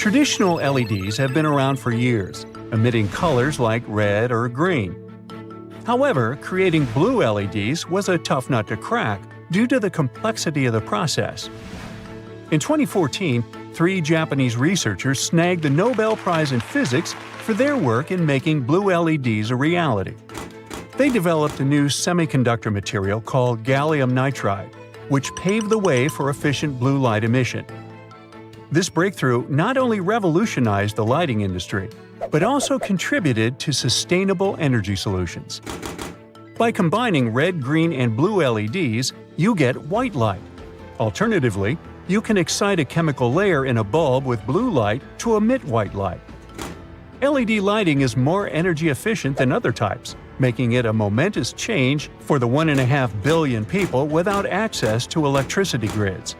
Traditional LEDs have been around for years, emitting colors like red or green. However, creating blue LEDs was a tough nut to crack due to the complexity of the process. In 2014, 3 Japanese researchers snagged the Nobel Prize in Physics for their work in making blue LEDs a reality. They developed a new semiconductor material called gallium nitride, which paved the way for efficient blue light emission. This breakthrough not only revolutionized the lighting industry, but also contributed to sustainable energy solutions. By combining red, green, and blue LEDs, you get white light. Alternatively, you can excite a chemical layer in a bulb with blue light to emit white light. LED lighting is more energy efficient than other types, making it a momentous change for the 1.5 billion people without access to electricity grids.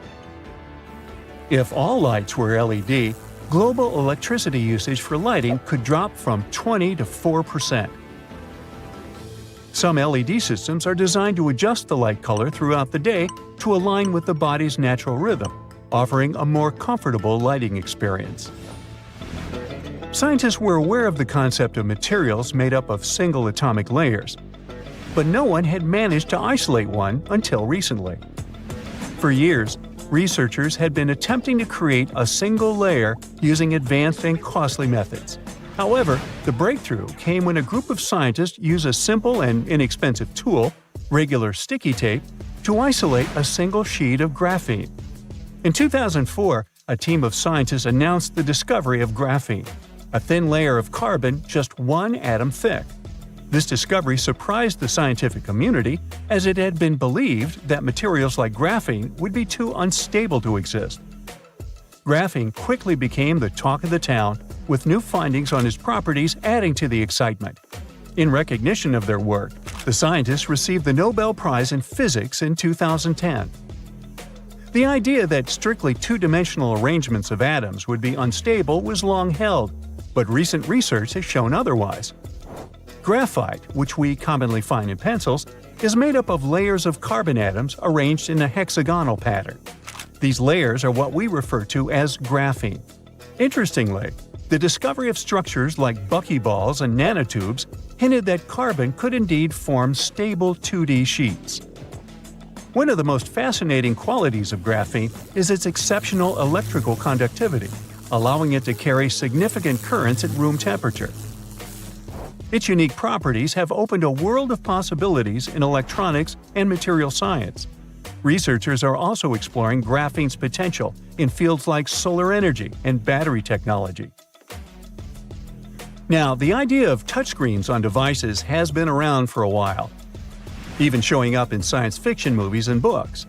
If all lights were LED, global electricity usage for lighting could drop from 20 to 4%. Some LED systems are designed to adjust the light color throughout the day to align with the body's natural rhythm, offering a more comfortable lighting experience. Scientists were aware of the concept of materials made up of single atomic layers, but no one had managed to isolate one until recently. For years, researchers had been attempting to create a single layer using advanced and costly methods. However, the breakthrough came when a group of scientists used a simple and inexpensive tool, regular sticky tape, to isolate a single sheet of graphene. In 2004, a team of scientists announced the discovery of graphene, a thin layer of carbon just 1 atom thick. This discovery surprised the scientific community, as it had been believed that materials like graphene would be too unstable to exist. Graphene quickly became the talk of the town, with new findings on its properties adding to the excitement. In recognition of their work, the scientists received the Nobel Prize in Physics in 2010. The idea that strictly two-dimensional arrangements of atoms would be unstable was long held, but recent research has shown otherwise. Graphite, which we commonly find in pencils, is made up of layers of carbon atoms arranged in a hexagonal pattern. These layers are what we refer to as graphene. Interestingly, the discovery of structures like buckyballs and nanotubes hinted that carbon could indeed form stable 2D sheets. One of the most fascinating qualities of graphene is its exceptional electrical conductivity, allowing it to carry significant currents at room temperature. Its unique properties have opened a world of possibilities in electronics and material science. Researchers are also exploring graphene's potential in fields like solar energy and battery technology. Now, the idea of touchscreens on devices has been around for a while, even showing up in science fiction movies and books.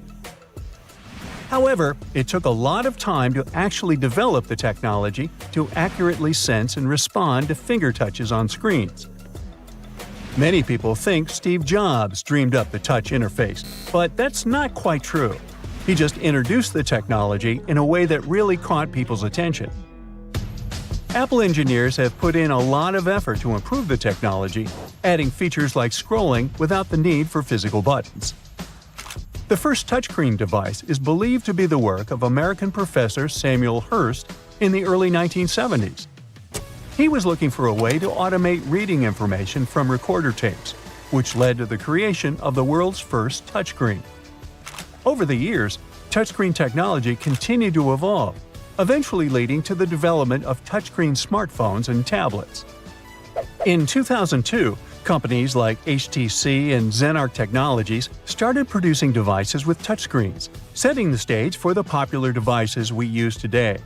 However, it took a lot of time to actually develop the technology to accurately sense and respond to finger touches on screens. Many people think Steve Jobs dreamed up the touch interface, but that's not quite true. He just introduced the technology in a way that really caught people's attention. Apple engineers have put in a lot of effort to improve the technology, adding features like scrolling without the need for physical buttons. The first touchscreen device is believed to be the work of American professor Samuel Hurst in the early 1970s. He was looking for a way to automate reading information from recorder tapes, which led to the creation of the world's first touchscreen. Over the years, touchscreen technology continued to evolve, eventually leading to the development of touchscreen smartphones and tablets. In 2002, companies like HTC and Xenarc Technologies started producing devices with touchscreens, setting the stage for the popular devices we use today.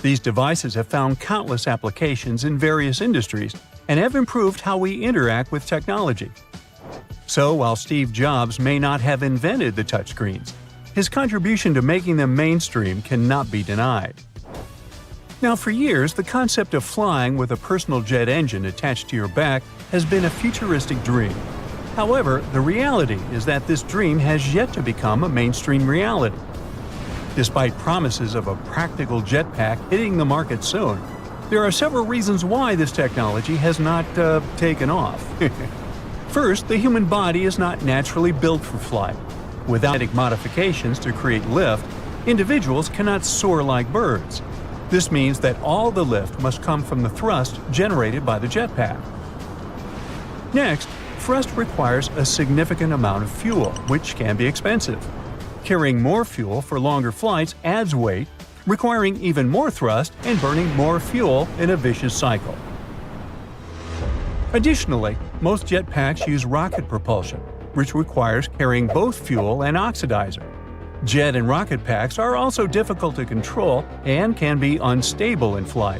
These devices have found countless applications in various industries and have improved how we interact with technology. So, while Steve Jobs may not have invented the touchscreens, his contribution to making them mainstream cannot be denied. Now, for years, the concept of flying with a personal jet engine attached to your back has been a futuristic dream. However, the reality is that this dream has yet to become a mainstream reality. Despite promises of a practical jetpack hitting the market soon, there are several reasons why this technology has not taken off. First, the human body is not naturally built for flight. Without genetic modifications to create lift, individuals cannot soar like birds. This means that all the lift must come from the thrust generated by the jetpack. Next, thrust requires a significant amount of fuel, which can be expensive. Carrying more fuel for longer flights adds weight, requiring even more thrust and burning more fuel in a vicious cycle. Additionally, most jetpacks use rocket propulsion, which requires carrying both fuel and oxidizer. Jet and rocket packs are also difficult to control and can be unstable in flight.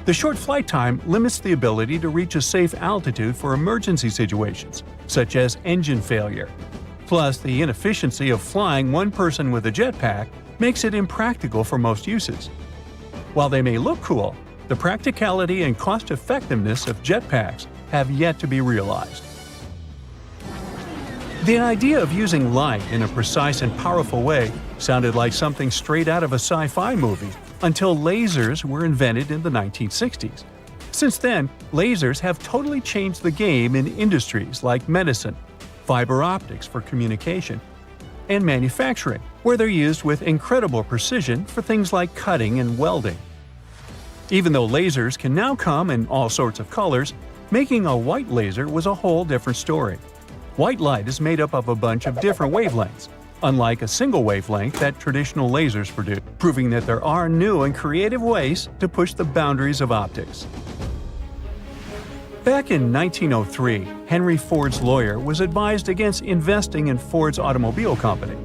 The short flight time limits the ability to reach a safe altitude for emergency situations, such as engine failure. Plus, the inefficiency of flying one person with a jetpack makes it impractical for most uses. While they may look cool, the practicality and cost-effectiveness of jetpacks have yet to be realized. The idea of using light in a precise and powerful way sounded like something straight out of a sci-fi movie until lasers were invented in the 1960s. Since then, lasers have totally changed the game in industries like medicine, fiber optics for communication, and manufacturing, where they're used with incredible precision for things like cutting and welding. Even though lasers can now come in all sorts of colors, making a white laser was a whole different story. White light is made up of a bunch of different wavelengths, unlike a single wavelength that traditional lasers produce, proving that there are new and creative ways to push the boundaries of optics. Back in 1903, Henry Ford's lawyer was advised against investing in Ford's automobile company.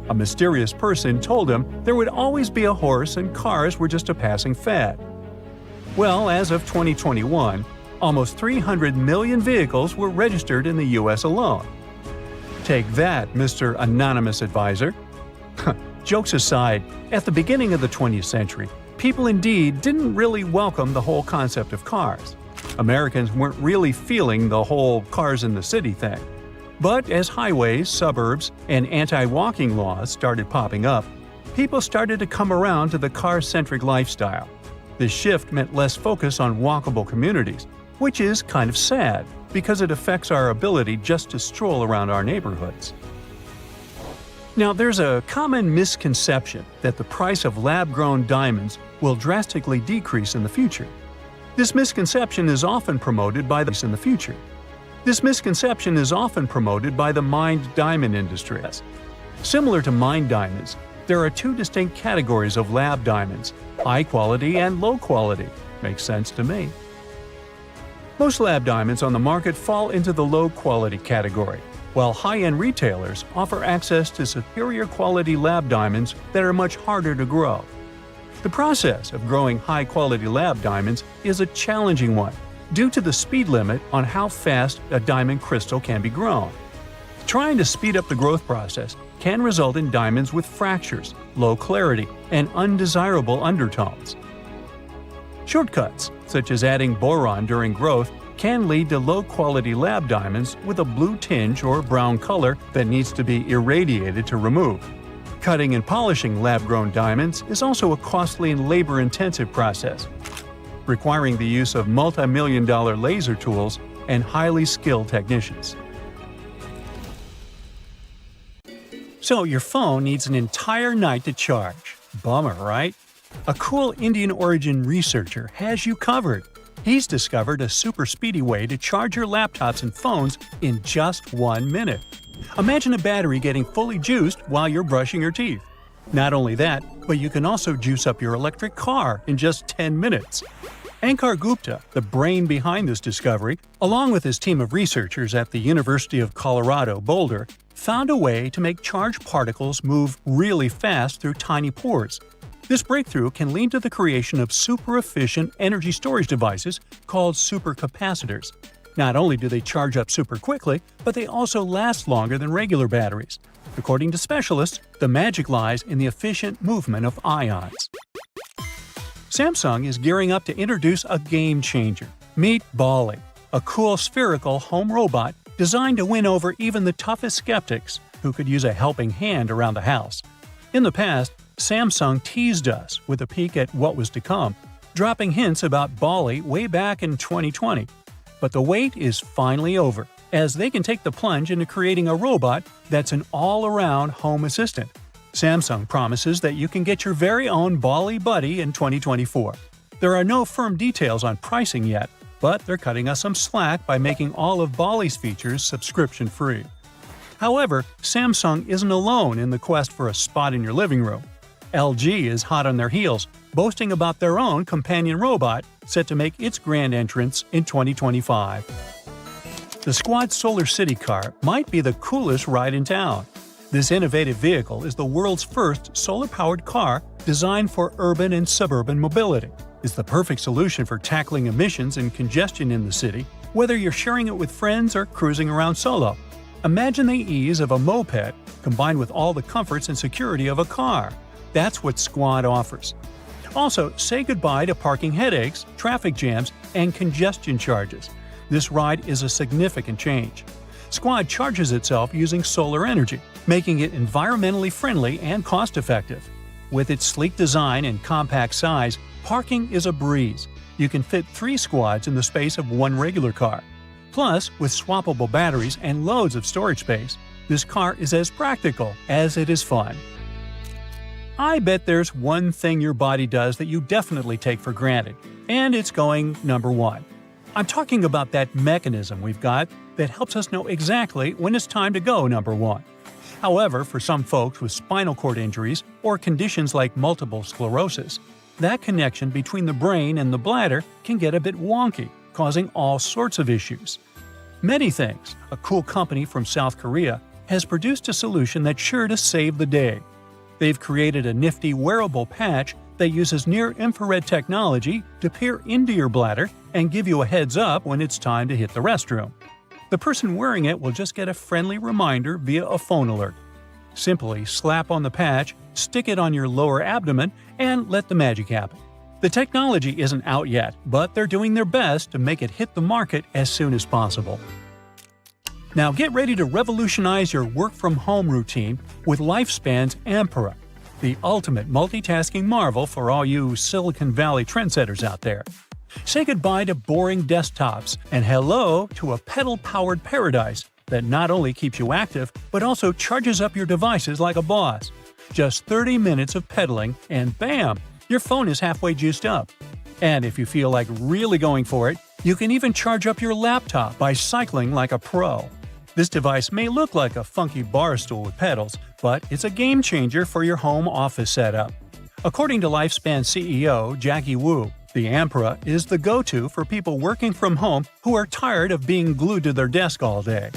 A mysterious person told him there would always be a horse and cars were just a passing fad. Well, as of 2021, almost 300 million vehicles were registered in the US alone. Take that, Mr. Anonymous Advisor. Jokes aside, at the beginning of the 20th century, people indeed didn't really welcome the whole concept of cars. Americans weren't really feeling the whole cars in the city thing. But as highways, suburbs, and anti-walking laws started popping up, people started to come around to the car-centric lifestyle. This shift meant less focus on walkable communities, which is kind of sad because it affects our ability just to stroll around our neighborhoods. Now, there's a common misconception that the price of lab-grown diamonds will drastically decrease in the future. This misconception is often promoted by the mined diamond industry. Similar to mined diamonds, there are two distinct categories of lab diamonds: high quality and low quality. Makes sense to me. Most lab diamonds on the market fall into the low-quality category, while high-end retailers offer access to superior quality lab diamonds that are much harder to grow. The process of growing high-quality lab diamonds is a challenging one due to the speed limit on how fast a diamond crystal can be grown. Trying to speed up the growth process can result in diamonds with fractures, low clarity, and undesirable undertones. Shortcuts, such as adding boron during growth, can lead to low-quality lab diamonds with a blue tinge or brown color that needs to be irradiated to remove. Cutting and polishing lab-grown diamonds is also a costly and labor-intensive process, requiring the use of multi-million-dollar laser tools and highly skilled technicians. So your phone needs an entire night to charge. Bummer, right? A cool Indian-origin researcher has you covered. He's discovered a super speedy way to charge your laptops and phones in just 1 minute. Imagine a battery getting fully juiced while you're brushing your teeth. Not only that, but you can also juice up your electric car in just 10 minutes. Ankar Gupta, the brain behind this discovery, along with his team of researchers at the University of Colorado Boulder, found a way to make charged particles move really fast through tiny pores. This breakthrough can lead to the creation of super-efficient energy storage devices called supercapacitors. Not only do they charge up super quickly, but they also last longer than regular batteries. According to specialists, the magic lies in the efficient movement of ions. Samsung is gearing up to introduce a game-changer. Meet Beine, a cool spherical home robot designed to win over even the toughest skeptics who could use a helping hand around the house. In the past, Samsung teased us with a peek at what was to come, dropping hints about Beine way back in 2020. But the wait is finally over, as they can take the plunge into creating a robot that's an all-around home assistant. Samsung promises that you can get your very own Bali Buddy in 2024. There are no firm details on pricing yet, but they're cutting us some slack by making all of Bali's features subscription-free. However, Samsung isn't alone in the quest for a spot in your living room. LG is hot on their heels, boasting about their own companion robot set to make its grand entrance in 2025. The Squad Solar City car might be the coolest ride in town. This innovative vehicle is the world's first solar-powered car designed for urban and suburban mobility. It's the perfect solution for tackling emissions and congestion in the city, whether you're sharing it with friends or cruising around solo. Imagine the ease of a moped combined with all the comforts and security of a car. That's what Squad offers. Also, say goodbye to parking headaches, traffic jams, and congestion charges. This ride is a significant change. Squad charges itself using solar energy, making it environmentally friendly and cost-effective. With its sleek design and compact size, parking is a breeze. You can fit 3 Squads in the space of one regular car. Plus, with swappable batteries and loads of storage space, this car is as practical as it is fun. I bet there's one thing your body does that you definitely take for granted, and it's going number 1. I'm talking about that mechanism we've got that helps us know exactly when it's time to go number 1. However, for some folks with spinal cord injuries or conditions like multiple sclerosis, that connection between the brain and the bladder can get a bit wonky, causing all sorts of issues. ManyThings, a cool company from South Korea, has produced a solution that's sure to save the day. They've created a nifty wearable patch that uses near-infrared technology to peer into your bladder and give you a heads up when it's time to hit the restroom. The person wearing it will just get a friendly reminder via a phone alert. Simply slap on the patch, stick it on your lower abdomen, and let the magic happen. The technology isn't out yet, but they're doing their best to make it hit the market as soon as possible. Now get ready to revolutionize your work-from-home routine with Lifespan's Ampera, the ultimate multitasking marvel for all you Silicon Valley trendsetters out there. Say goodbye to boring desktops and hello to a pedal-powered paradise that not only keeps you active, but also charges up your devices like a boss. Just 30 minutes of pedaling and bam! Your phone is halfway juiced up. And if you feel like really going for it, you can even charge up your laptop by cycling like a pro. This device may look like a funky bar stool with pedals, but it's a game changer for your home office setup. According to Lifespan CEO Jackie Wu, the Ampera is the go-to for people working from home who are tired of being glued to their desk all day.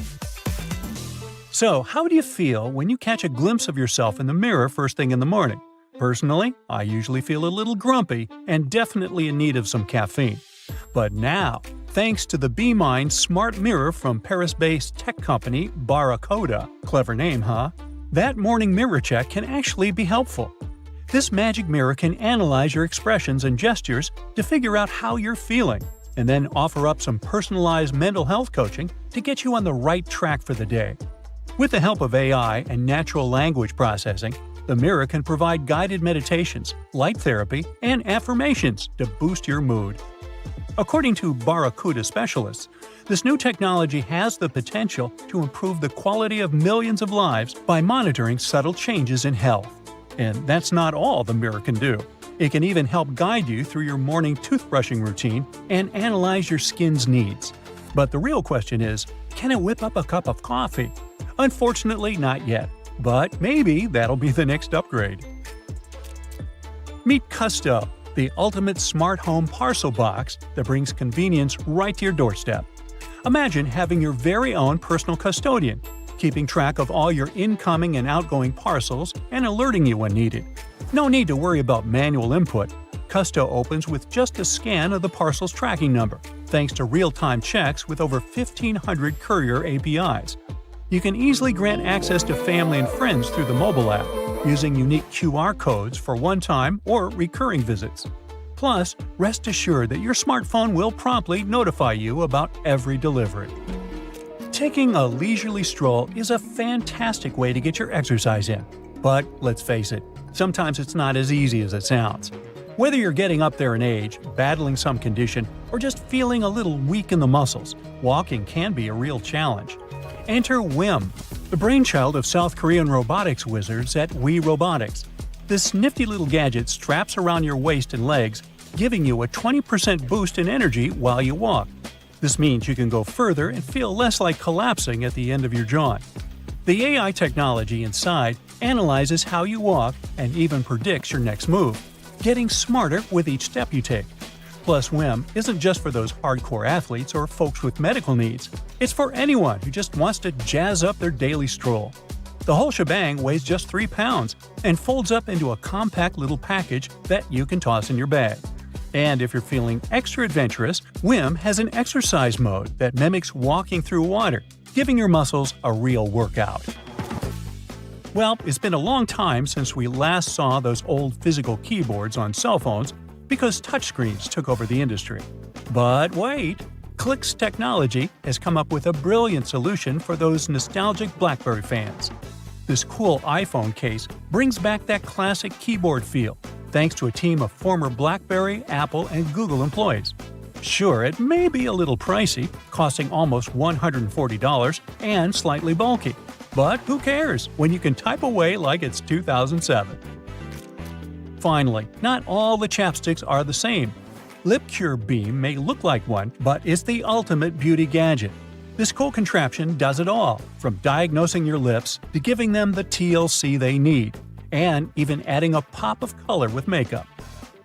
So, how do you feel when you catch a glimpse of yourself in the mirror first thing in the morning? Personally, I usually feel a little grumpy and definitely in need of some caffeine. But now, thanks to the Beine smart mirror from Paris-based tech company Barracuda, clever name, huh? That morning mirror check can actually be helpful. This magic mirror can analyze your expressions and gestures to figure out how you're feeling, and then offer up some personalized mental health coaching to get you on the right track for the day. With the help of AI and natural language processing, the mirror can provide guided meditations, light therapy, and affirmations to boost your mood. According to Barracuda specialists, this new technology has the potential to improve the quality of millions of lives by monitoring subtle changes in health. And that's not all the mirror can do. It can even help guide you through your morning toothbrushing routine and analyze your skin's needs. But the real question is, can it whip up a cup of coffee? Unfortunately, not yet. But maybe that'll be the next upgrade. Meet Custo, the ultimate smart home parcel box that brings convenience right to your doorstep. Imagine having your very own personal custodian, keeping track of all your incoming and outgoing parcels and alerting you when needed. No need to worry about manual input. Custo opens with just a scan of the parcel's tracking number, thanks to real-time checks with over 1,500 courier APIs. You can easily grant access to family and friends through the mobile app, using unique QR codes for one-time or recurring visits. Plus, rest assured that your smartphone will promptly notify you about every delivery. Taking a leisurely stroll is a fantastic way to get your exercise in. But let's face it, sometimes it's not as easy as it sounds. Whether you're getting up there in age, battling some condition, or just feeling a little weak in the muscles, walking can be a real challenge. Enter Whim, the brainchild of South Korean robotics wizards at Wii Robotics. This nifty little gadget straps around your waist and legs, giving you a 20% boost in energy while you walk. This means you can go further and feel less like collapsing at the end of your jaunt. The AI technology inside analyzes how you walk and even predicts your next move, getting smarter with each step you take. Plus, WIM isn't just for those hardcore athletes or folks with medical needs. It's for anyone who just wants to jazz up their daily stroll. The whole shebang weighs just 3 pounds and folds up into a compact little package that you can toss in your bag. And if you're feeling extra adventurous, WIM has an exercise mode that mimics walking through water, giving your muscles a real workout. Well, it's been a long time since we last saw those old physical keyboards on cell phones because touchscreens took over the industry. But wait! Click's technology has come up with a brilliant solution for those nostalgic BlackBerry fans. This cool iPhone case brings back that classic keyboard feel, thanks to a team of former BlackBerry, Apple, and Google employees. Sure, it may be a little pricey, costing almost $140 and slightly bulky. But who cares when you can type away like it's 2007? Finally, not all the chapsticks are the same. Lip Cure Beam may look like one, but it's the ultimate beauty gadget. This cool contraption does it all, from diagnosing your lips to giving them the TLC they need, and even adding a pop of color with makeup.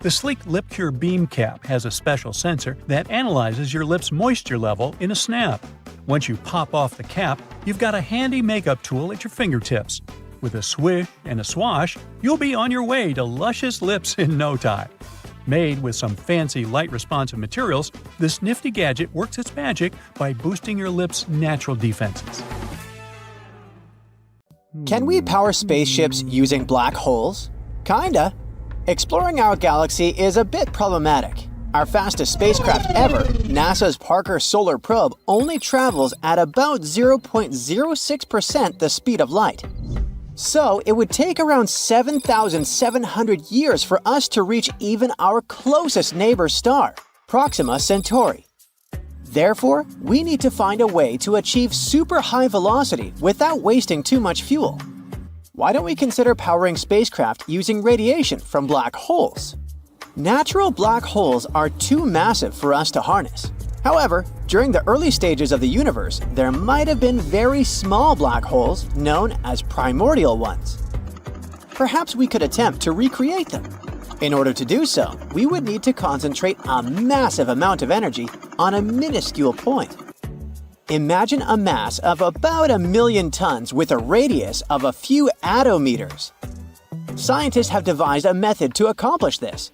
The sleek Lip Cure Beam cap has a special sensor that analyzes your lips' moisture level in a snap. Once you pop off the cap, you've got a handy makeup tool at your fingertips. With a swish and a swash, you'll be on your way to luscious lips in no time. Made with some fancy light-responsive materials, this nifty gadget works its magic by boosting your lips' natural defenses. Can we power spaceships using black holes? Kinda. Exploring our galaxy is a bit problematic. Our fastest spacecraft ever, NASA's Parker Solar Probe, only travels at about 0.06% the speed of light. So it would take around 7,700 years for us to reach even our closest neighbor star, Proxima Centauri. Therefore, we need to find a way to achieve super high velocity without wasting too much fuel. Why don't we consider powering spacecraft using radiation from black holes? Natural black holes are too massive for us to harness. However, during the early stages of the universe, there might have been very small black holes known as primordial ones. Perhaps we could attempt to recreate them. In order to do so, we would need to concentrate a massive amount of energy on a minuscule point. Imagine a mass of about 1,000,000 tons with a radius of a few attometers. Scientists have devised a method to accomplish this.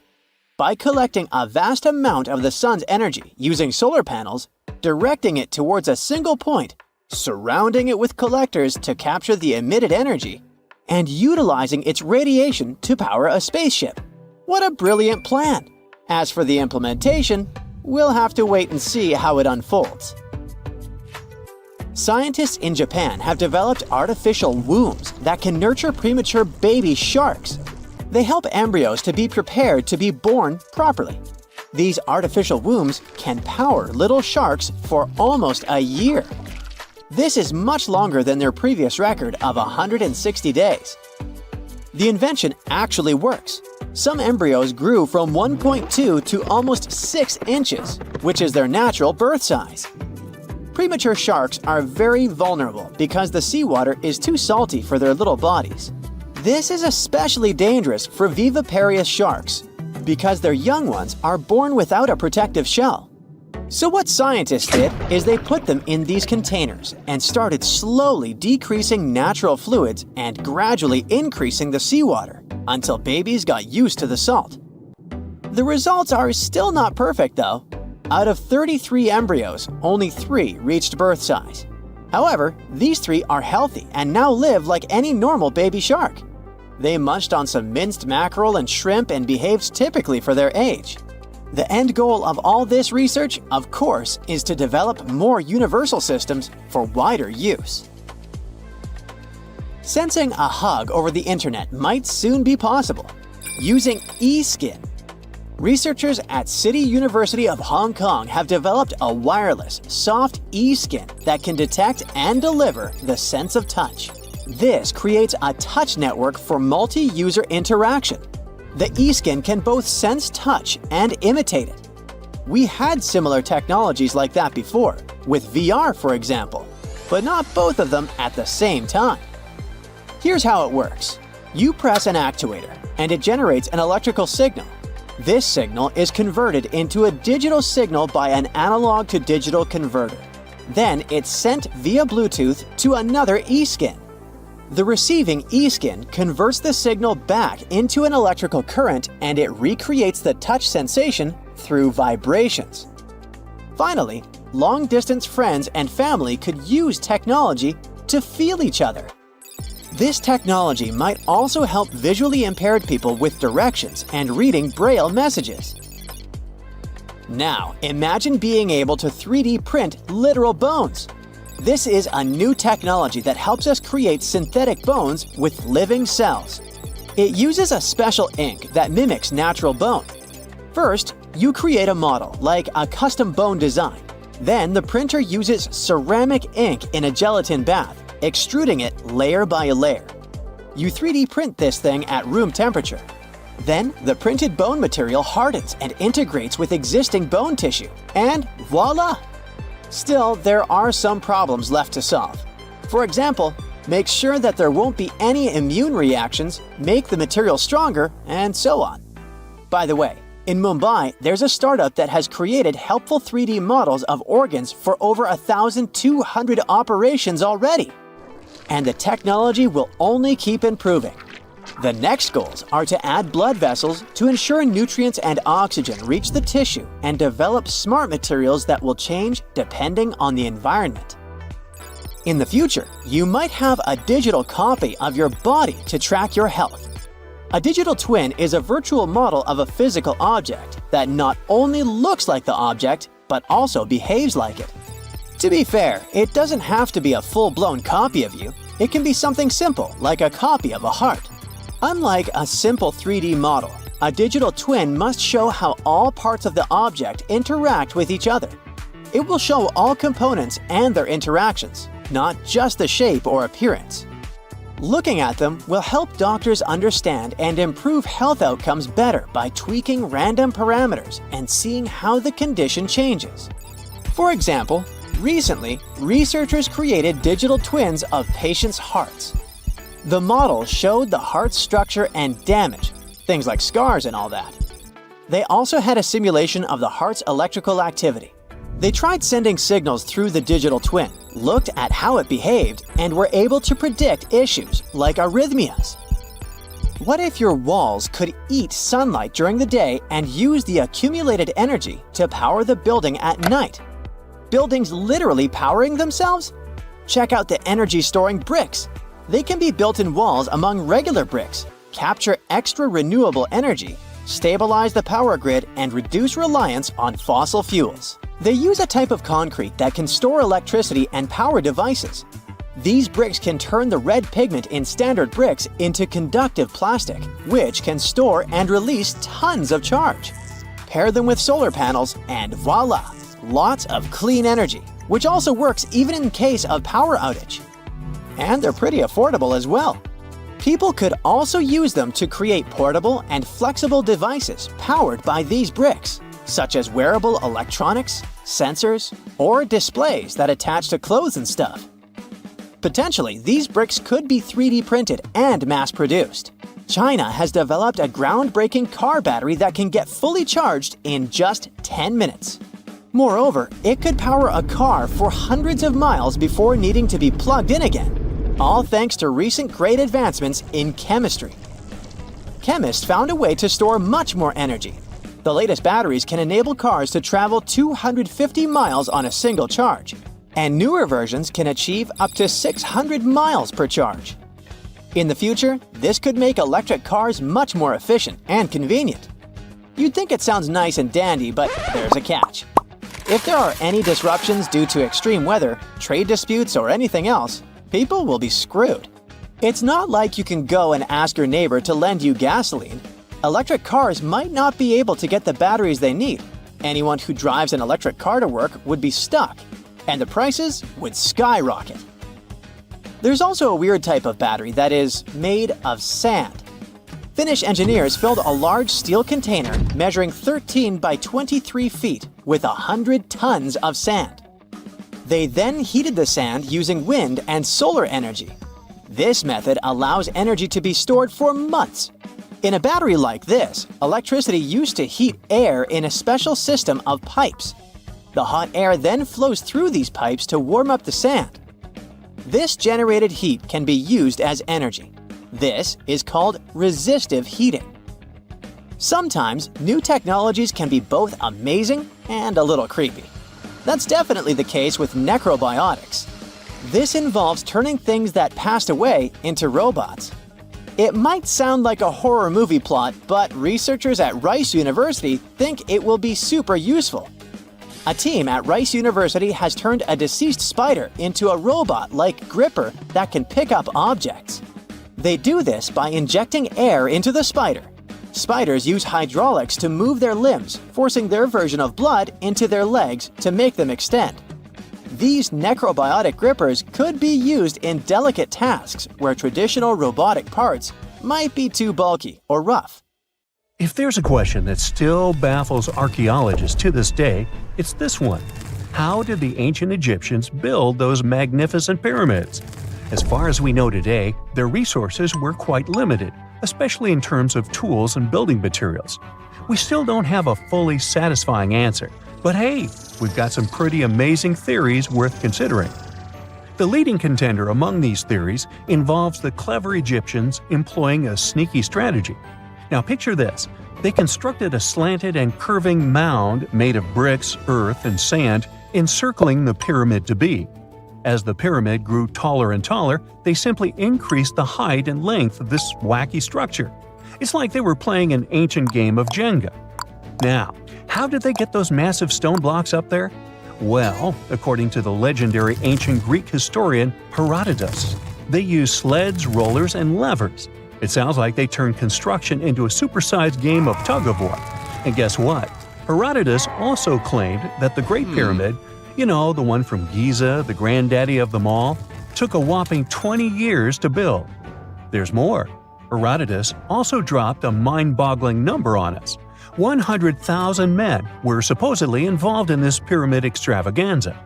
By collecting a vast amount of the sun's energy using solar panels, directing it towards a single point, surrounding it with collectors to capture the emitted energy, and utilizing its radiation to power a spaceship. What a brilliant plan! As for the implementation, we'll have to wait and see how it unfolds. Scientists in Japan have developed artificial wombs that can nurture premature baby sharks. They help embryos to be prepared to be born properly. These artificial wombs can power little sharks for almost a year. This is much longer than their previous record of 160 days. The invention actually works. Some embryos grew from 1.2 to almost 6 inches, which is their natural birth size. Premature sharks are very vulnerable because the seawater is too salty for their little bodies. This is especially dangerous for viviparous sharks because their young ones are born without a protective shell. So what scientists did is they put them in these containers and started slowly decreasing natural fluids and gradually increasing the seawater until babies got used to the salt. The results are still not perfect though. Out of 33 embryos, only 3 reached birth size. However, these 3 are healthy and now live like any normal baby shark. They munched on some minced mackerel and shrimp and behaved typically for their age. The end goal of all this research, of course, is to develop more universal systems for wider use. Sensing a hug over the internet might soon be possible. Using Eskin. Researchers at City University of Hong Kong have developed a wireless, soft e-skin that can detect and deliver the sense of touch. This creates a touch network for multi-user interaction. The e-skin can both sense touch and imitate it. We had similar technologies like that before, with VR for example, but not both of them at the same time. Here's how it works. You press an actuator, and it generates an electrical signal. This signal is converted into a digital signal by an analog to digital converter. Then it's sent via Bluetooth to another e-skin. The receiving e-skin converts the signal back into an electrical current, and it recreates the touch sensation through vibrations. Finally, long-distance friends and family could use technology to feel each other. This technology might also help visually impaired people with directions and reading Braille messages. Now, imagine being able to 3D print literal bones. This is a new technology that helps us create synthetic bones with living cells. It uses a special ink that mimics natural bone. First, you create a model, like a custom bone design. Then the printer uses ceramic ink in a gelatin bath, extruding it layer by layer. You 3D print this thing at room temperature. Then, the printed bone material hardens and integrates with existing bone tissue, and voila! Still, there are some problems left to solve. For example, make sure that there won't be any immune reactions, make the material stronger, and so on. By the way, in Mumbai, there's a startup that has created helpful 3D models of organs for over 1,200 operations already. And the technology will only keep improving. The next goals are to add blood vessels to ensure nutrients and oxygen reach the tissue and develop smart materials that will change depending on the environment. In the future, you might have a digital copy of your body to track your health. A digital twin is a virtual model of a physical object that not only looks like the object, but also behaves like it. To be fair, it doesn't have to be a full-blown copy of you. It can be something simple, like a copy of a heart. Unlike a simple 3D model, a digital twin must show how all parts of the object interact with each other. It will show all components and their interactions, not just the shape or appearance. Looking at them will help doctors understand and improve health outcomes better by tweaking random parameters and seeing how the condition changes. For example, recently, researchers created digital twins of patients' hearts. The model showed the heart's structure and damage, things like scars and all that. They also had a simulation of the heart's electrical activity. They tried sending signals through the digital twin, looked at how it behaved, and were able to predict issues like arrhythmias. What if your walls could eat sunlight during the day and use the accumulated energy to power the building at night? Buildings literally powering themselves? Check out the energy-storing bricks. They can be built in walls among regular bricks, capture extra renewable energy, stabilize the power grid, and reduce reliance on fossil fuels. They use a type of concrete that can store electricity and power devices. These bricks can turn the red pigment in standard bricks into conductive plastic, which can store and release tons of charge. Pair them with solar panels, and voila! Lots of clean energy, which also works even in case of power outage. And they're pretty affordable as well. People could also use them to create portable and flexible devices powered by these bricks, such as wearable electronics, sensors, or displays that attach to clothes and stuff. Potentially, these bricks could be 3D printed and mass-produced. China has developed a groundbreaking car battery that can get fully charged in just 10 minutes. Moreover, it could power a car for hundreds of miles before needing to be plugged in again, all thanks to recent great advancements in chemistry. Chemists found a way to store much more energy. The latest batteries can enable cars to travel 250 miles on a single charge, and newer versions can achieve up to 600 miles per charge. In the future, this could make electric cars much more efficient and convenient. You'd think it sounds nice and dandy, but there's a catch. If there are any disruptions due to extreme weather, trade disputes, or anything else, people will be screwed. It's not like you can go and ask your neighbor to lend you gasoline. electric cars might not be able to get the batteries they need. Anyone who drives an electric car to work would be stuck, and the prices would skyrocket. There's also a weird type of battery that is made of sand. Finnish engineers filled a large steel container measuring 13 by 23 feet with 100 tons of sand. They then heated the sand using wind and solar energy. This method allows energy to be stored for months. In a battery like this, electricity used to heat air in a special system of pipes. The hot air then flows through these pipes to warm up the sand. This generated heat can be used as energy. This is called resistive heating. Sometimes new technologies can be both amazing and a little creepy. That's definitely the case with necrobiotics. This involves turning things that passed away into robots. It might sound like a horror movie plot, but researchers at Rice University think it will be super useful. A team at Rice University has turned a deceased spider into a robot-like gripper that can pick up objects. They do this by injecting air into the spider. Spiders use hydraulics to move their limbs, forcing their version of blood into their legs to make them extend. These necrobiotic grippers could be used in delicate tasks where traditional robotic parts might be too bulky or rough. If there's a question that still baffles archaeologists to this day, it's this one. How did the ancient Egyptians build those magnificent pyramids? As far as we know today, their resources were quite limited, especially in terms of tools and building materials. We still don't have a fully satisfying answer, but hey, we've got some pretty amazing theories worth considering. The leading contender among these theories involves the clever Egyptians employing a sneaky strategy. Now picture this. They constructed a slanted and curving mound made of bricks, earth, and sand encircling the pyramid to be. As the pyramid grew taller and taller, they simply increased the height and length of this wacky structure. It's like they were playing an ancient game of Jenga. Now, how did they get those massive stone blocks up there? Well, according to the legendary ancient Greek historian Herodotus, they used sleds, rollers, and levers. It sounds like they turned construction into a supersized game of tug-of-war. And guess what? Herodotus also claimed that the Great Pyramid, the one from Giza, the granddaddy of them all, took a whopping 20 years to build. There's more. Herodotus also dropped a mind-boggling number on us. 100,000 men were supposedly involved in this pyramid extravaganza.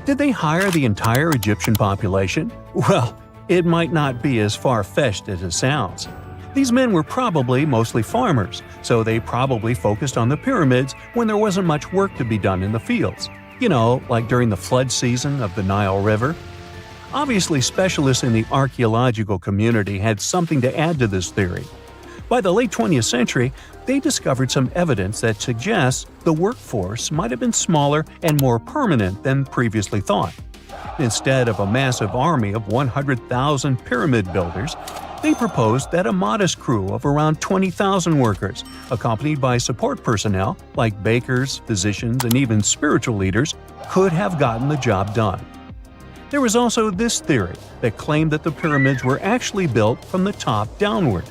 Did they hire the entire Egyptian population? Well, it might not be as far-fetched as it sounds. These men were probably mostly farmers, so they probably focused on the pyramids when there wasn't much work to be done in the fields. Like during the flood season of the Nile River. Obviously, specialists in the archaeological community had something to add to this theory. By the late 20th century, they discovered some evidence that suggests the workforce might have been smaller and more permanent than previously thought. Instead of a massive army of 100,000 pyramid builders, they proposed that a modest crew of around 20,000 workers, accompanied by support personnel like bakers, physicians, and even spiritual leaders, could have gotten the job done. There was also this theory that claimed that the pyramids were actually built from the top downward.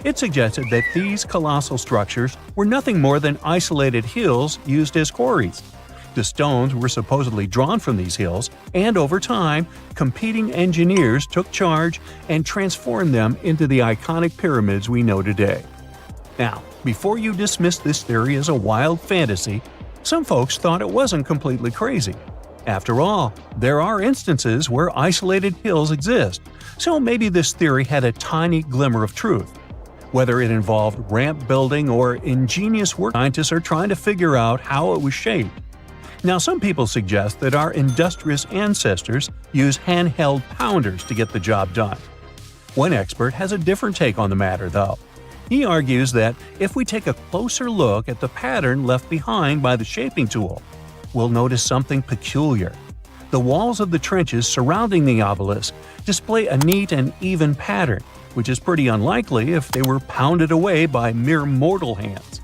It suggested that these colossal structures were nothing more than isolated hills used as quarries. The stones were supposedly drawn from these hills, and over time, competing engineers took charge and transformed them into the iconic pyramids we know today. Now, before you dismiss this theory as a wild fantasy, some folks thought it wasn't completely crazy. After all, there are instances where isolated hills exist, so maybe this theory had a tiny glimmer of truth. Whether it involved ramp building or ingenious work, scientists are trying to figure out how it was shaped. Now, some people suggest that our industrious ancestors used handheld pounders to get the job done. One expert has a different take on the matter, though. He argues that if we take a closer look at the pattern left behind by the shaping tool, we'll notice something peculiar. The walls of the trenches surrounding the obelisk display a neat and even pattern, which is pretty unlikely if they were pounded away by mere mortal hands.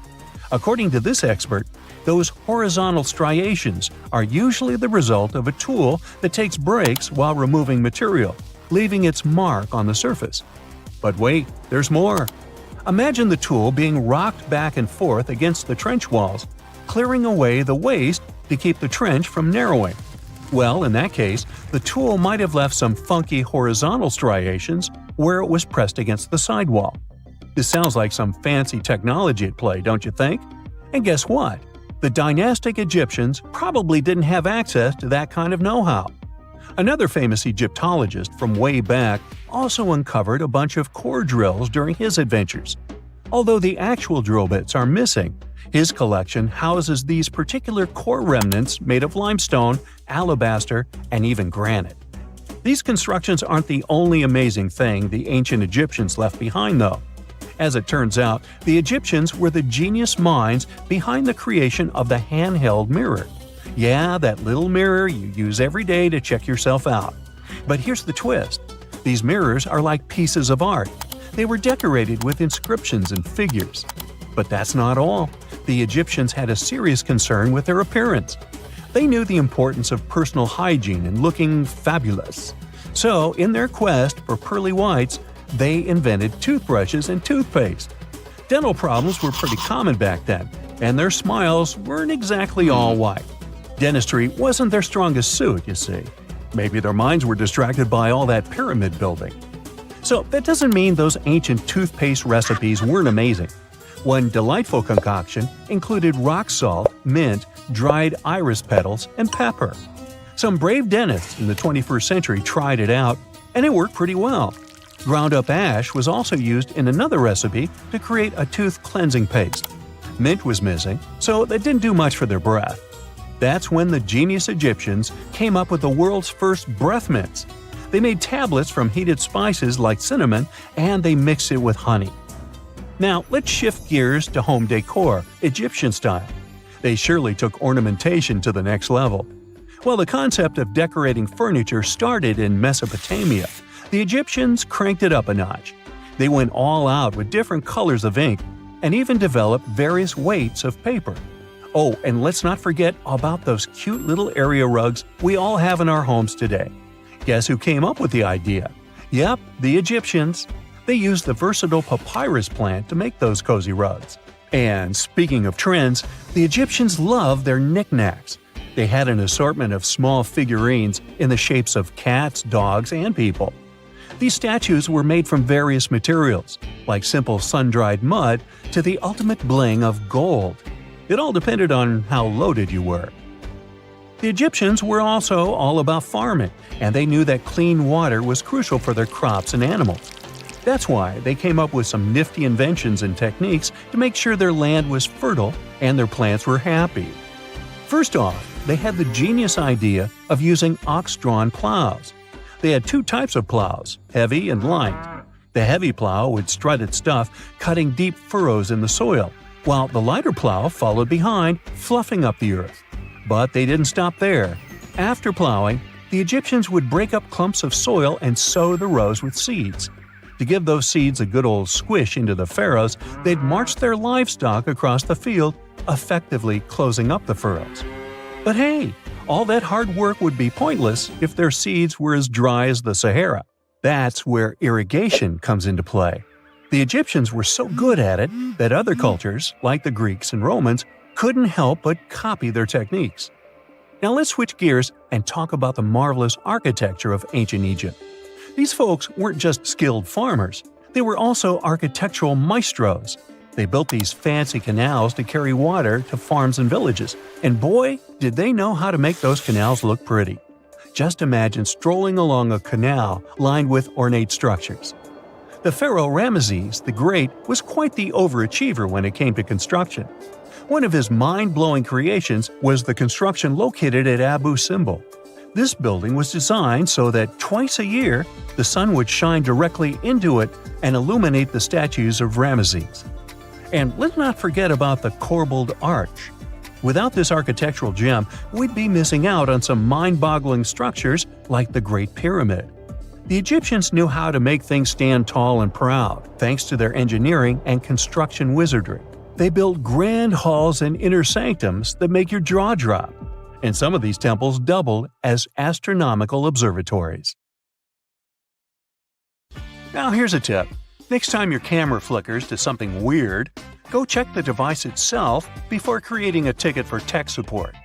According to this expert, those horizontal striations are usually the result of a tool that takes breaks while removing material, leaving its mark on the surface. But wait, there's more. Imagine the tool being rocked back and forth against the trench walls, clearing away the waste to keep the trench from narrowing. Well, in that case, the tool might have left some funky horizontal striations where it was pressed against the sidewall. This sounds like some fancy technology at play, don't you think? And guess what? The dynastic Egyptians probably didn't have access to that kind of know-how. Another famous Egyptologist from way back also uncovered a bunch of core drills during his adventures. Although the actual drill bits are missing, his collection houses these particular core remnants made of limestone, alabaster, and even granite. These constructions aren't the only amazing thing the ancient Egyptians left behind, though. As it turns out, the Egyptians were the genius minds behind the creation of the handheld mirror. Yeah, that little mirror you use every day to check yourself out. But here's the twist. These mirrors are like pieces of art. They were decorated with inscriptions and figures. But that's not all. The Egyptians had a serious concern with their appearance. They knew the importance of personal hygiene and looking fabulous. So, in their quest for pearly whites, they invented toothbrushes and toothpaste. Dental problems were pretty common back then, and their smiles weren't exactly all white. Dentistry wasn't their strongest suit, you see. Maybe their minds were distracted by all that pyramid building. So that doesn't mean those ancient toothpaste recipes weren't amazing. One delightful concoction included rock salt, mint, dried iris petals, and pepper. Some brave dentists in the 21st century tried it out, and it worked pretty well. Ground-up ash was also used in another recipe to create a tooth cleansing paste. Mint was missing, so that didn't do much for their breath. That's when the genius Egyptians came up with the world's first breath mints. They made tablets from heated spices like cinnamon, and they mixed it with honey. Now, let's shift gears to home decor, Egyptian style. They surely took ornamentation to the next level. While the concept of decorating furniture started in Mesopotamia, the Egyptians cranked it up a notch. They went all out with different colors of ink and even developed various weights of paper. Oh, and let's not forget about those cute little area rugs we all have in our homes today. Guess who came up with the idea? Yep, the Egyptians. They used the versatile papyrus plant to make those cozy rugs. And speaking of trends, the Egyptians loved their knickknacks. They had an assortment of small figurines in the shapes of cats, dogs, and people. These statues were made from various materials, like simple sun-dried mud to the ultimate bling of gold. It all depended on how loaded you were. The Egyptians were also all about farming, and they knew that clean water was crucial for their crops and animals. That's why they came up with some nifty inventions and techniques to make sure their land was fertile and their plants were happy. First off, they had the genius idea of using ox-drawn plows. They had two types of plows, heavy and light. The heavy plow would strut its stuff, cutting deep furrows in the soil, while the lighter plow followed behind, fluffing up the earth. But they didn't stop there. After plowing, the Egyptians would break up clumps of soil and sow the rows with seeds. To give those seeds a good old squish into the furrows, they'd march their livestock across the field, effectively closing up the furrows. But hey, all that hard work would be pointless if their seeds were as dry as the Sahara. That's where irrigation comes into play. The Egyptians were so good at it that other cultures, like the Greeks and Romans, couldn't help but copy their techniques. Now let's switch gears and talk about the marvelous architecture of ancient Egypt. These folks weren't just skilled farmers, they were also architectural maestros. They built these fancy canals to carry water to farms and villages, and boy, did they know how to make those canals look pretty. Just imagine strolling along a canal lined with ornate structures. The pharaoh Ramesses the Great was quite the overachiever when it came to construction. One of his mind-blowing creations was the construction located at Abu Simbel. This building was designed so that twice a year, the sun would shine directly into it and illuminate the statues of Ramesses. And let's not forget about the corbelled arch. Without this architectural gem, we'd be missing out on some mind-boggling structures like the Great Pyramid. The Egyptians knew how to make things stand tall and proud, thanks to their engineering and construction wizardry. They built grand halls and inner sanctums that make your jaw drop. And some of these temples doubled as astronomical observatories. Now here's a tip. Next time your camera flickers to something weird, go check the device itself before creating a ticket for tech support.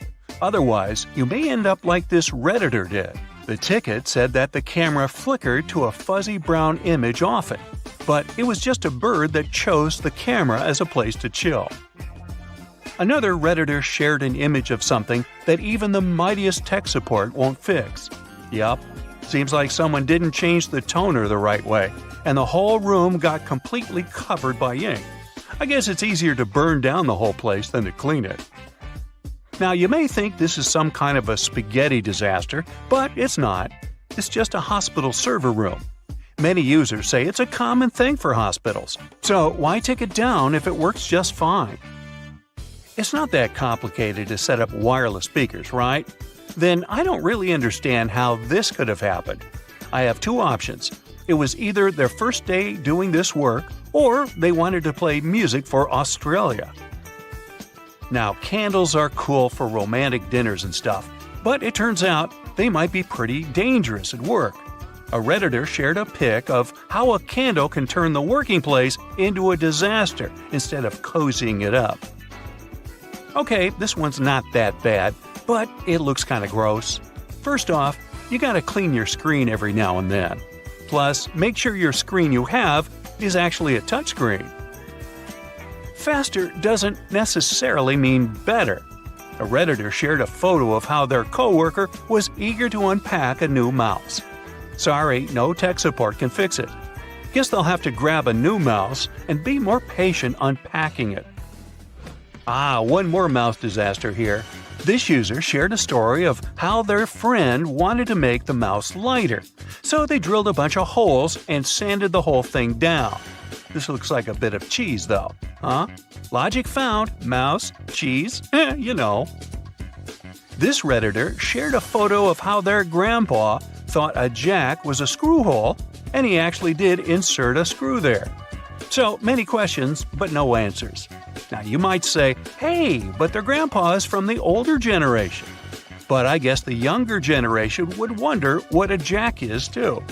Otherwise, you may end up like this Redditor did. The ticket said that the camera flickered to a fuzzy brown image off it, but it was just a bird that chose the camera as a place to chill. Another Redditor shared an image of something that even the mightiest tech support won't fix. Yup, seems like someone didn't change the toner the right way, and the whole room got completely covered by ink. I guess it's easier to burn down the whole place than to clean it. Now, you may think this is some kind of a spaghetti disaster, but it's not. It's just a hospital server room. Many users say it's a common thing for hospitals, so why take it down if it works just fine? It's not that complicated to set up wireless speakers, right? Then I don't really understand how this could have happened. I have two options. It was either their first day doing this work, or they wanted to play music for Australia. Now, candles are cool for romantic dinners and stuff, but it turns out they might be pretty dangerous at work. A Redditor shared a pic of how a candle can turn the working place into a disaster instead of cozying it up. Okay, this one's not that bad, but it looks kinda gross. First off, you gotta clean your screen every now and then. Plus, make sure your screen you have is actually a touchscreen. Faster doesn't necessarily mean better. A Redditor shared a photo of how their coworker was eager to unpack a new mouse. Sorry, no tech support can fix it. Guess they'll have to grab a new mouse and be more patient unpacking it. One more mouse disaster here. This user shared a story of how their friend wanted to make the mouse lighter, so they drilled a bunch of holes and sanded the whole thing down. This looks like a bit of cheese, though. Huh? Logic found. Mouse, cheese, you know. This Redditor shared a photo of how their grandpa thought a jack was a screw hole, and he actually did insert a screw there. So, many questions, but no answers. Now, you might say, hey, but their grandpa is from the older generation. But I guess the younger generation would wonder what a jack is, too.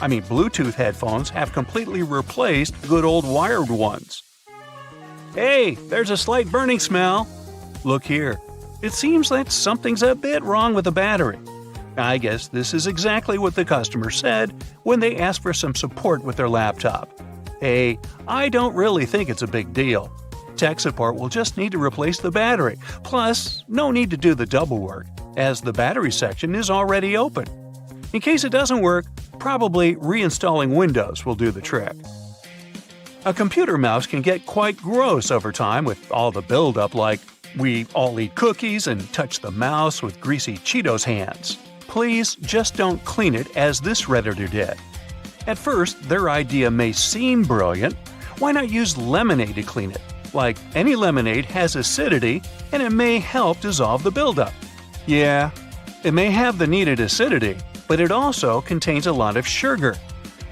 I mean, Bluetooth headphones have completely replaced good old wired ones. Hey, there's a slight burning smell. Look here. It seems that something's a bit wrong with the battery. I guess this is exactly what the customer said when they asked for some support with their laptop. Hey, I don't really think it's a big deal. Tech support will just need to replace the battery. Plus, no need to do the double work, as the battery section is already open. In case it doesn't work, probably reinstalling Windows will do the trick. A computer mouse can get quite gross over time with all the buildup, like we all eat cookies and touch the mouse with greasy Cheetos hands. Please just don't clean it as this Redditor did. At first, their idea may seem brilliant. Why not use lemonade to clean it? Like, any lemonade has acidity, and it may help dissolve the buildup. Yeah, it may have the needed acidity, but it also contains a lot of sugar.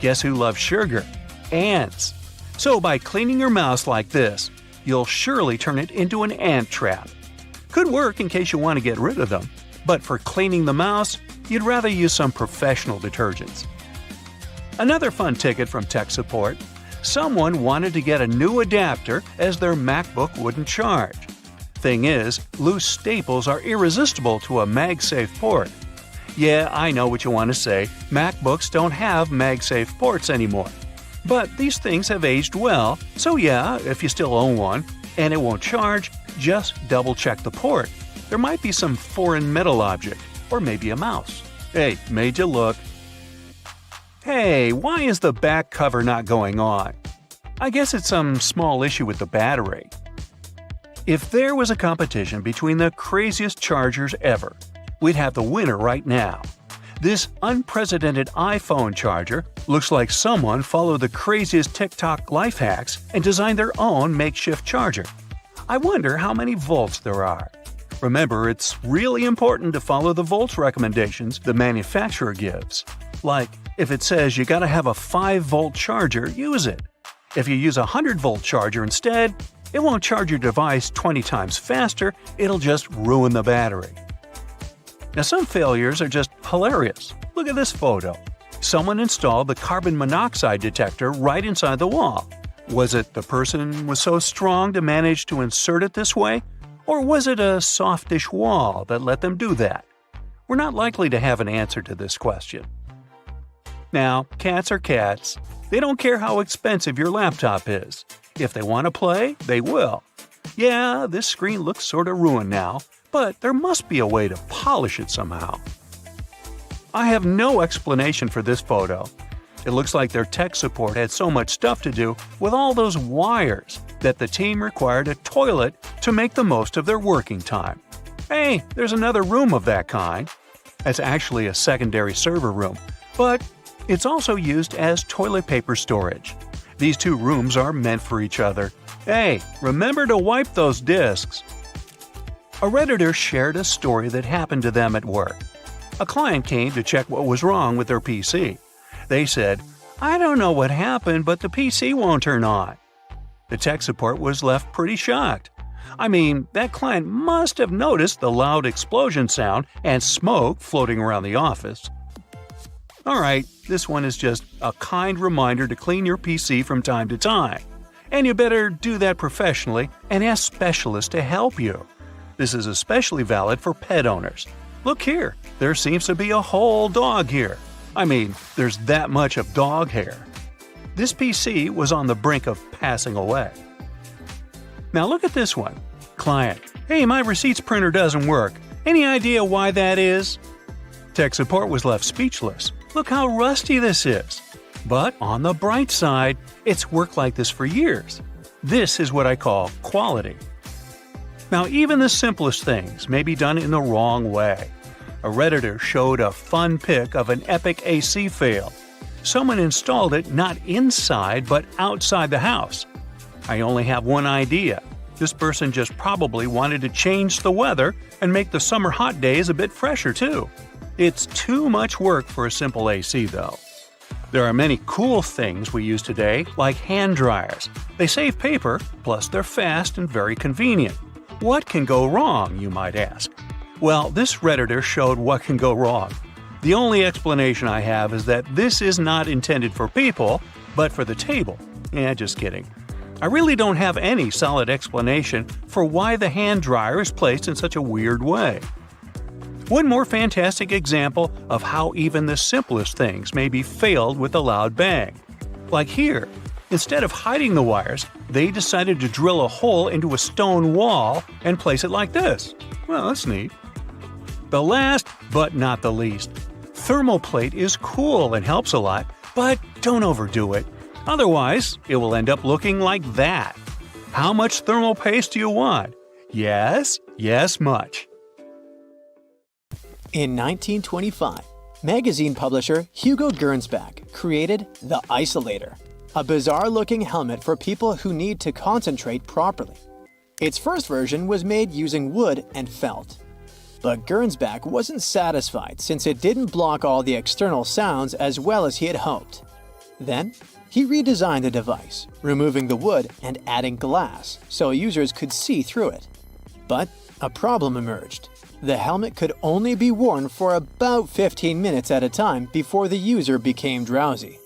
Guess who loves sugar? Ants. So by cleaning your mouse like this, you'll surely turn it into an ant trap. Could work in case you want to get rid of them, but for cleaning the mouse, you'd rather use some professional detergents. Another fun ticket from tech support. Someone wanted to get a new adapter as their MacBook wouldn't charge. Thing is, loose staples are irresistible to a MagSafe port. Yeah, I know what you want to say, MacBooks don't have MagSafe ports anymore. But these things have aged well, so yeah, if you still own one, and it won't charge, just double-check the port. There might be some foreign metal object, or maybe a mouse. Hey, made you look. Hey, why is the back cover not going on? I guess it's some small issue with the battery. If there was a competition between the craziest chargers ever, we'd have the winner right now. This unprecedented iPhone charger looks like someone followed the craziest TikTok life hacks and designed their own makeshift charger. I wonder how many volts there are. Remember, it's really important to follow the volts recommendations the manufacturer gives. Like, if it says you gotta have a 5-volt charger, use it. If you use a 100-volt charger instead, it won't charge your device 20 times faster, it'll just ruin the battery. Now, some failures are just hilarious. Look at this photo. Someone installed the carbon monoxide detector right inside the wall. Was it the person was so strong to manage to insert it this way? Or was it a softish wall that let them do that? We're not likely to have an answer to this question. Now, cats are cats. They don't care how expensive your laptop is. If they want to play, they will. Yeah, this screen looks sort of ruined now, but there must be a way to polish it somehow. I have no explanation for this photo. It looks like their tech support had so much stuff to do with all those wires that the team required a toilet to make the most of their working time. Hey, there's another room of that kind. It's actually a secondary server room, but it's also used as toilet paper storage. These two rooms are meant for each other. Hey, remember to wipe those discs. A Redditor shared a story that happened to them at work. A client came to check what was wrong with their PC. They said, "I don't know what happened, but the PC won't turn on." The tech support was left pretty shocked. I mean, that client must have noticed the loud explosion sound and smoke floating around the office. Alright, this one is just a kind reminder to clean your PC from time to time. And you better do that professionally and ask specialists to help you. This is especially valid for pet owners. Look here, there seems to be a whole dog here. I mean, there's that much of dog hair. This PC was on the brink of passing away. Now look at this one. Client, "Hey, my receipts printer doesn't work. Any idea why that is?" Tech support was left speechless. Look how rusty this is. But on the bright side, it's worked like this for years. This is what I call quality. Now even the simplest things may be done in the wrong way. A Redditor showed a fun pic of an epic AC fail. Someone installed it not inside but outside the house. I only have one idea. This person just probably wanted to change the weather and make the summer hot days a bit fresher too. It's too much work for a simple AC though. There are many cool things we use today, like hand dryers. They save paper, plus they're fast and very convenient. What can go wrong, you might ask? Well, this Redditor showed what can go wrong. The only explanation I have is that this is not intended for people, but for the table. Just kidding. I really don't have any solid explanation for why the hand dryer is placed in such a weird way. One more fantastic example of how even the simplest things may be failed with a loud bang. Like here, instead of hiding the wires, they decided to drill a hole into a stone wall and place it like this. Well, that's neat. The last, but not the least. Thermoplate is cool and helps a lot, but don't overdo it. Otherwise, it will end up looking like that. How much thermal paste do you want? Yes, much. In 1925, magazine publisher Hugo Gernsback created the Isolator, a bizarre-looking helmet for people who need to concentrate properly. Its first version was made using wood and felt. But Gernsback wasn't satisfied since it didn't block all the external sounds as well as he had hoped. Then, he redesigned the device, removing the wood and adding glass so users could see through it. But a problem emerged. The helmet could only be worn for about 15 minutes at a time before the user became drowsy.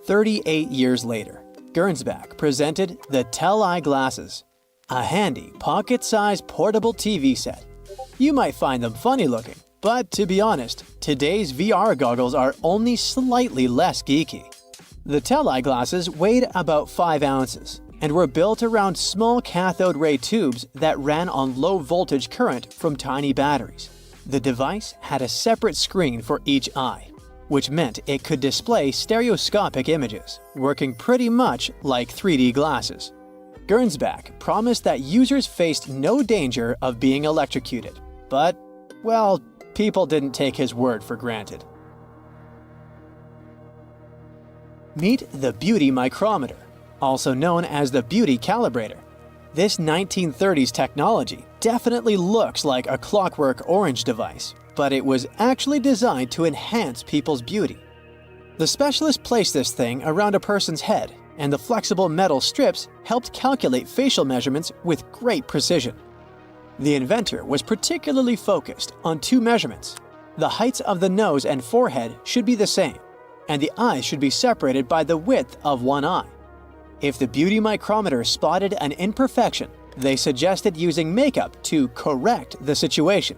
38 years later, Gernsback presented the Tell-Eye glasses, a handy, pocket-sized portable TV set. You might find them funny-looking, but to be honest, today's VR goggles are only slightly less geeky. The Tell-Eye glasses weighed about 5 ounces and were built around small cathode ray tubes that ran on low-voltage current from tiny batteries. The device had a separate screen for each eye, which meant it could display stereoscopic images, working pretty much like 3D glasses. Gernsback promised that users faced no danger of being electrocuted, but, well, people didn't take his word for granted. Meet the Beauty Micrometer, also known as the Beauty Calibrator. This 1930s technology definitely looks like a Clockwork Orange device, but it was actually designed to enhance people's beauty. The specialist placed this thing around a person's head, and the flexible metal strips helped calculate facial measurements with great precision. The inventor was particularly focused on 2 measurements: The heights of the nose and forehead should be the same, and the eyes should be separated by the width of one eye. If the beauty micrometer spotted an imperfection, they suggested using makeup to correct the situation.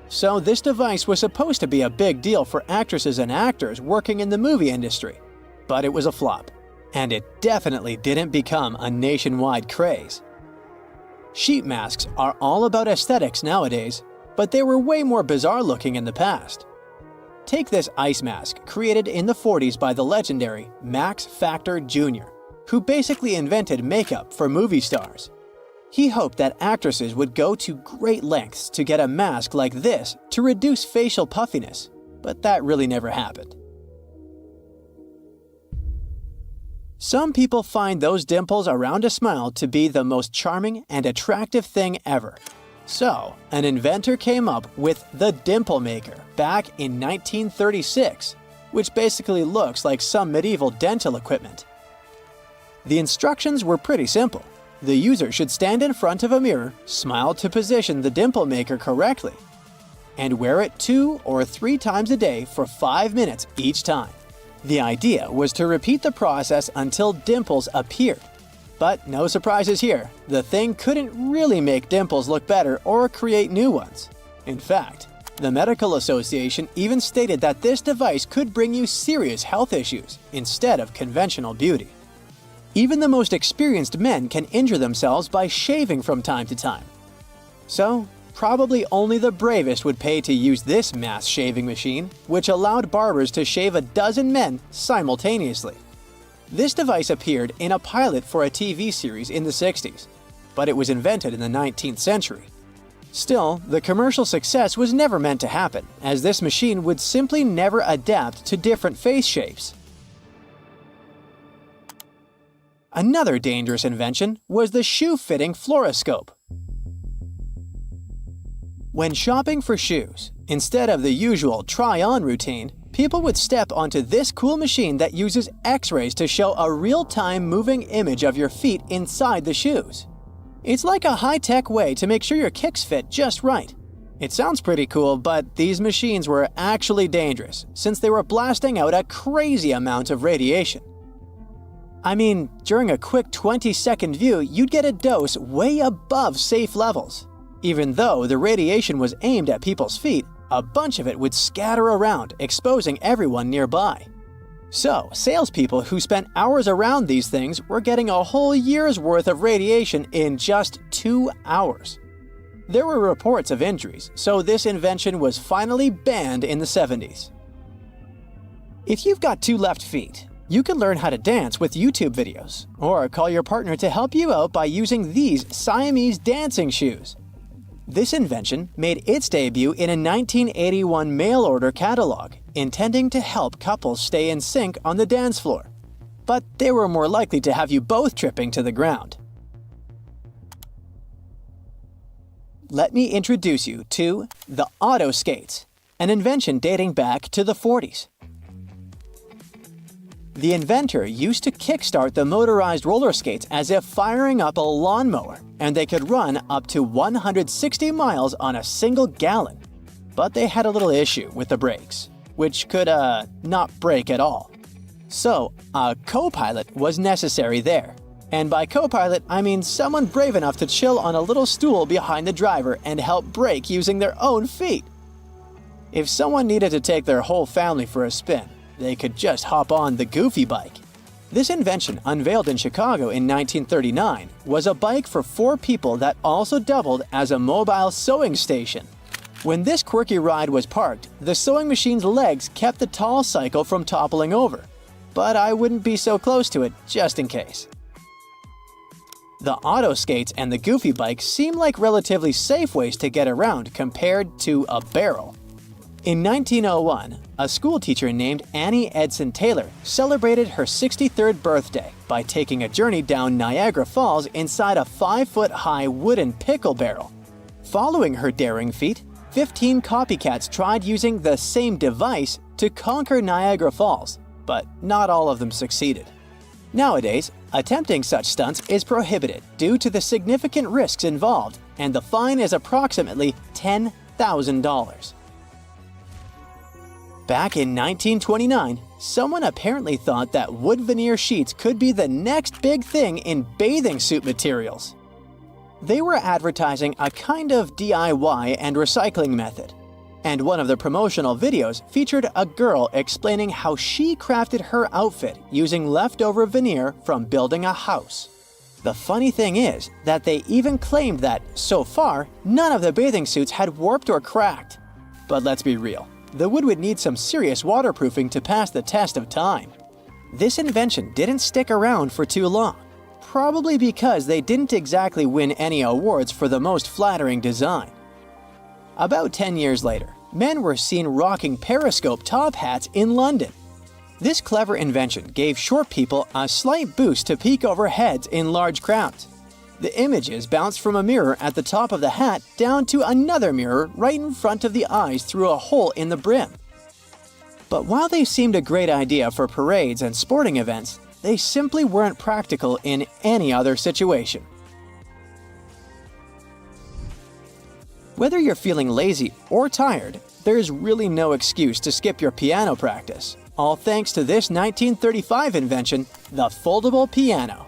So this device was supposed to be a big deal for actresses and actors working in the movie industry, but it was a flop, and it definitely didn't become a nationwide craze. Sheet masks are all about aesthetics nowadays, but they were way more bizarre looking in the past. Take this ice mask created in the 40s by the legendary Max Factor Jr., who basically invented makeup for movie stars. He hoped that actresses would go to great lengths to get a mask like this to reduce facial puffiness, but that really never happened. Some people find those dimples around a smile to be the most charming and attractive thing ever. So, an inventor came up with the dimple maker back in 1936, which basically looks like some medieval dental equipment. The instructions were pretty simple. The user should stand in front of a mirror, smile to position the dimple maker correctly, and wear it 2 or 3 times a day for 5 minutes each time. The idea was to repeat the process until dimples appeared. But no surprises here, the thing couldn't really make dimples look better or create new ones. In fact, the Medical Association even stated that this device could bring you serious health issues instead of conventional beauty. Even the most experienced men can injure themselves by shaving from time to time. So, probably only the bravest would pay to use this mass shaving machine, which allowed barbers to shave a dozen men simultaneously. This device appeared in a pilot for a TV series in the 60s, but it was invented in the 19th century. Still, the commercial success was never meant to happen, as this machine would simply never adapt to different face shapes. Another dangerous invention was the shoe-fitting fluoroscope. When shopping for shoes, instead of the usual try-on routine, people would step onto this cool machine that uses X-rays to show a real-time moving image of your feet inside the shoes. It's like a high-tech way to make sure your kicks fit just right. It sounds pretty cool, but these machines were actually dangerous since they were blasting out a crazy amount of radiation. I mean, during a quick 20-second view, you'd get a dose way above safe levels. Even though the radiation was aimed at people's feet, a bunch of it would scatter around, exposing everyone nearby. So, salespeople who spent hours around these things were getting a whole year's worth of radiation in just 2 hours. There were reports of injuries, so this invention was finally banned in the 70s. If you've got 2 left feet, you can learn how to dance with YouTube videos, or call your partner to help you out by using these Siamese dancing shoes. This invention made its debut in a 1981 mail-order catalog, intending to help couples stay in sync on the dance floor. But they were more likely to have you both tripping to the ground. Let me introduce you to the auto skates, an invention dating back to the 40s. The inventor used to kickstart the motorized roller skates as if firing up a lawnmower, and they could run up to 160 miles on a single gallon. But they had a little issue with the brakes, which could, not brake at all. So, a co-pilot was necessary there. And by co-pilot, I mean someone brave enough to chill on a little stool behind the driver and help brake using their own feet. If someone needed to take their whole family for a spin, they could just hop on the Goofy bike. This invention, unveiled in Chicago in 1939, was a bike for 4 people that also doubled as a mobile sewing station. When this quirky ride was parked, the sewing machine's legs kept the tall cycle from toppling over. But I wouldn't be so close to it, just in case. The auto skates and the Goofy bike seem like relatively safe ways to get around compared to a barrel. In 1901, a schoolteacher named Annie Edson Taylor celebrated her 63rd birthday by taking a journey down Niagara Falls inside a 5-foot-high wooden pickle barrel. Following her daring feat, 15 copycats tried using the same device to conquer Niagara Falls, but not all of them succeeded. Nowadays, attempting such stunts is prohibited due to the significant risks involved, and the fine is approximately $10,000. Back in 1929, someone apparently thought that wood veneer sheets could be the next big thing in bathing suit materials. They were advertising a kind of DIY and recycling method, and one of the promotional videos featured a girl explaining how she crafted her outfit using leftover veneer from building a house. The funny thing is that they even claimed that, so far, none of the bathing suits had warped or cracked. But let's be real, the wood would need some serious waterproofing to pass the test of time. This invention didn't stick around for too long, probably because they didn't exactly win any awards for the most flattering design. About 10 years later, men were seen rocking Periscope top hats in London. This clever invention gave short people a slight boost to peek over heads in large crowds. The images bounced from a mirror at the top of the hat down to another mirror right in front of the eyes through a hole in the brim. But while they seemed a great idea for parades and sporting events, they simply weren't practical in any other situation. Whether you're feeling lazy or tired, there's really no excuse to skip your piano practice, all thanks to this 1935 invention, the foldable piano.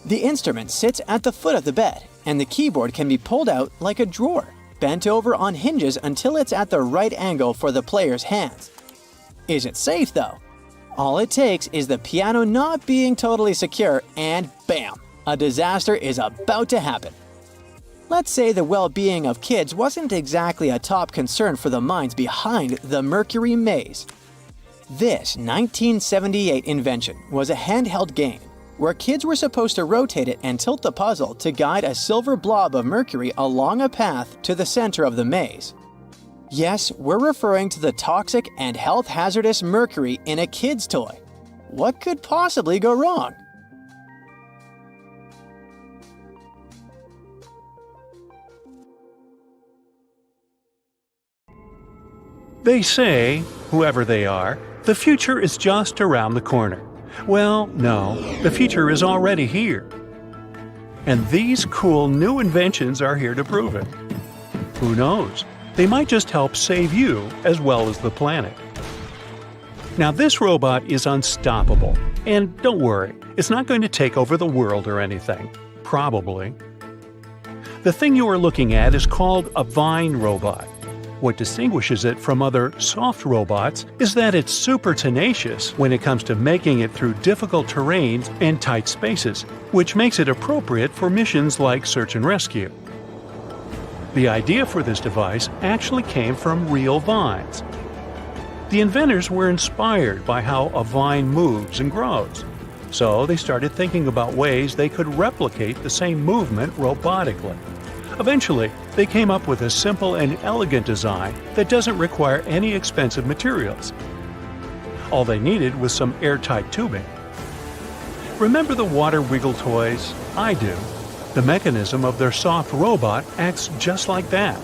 The instrument sits at the foot of the bed, and the keyboard can be pulled out like a drawer, bent over on hinges until it's at the right angle for the player's hands. Is it safe though? All it takes is the piano not being totally secure and bam, a disaster is about to happen. Let's say the well-being of kids wasn't exactly a top concern for the minds behind the Mercury maze. This 1978 invention was a handheld game where kids were supposed to rotate it and tilt the puzzle to guide a silver blob of mercury along a path to the center of the maze. Yes, we're referring to the toxic and health hazardous mercury in a kid's toy. What could possibly go wrong? They say, whoever they are, the future is just around the corner. Well, no, the future is already here. And these cool new inventions are here to prove it. Who knows? They might just help save you as well as the planet. Now this robot is unstoppable. And don't worry, it's not going to take over the world or anything. Probably. The thing you are looking at is called a Beine robot. What distinguishes it from other soft robots is that it's super tenacious when it comes to making it through difficult terrains and tight spaces, which makes it appropriate for missions like search and rescue. The idea for this device actually came from real vines. The inventors were inspired by how a vine moves and grows, so they started thinking about ways they could replicate the same movement robotically. Eventually, they came up with a simple and elegant design that doesn't require any expensive materials. All they needed was some airtight tubing. Remember the water wiggle toys? I do. The mechanism of their soft robot acts just like that.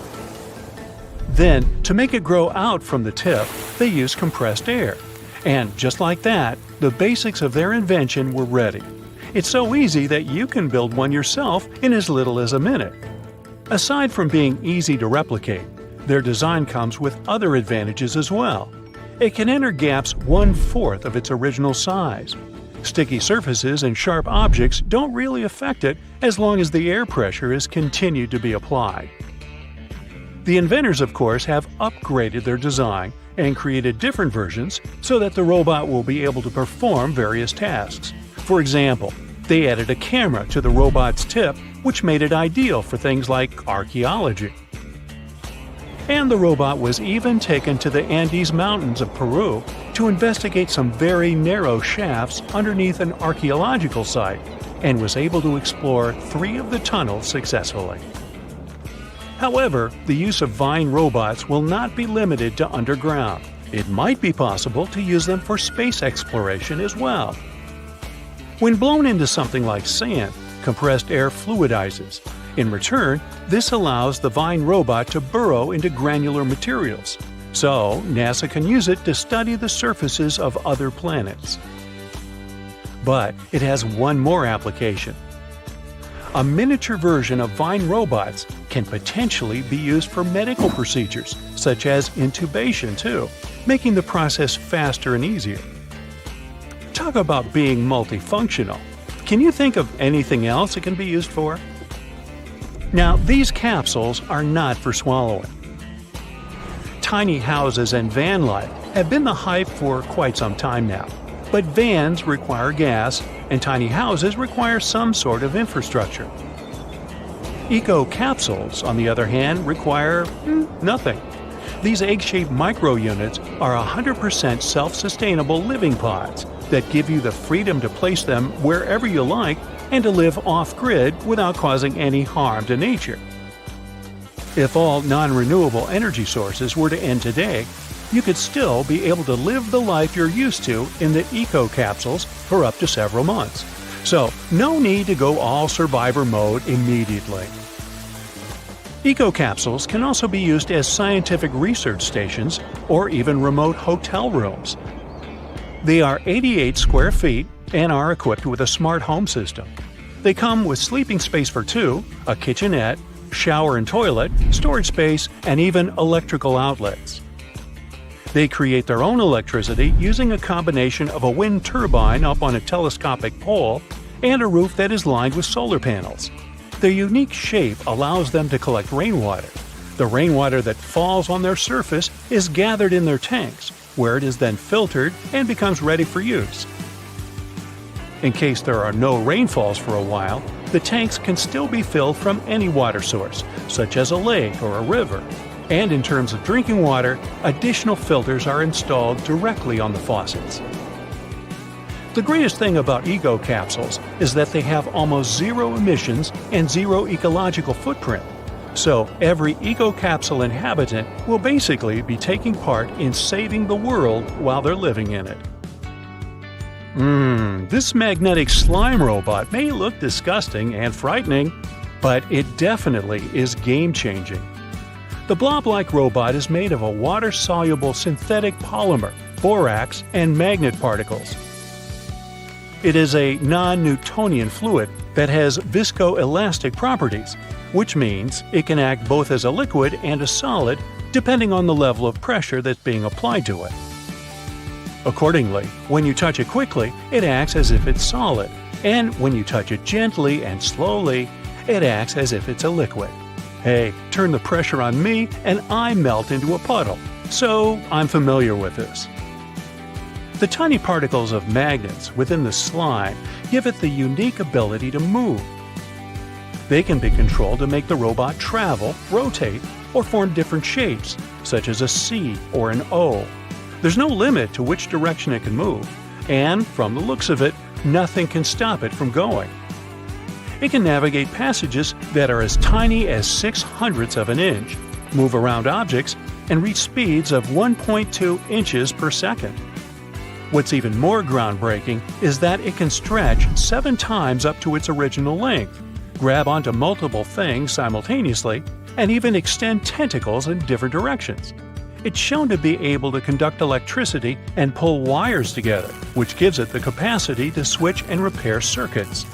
Then, to make it grow out from the tip, they used compressed air. And just like that, the basics of their invention were ready. It's so easy that you can build one yourself in as little as a minute. Aside from being easy to replicate, their design comes with other advantages as well. It can enter gaps 1/4 of its original size. Sticky surfaces and sharp objects don't really affect it as long as the air pressure is continued to be applied. The inventors, of course, have upgraded their design and created different versions so that the robot will be able to perform various tasks. For example, they added a camera to the robot's tip, which made it ideal for things like archaeology. And the robot was even taken to the Andes Mountains of Peru to investigate some very narrow shafts underneath an archaeological site, and was able to explore 3 of the tunnels successfully. However, the use of Beine robots will not be limited to underground. It might be possible to use them for space exploration as well. When blown into something like sand, compressed air fluidizes. In return, this allows the Beine robot to burrow into granular materials. So, NASA can use it to study the surfaces of other planets. But it has one more application. A miniature version of Beine robots can potentially be used for medical procedures, such as intubation too. making the process faster and easier. Talk about being multifunctional. Can you think of anything else it can be used for? Now, these capsules are not for swallowing. Tiny houses and van life have been the hype for quite some time now, but vans require gas and tiny houses require some sort of infrastructure. Eco capsules, on the other hand, require nothing. These egg-shaped micro-units are 100% self-sustainable living pods that give you the freedom to place them wherever you like and to live off-grid without causing any harm to nature. If all non-renewable energy sources were to end today, you could still be able to live the life you're used to in the eco capsules for up to several months. So, no need to go all survivor mode immediately. Eco capsules can also be used as scientific research stations or even remote hotel rooms. They are 88 square feet and are equipped with a smart home system. They come with sleeping space for two, a kitchenette, shower and toilet, storage space, and even electrical outlets. They create their own electricity using a combination of a wind turbine up on a telescopic pole and a roof that is lined with solar panels. Their unique shape allows them to collect rainwater. The rainwater that falls on their surface is gathered in their tanks, where it is then filtered and becomes ready for use. In case there are no rainfalls for a while, the tanks can still be filled from any water source, such as a lake or a river. And in terms of drinking water, additional filters are installed directly on the faucets. The greatest thing about eco capsules is that they have almost zero emissions and zero ecological footprint. So every eco capsule inhabitant will basically be taking part in saving the world while they're living in it. This magnetic slime robot may look disgusting and frightening, but it definitely is game-changing. The blob-like robot is made of a water-soluble synthetic polymer, borax, and magnet particles. It is a non-Newtonian fluid that has viscoelastic properties, which means it can act both as a liquid and a solid depending on the level of pressure that's being applied to it. Accordingly, when you touch it quickly, it acts as if it's solid, and when you touch it gently and slowly, it acts as if it's a liquid. Hey, turn the pressure on me and I melt into a puddle, so I'm familiar with this. The tiny particles of magnets within the slime give it the unique ability to move. They can be controlled to make the robot travel, rotate, or form different shapes, such as a C or an O. There's no limit to which direction it can move, and from the looks of it, nothing can stop it from going. It can navigate passages that are as tiny as 0.06 of an inch, move around objects, and reach speeds of 1.2 inches per second. What's even more groundbreaking is that it can stretch 7 times up to its original length, grab onto multiple things simultaneously, and even extend tentacles in different directions. It's shown to be able to conduct electricity and pull wires together, which gives it the capacity to switch and repair circuits.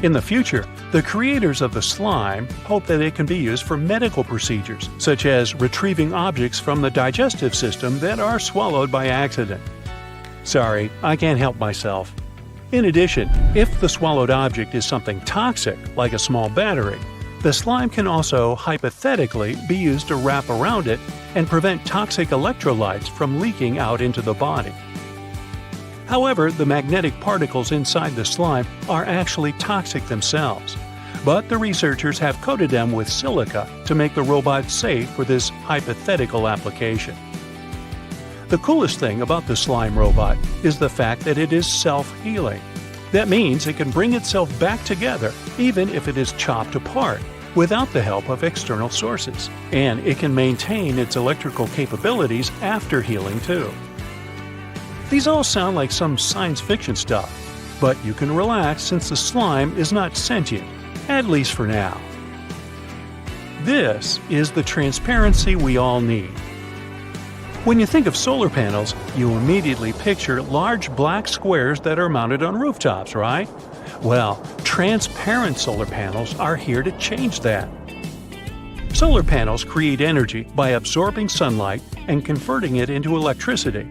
In the future, the creators of the slime hope that it can be used for medical procedures, such as retrieving objects from the digestive system that are swallowed by accident. Sorry, I can't help myself. In addition, if the swallowed object is something toxic, like a small battery, the slime can also hypothetically be used to wrap around it and prevent toxic electrolytes from leaking out into the body. However, the magnetic particles inside the slime are actually toxic themselves, but the researchers have coated them with silica to make the robot safe for this hypothetical application. The coolest thing about the slime robot is the fact that it is self-healing. That means it can bring itself back together even if it is chopped apart, without the help of external sources, and it can maintain its electrical capabilities after healing too. These all sound like some science fiction stuff, but you can relax since the slime is not sentient, at least for now. This is the transparency we all need. When you think of solar panels, you immediately picture large black squares that are mounted on rooftops, right? Well, transparent solar panels are here to change that. Solar panels create energy by absorbing sunlight, and converting it into electricity.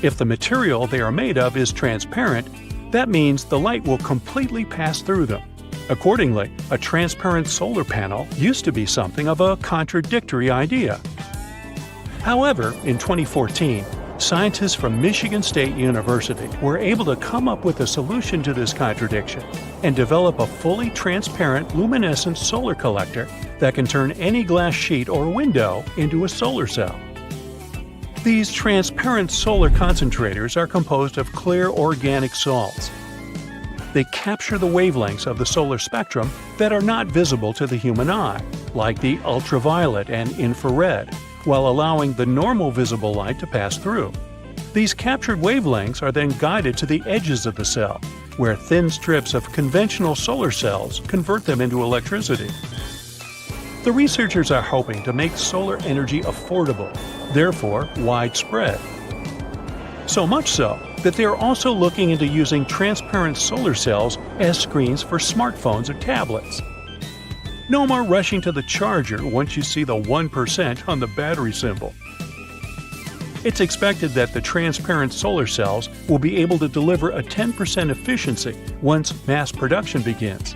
If the material they are made of is transparent, that means the light will completely pass through them. Accordingly, a transparent solar panel used to be something of a contradictory idea. However, in 2014, scientists from Michigan State University were able to come up with a solution to this contradiction and develop a fully transparent luminescent solar collector that can turn any glass sheet or window into a solar cell. These transparent solar concentrators are composed of clear organic salts. They capture the wavelengths of the solar spectrum that are not visible to the human eye, like the ultraviolet and infrared, while allowing the normal visible light to pass through. These captured wavelengths are then guided to the edges of the cell, where thin strips of conventional solar cells convert them into electricity. The researchers are hoping to make solar energy affordable, therefore widespread. So much so that they are also looking into using transparent solar cells as screens for smartphones or tablets. No more rushing to the charger once you see the 1% on the battery symbol. It's expected that the transparent solar cells will be able to deliver a 10% efficiency once mass production begins.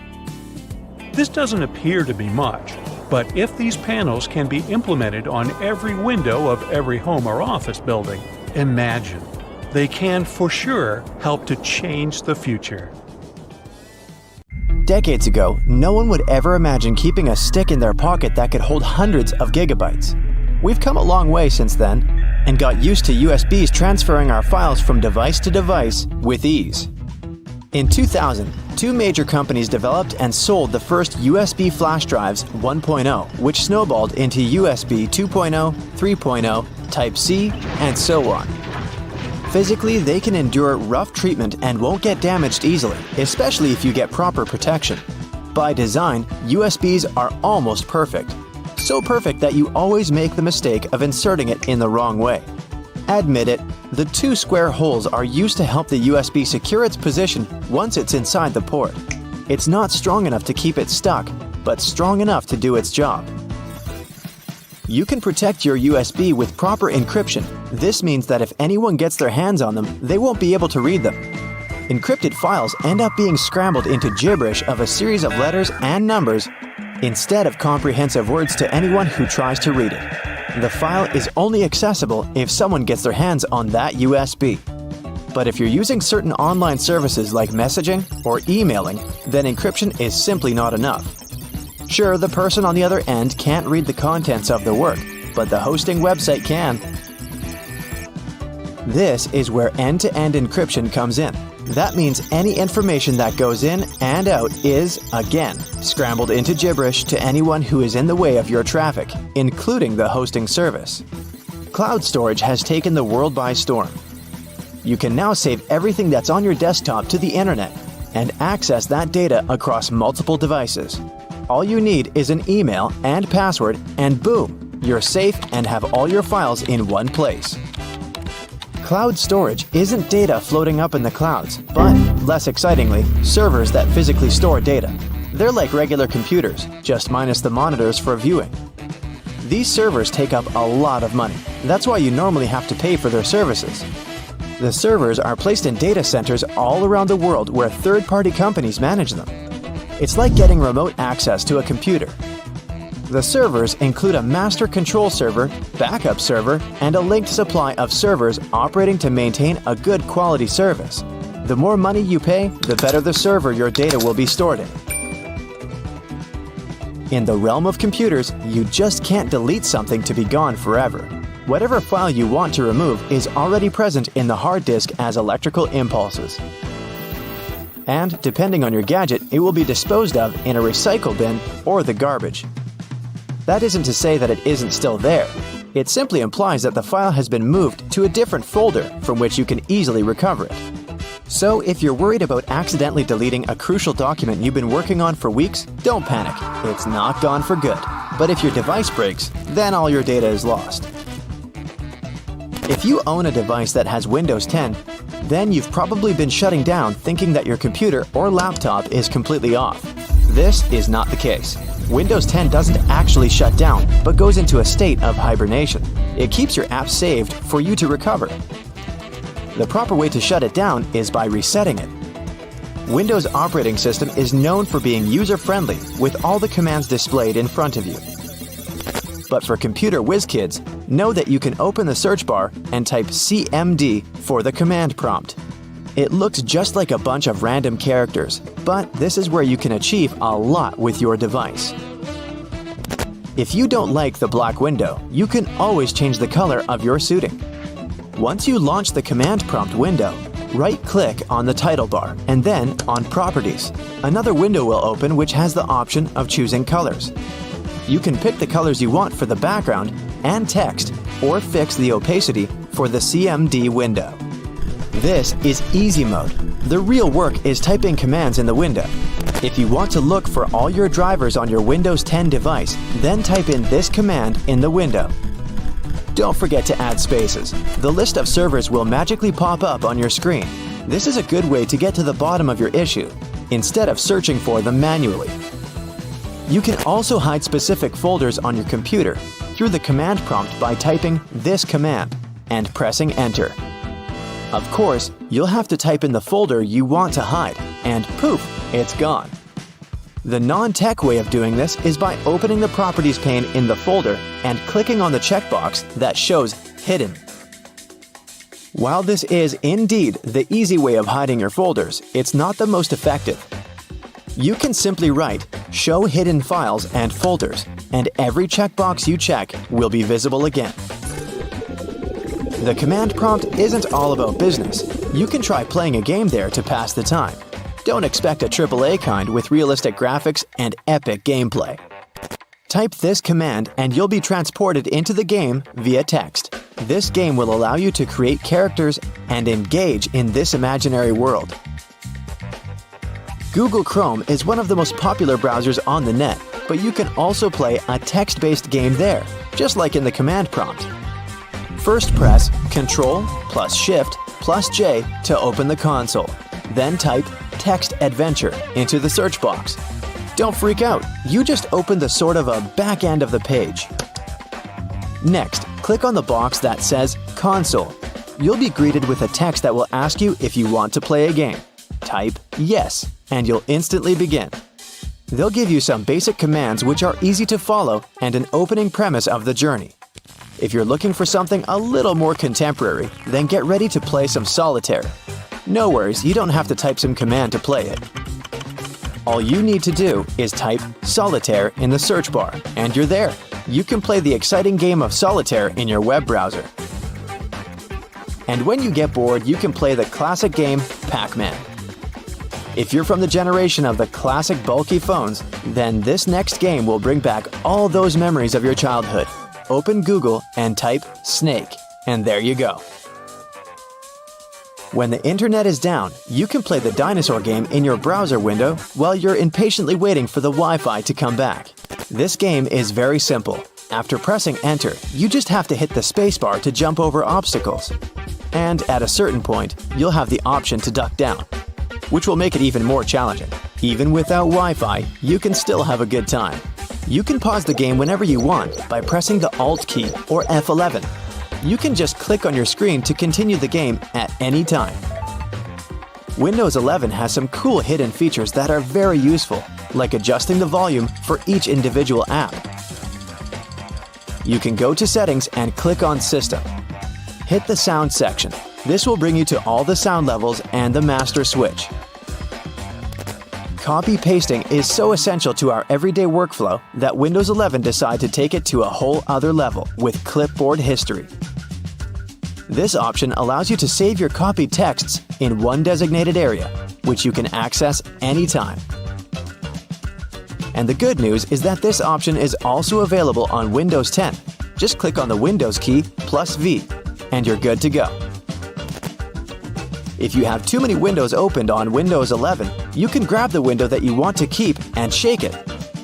This doesn't appear to be much, but if these panels can be implemented on every window of every home or office building, imagine. They can for sure help to change the future. Decades ago, no one would ever imagine keeping a stick in their pocket that could hold hundreds of gigabytes. We've come a long way since then, and got used to USBs transferring our files from device to device with ease. In 2000, two major companies developed and sold the first USB flash drives 1.0, which snowballed into USB 2.0, 3.0, Type-C, and so on. Physically, they can endure rough treatment and won't get damaged easily, especially if you get proper protection. By design, USBs are almost perfect. So perfect that you always make the mistake of inserting it in the wrong way. Admit it, the two square holes are used to help the USB secure its position once it's inside the port. It's not strong enough to keep it stuck, but strong enough to do its job. You can protect your USB with proper encryption. This means that if anyone gets their hands on them, they won't be able to read them. Encrypted files end up being scrambled into gibberish of a series of letters and numbers instead of comprehensive words to anyone who tries to read it. The file is only accessible if someone gets their hands on that USB. But if you're using certain online services like messaging or emailing, then encryption is simply not enough. Sure, the person on the other end can't read the contents of the work, but the hosting website can. This is where end-to-end encryption comes in. That means any information that goes in and out is, again, scrambled into gibberish to anyone who is in the way of your traffic, including the hosting service. Cloud storage has taken the world by storm. You can now save everything that's on your desktop to the internet and access that data across multiple devices. All you need is an email and password, and boom, you're safe and have all your files in one place. Cloud storage isn't data floating up in the clouds, but, less excitingly, servers that physically store data. They're like regular computers, just minus the monitors for viewing. These servers take up a lot of money. That's why you normally have to pay for their services. The servers are placed in data centers all around the world where third-party companies manage them. It's like getting remote access to a computer. The servers include a master control server, backup server, and a linked supply of servers operating to maintain a good quality service. The more money you pay, the better the server your data will be stored in. In the realm of computers, you just can't delete something to be gone forever. Whatever file you want to remove is already present in the hard disk as electrical impulses. And, depending on your gadget, it will be disposed of in a recycle bin or the garbage. That isn't to say that it isn't still there. It simply implies that the file has been moved to a different folder from which you can easily recover it. So, if you're worried about accidentally deleting a crucial document you've been working on for weeks, don't panic. It's not gone for good. But if your device breaks, then all your data is lost. If you own a device that has Windows 10, then you've probably been shutting down thinking that your computer or laptop is completely off. This is not the case. Windows 10 doesn't actually shut down, but goes into a state of hibernation. It keeps your app saved for you to recover. The proper way to shut it down is by resetting it. Windows operating system is known for being user-friendly with all the commands displayed in front of you. But for computer whiz kids, know that you can open the search bar and type CMD for the command prompt. It looks just like a bunch of random characters, but this is where you can achieve a lot with your device. If you don't like the black window, you can always change the color of your suiting. Once you launch the command prompt window, right-click on the title bar and then on Properties. Another window will open which has the option of choosing colors. You can pick the colors you want for the background and text, or fix the opacity for the CMD window. This is easy mode. The real work is typing commands in the window. If you want to look for all your drivers on your Windows 10 device, then type in this command in the window. Don't forget to add spaces. The list of servers will magically pop up on your screen. This is a good way to get to the bottom of your issue, instead of searching for them manually. You can also hide specific folders on your computer through the command prompt by typing this command and pressing Enter. Of course, you'll have to type in the folder you want to hide, and poof, it's gone. The non-tech way of doing this is by opening the Properties pane in the folder and clicking on the checkbox that shows Hidden. While this is indeed the easy way of hiding your folders, it's not the most effective. You can simply write Show Hidden Files and Folders, and every checkbox you check will be visible again. The command prompt isn't all about business. You can try playing a game there to pass the time. Don't expect a AAA kind with realistic graphics and epic gameplay. Type this command and you'll be transported into the game via text. This game will allow you to create characters and engage in this imaginary world. Google Chrome is one of the most popular browsers on the net, but you can also play a text-based game there, just like in the command prompt. First press Ctrl plus Shift plus J to open the console. Then type Text Adventure into the search box. Don't freak out, you just opened the sort of a back end of the page. Next, click on the box that says Console. You'll be greeted with a text that will ask you if you want to play a game. Type Yes, and you'll instantly begin. They'll give you some basic commands which are easy to follow and an opening premise of the journey. If you're looking for something a little more contemporary, then get ready to play some solitaire. No worries, you don't have to type some command to play it. All you need to do is type Solitaire in the search bar, and you're there. You can play the exciting game of solitaire in your web browser. And when you get bored, you can play the classic game Pac-Man. If you're from the generation of the classic bulky phones, then this next game will bring back all those memories of your childhood. Open Google and type Snake, and there you go. When the internet is down, you can play the dinosaur game in your browser window while you're impatiently waiting for the Wi-Fi to come back. This game is very simple. After pressing Enter, you just have to hit the spacebar to jump over obstacles. And at a certain point, you'll have the option to duck down, which will make it even more challenging. Even without Wi-Fi, you can still have a good time. You can pause the game whenever you want by pressing the Alt key or F11. You can just click on your screen to continue the game at any time. Windows 11 has some cool hidden features that are very useful, like adjusting the volume for each individual app. You can go to Settings and click on System. Hit the Sound section. This will bring you to all the sound levels and the master switch. Copy-pasting is so essential to our everyday workflow that Windows 11 decided to take it to a whole other level with clipboard history. This option allows you to save your copied texts in one designated area, which you can access anytime. And the good news is that this option is also available on Windows 10. Just click on the Windows key plus V, and you're good to go. If you have too many windows opened on Windows 11, you can grab the window that you want to keep and shake it.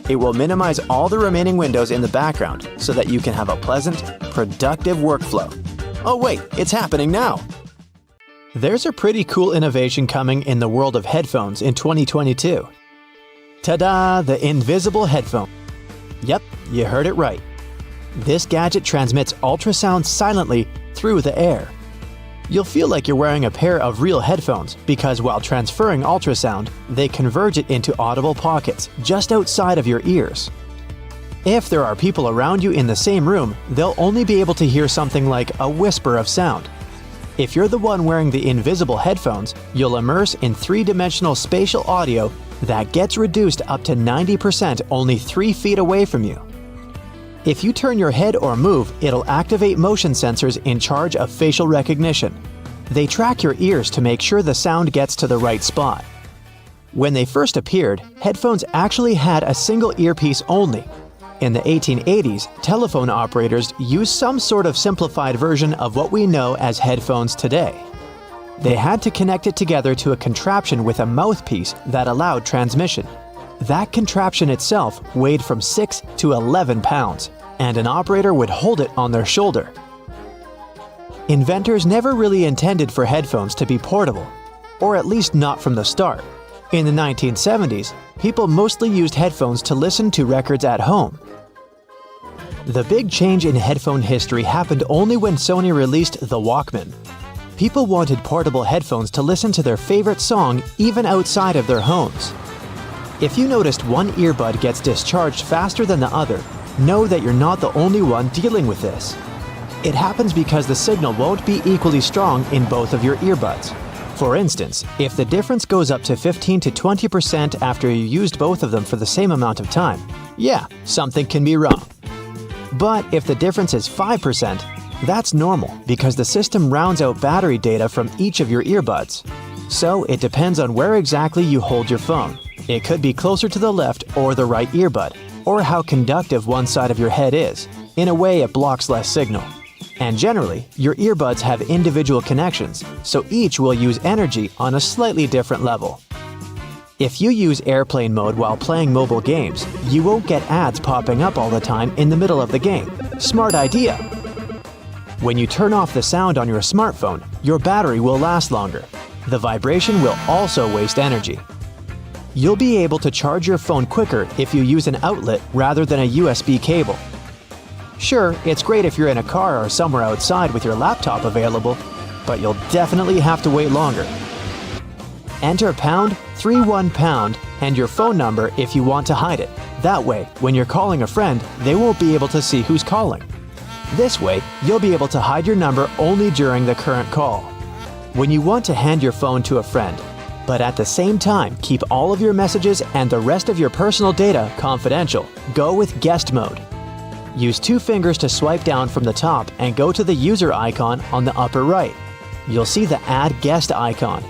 It will minimize all the remaining windows in the background so that you can have a pleasant, productive workflow. Oh wait, it's happening now! There's a pretty cool innovation coming in the world of headphones in 2022. Ta-da! The invisible headphone. Yep, you heard it right. This gadget transmits ultrasound silently through the air. You'll feel like you're wearing a pair of real headphones because while transferring ultrasound, they converge it into audible pockets just outside of your ears. If there are people around you in the same room, they'll only be able to hear something like a whisper of sound. If you're the one wearing the invisible headphones, you'll immerse in three-dimensional spatial audio that gets reduced up to 90% only 3 feet away from you. If you turn your head or move, it'll activate motion sensors in charge of facial recognition. They track your ears to make sure the sound gets to the right spot. When they first appeared, headphones actually had a single earpiece only. In the 1880s, telephone operators used some sort of simplified version of what we know as headphones today. They had to connect it together to a contraption with a mouthpiece that allowed transmission. That contraption itself weighed from 6 to 11 pounds, and an operator would hold it on their shoulder. Inventors never really intended for headphones to be portable, or at least not from the start. In the 1970s, people mostly used headphones to listen to records at home. The big change in headphone history happened only when Sony released the Walkman. People wanted portable headphones to listen to their favorite song even outside of their homes. If you noticed one earbud gets discharged faster than the other, know that you're not the only one dealing with this. It happens because the signal won't be equally strong in both of your earbuds. For instance, if the difference goes up to 15 to 20% after you used both of them for the same amount of time, yeah, something can be wrong. But if the difference is 5%, that's normal because the system rounds out battery data from each of your earbuds. So it depends on where exactly you hold your phone. It could be closer to the left or the right earbud, or how conductive one side of your head is. In a way, it blocks less signal. And generally, your earbuds have individual connections, so each will use energy on a slightly different level. If you use airplane mode while playing mobile games, you won't get ads popping up all the time in the middle of the game. Smart idea! When you turn off the sound on your smartphone, your battery will last longer. The vibration will also waste energy. You'll be able to charge your phone quicker if you use an outlet rather than a USB cable. Sure, it's great if you're in a car or somewhere outside with your laptop available, but you'll definitely have to wait longer. Enter #31# and your phone number if you want to hide it. That way, when you're calling a friend, they won't be able to see who's calling. This way, you'll be able to hide your number only during the current call. When you want to hand your phone to a friend, but at the same time keep all of your messages and the rest of your personal data confidential, go with guest mode. Use 2 fingers to swipe down from the top and go to the user icon on the upper right. You'll see the Add Guest icon.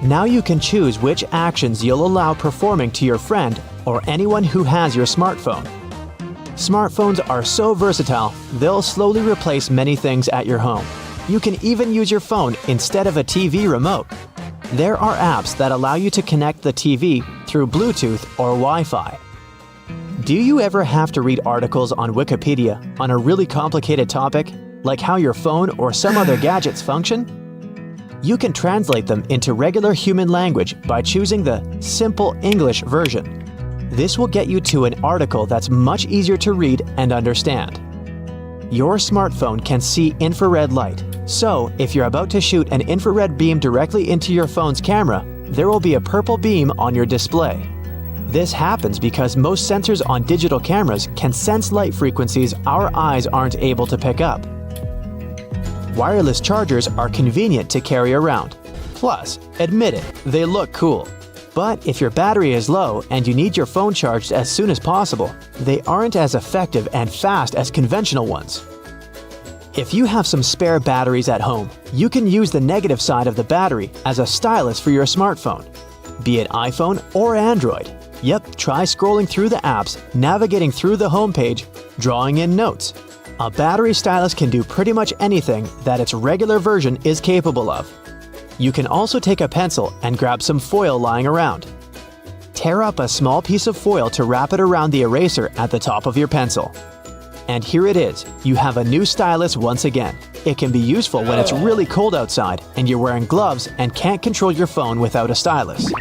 Now you can choose which actions you'll allow performing to your friend or anyone who has your smartphone. Smartphones are so versatile, they'll slowly replace many things at your home. You can even use your phone instead of a TV remote. There are apps that allow you to connect the TV through Bluetooth or Wi-Fi. Do you ever have to read articles on Wikipedia on a really complicated topic, like how your phone or some other gadgets function? You can translate them into regular human language by choosing the Simple English version. This will get you to an article that's much easier to read and understand. Your smartphone can see infrared light, so if you're about to shoot an infrared beam directly into your phone's camera, there will be a purple beam on your display. This happens because most sensors on digital cameras can sense light frequencies our eyes aren't able to pick up. Wireless chargers are convenient to carry around. Plus, admit it, they look cool. But if your battery is low and you need your phone charged as soon as possible, they aren't as effective and fast as conventional ones. If you have some spare batteries at home, you can use the negative side of the battery as a stylus for your smartphone, be it iPhone or Android. Yep, try scrolling through the apps, navigating through the homepage, drawing in notes. A battery stylus can do pretty much anything that its regular version is capable of. You can also take a pencil and grab some foil lying around. Tear up a small piece of foil to wrap it around the eraser at the top of your pencil. And here it is, you have a new stylus once again. It can be useful when it's really cold outside and you're wearing gloves and can't control your phone without a stylus.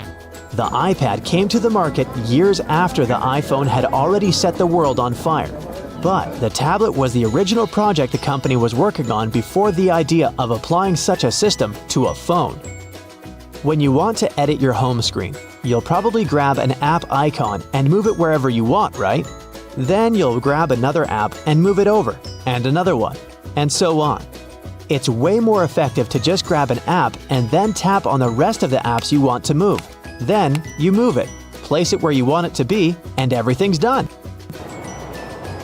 The iPad came to the market years after the iPhone had already set the world on fire. But the tablet was the original project the company was working on before the idea of applying such a system to a phone. When you want to edit your home screen, you'll probably grab an app icon and move it wherever you want, right? Then you'll grab another app and move it over, and another one, and so on. It's way more effective to just grab an app and then tap on the rest of the apps you want to move. Then you move it, place it where you want it to be, and everything's done.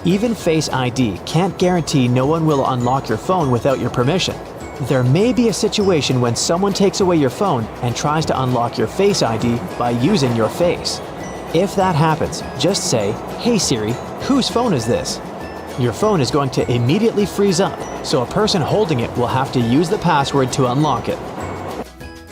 Even Face ID can't guarantee no one will unlock your phone without your permission. There may be a situation when someone takes away your phone and tries to unlock your Face ID by using your face. If that happens, just say, "Hey Siri, whose phone is this?" Your phone is going to immediately freeze up, so a person holding it will have to use the password to unlock it.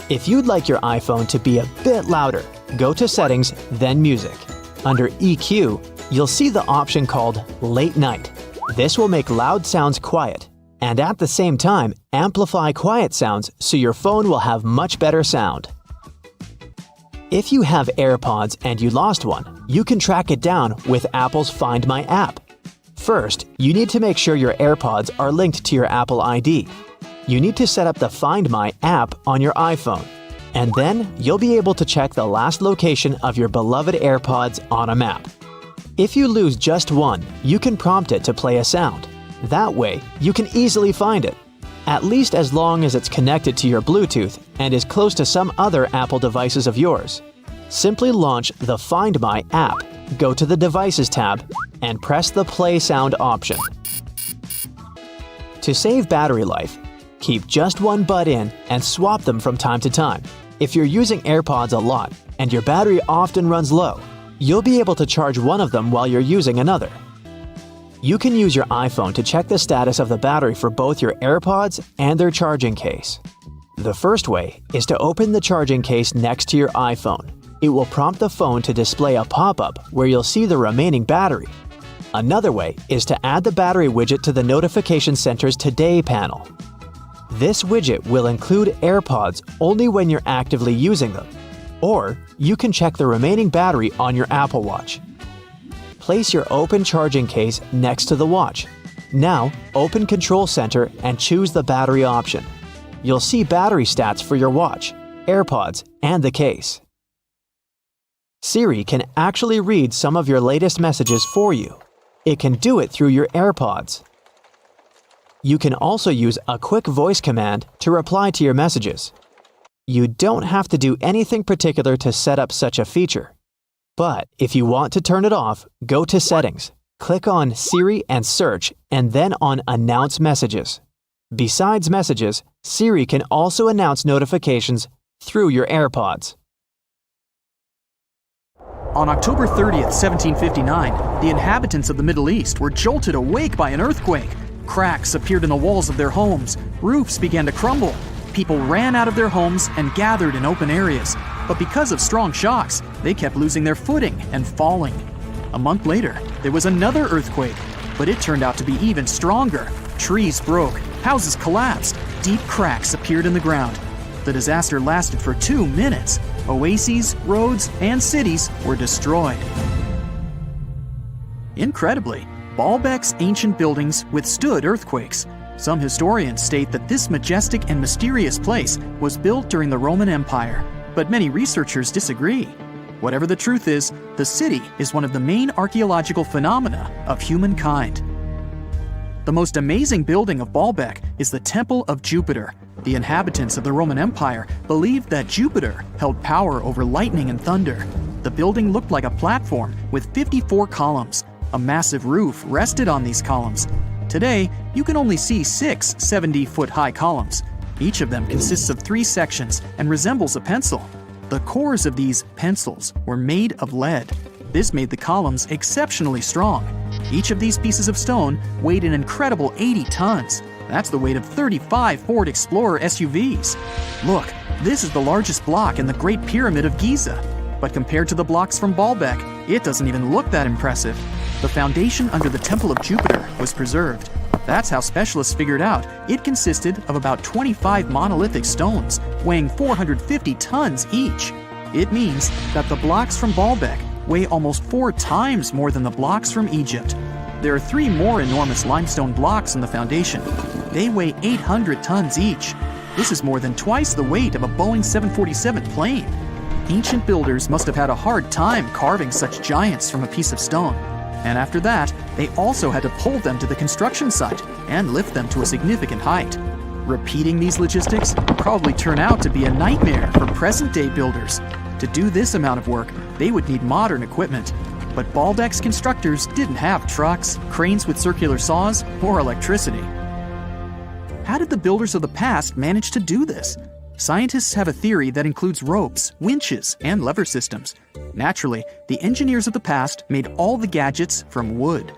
If you'd like your iPhone to be a bit louder, go to Settings, then Music. Under EQ, you'll see the option called Late Night. This will make loud sounds quiet, and at the same time, amplify quiet sounds so your phone will have much better sound. If you have AirPods and you lost one, you can track it down with Apple's Find My app. First, you need to make sure your AirPods are linked to your Apple ID. You need to set up the Find My app on your iPhone, and then you'll be able to check the last location of your beloved AirPods on a map. If you lose just one, you can prompt it to play a sound. That way, you can easily find it, at least as long as it's connected to your Bluetooth and is close to some other Apple devices of yours. Simply launch the Find My app, go to the Devices tab, and press the Play Sound option. To save battery life, keep just one bud in and swap them from time to time. If you're using AirPods a lot and your battery often runs low, you'll be able to charge one of them while you're using another. You can use your iPhone to check the status of the battery for both your AirPods and their charging case. The first way is to open the charging case next to your iPhone. It will prompt the phone to display a pop-up where you'll see the remaining battery. Another way is to add the battery widget to the Notification Center's Today panel. This widget will include AirPods only when you're actively using them. Or you can check the remaining battery on your Apple Watch. Place your open charging case next to the watch. Now, open Control Center and choose the battery option. You'll see battery stats for your watch, AirPods, and the case. Siri can actually read some of your latest messages for you. It can do it through your AirPods. You can also use a quick voice command to reply to your messages. You don't have to do anything particular to set up such a feature. But if you want to turn it off, go to Settings, click on Siri and Search, and then on Announce Messages. Besides messages, Siri can also announce notifications through your AirPods. On October 30th, 1759, the inhabitants of the Middle East were jolted awake by an earthquake. Cracks appeared in the walls of their homes, roofs began to crumble. People ran out of their homes and gathered in open areas. But because of strong shocks, they kept losing their footing and falling. A month later, there was another earthquake, but it turned out to be even stronger. Trees broke, houses collapsed, deep cracks appeared in the ground. The disaster lasted for 2 minutes. Oases, roads, and cities were destroyed. Incredibly, Baalbek's ancient buildings withstood earthquakes. Some historians state that this majestic and mysterious place was built during the Roman Empire, but many researchers disagree. Whatever the truth is, the city is one of the main archaeological phenomena of humankind. The most amazing building of Baalbek is the Temple of Jupiter. The inhabitants of the Roman Empire believed that Jupiter held power over lightning and thunder. The building looked like a platform with 54 columns. A massive roof rested on these columns. Today, you can only see 6 70-foot-high columns. Each of them consists of 3 sections and resembles a pencil. The cores of these pencils were made of lead. This made the columns exceptionally strong. Each of these pieces of stone weighed an incredible 80 tons. That's the weight of 35 Ford Explorer SUVs. Look, this is the largest block in the Great Pyramid of Giza. But compared to the blocks from Baalbek, it doesn't even look that impressive. The foundation under the Temple of Jupiter was preserved. That's how specialists figured out it consisted of about 25 monolithic stones, weighing 450 tons each. It means that the blocks from Baalbek weigh almost 4 times more than the blocks from Egypt. There are 3 more enormous limestone blocks in the foundation. They weigh 800 tons each. This is more than twice the weight of a Boeing 747 plane. Ancient builders must have had a hard time carving such giants from a piece of stone. And after that, they also had to pull them to the construction site and lift them to a significant height. Repeating these logistics would probably turn out to be a nightmare for present-day builders. To do this amount of work, they would need modern equipment. But Baalbek's constructors didn't have trucks, cranes with circular saws, or electricity. How did the builders of the past manage to do this? Scientists have a theory that includes ropes, winches, and lever systems. Naturally, the engineers of the past made all the gadgets from wood.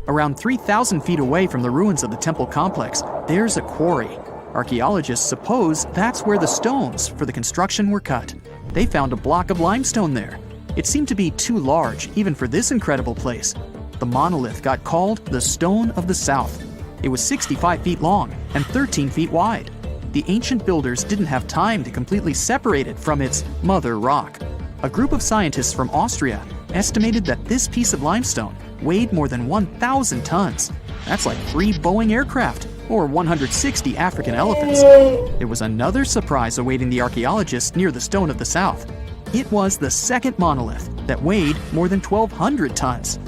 Around 3,000 feet away from the ruins of the temple complex, there's a quarry. Archaeologists suppose that's where the stones for the construction were cut. They found a block of limestone there. It seemed to be too large, even for this incredible place. The monolith got called the Stone of the South. It was 65 feet long and 13 feet wide. The ancient builders didn't have time to completely separate it from its mother rock. A group of scientists from Austria estimated that this piece of limestone weighed more than 1,000 tons. That's like 3 Boeing aircraft or 160 African elephants. There was another surprise awaiting the archaeologists near the Stone of the South. It was the second monolith that weighed more than 1,200 tons.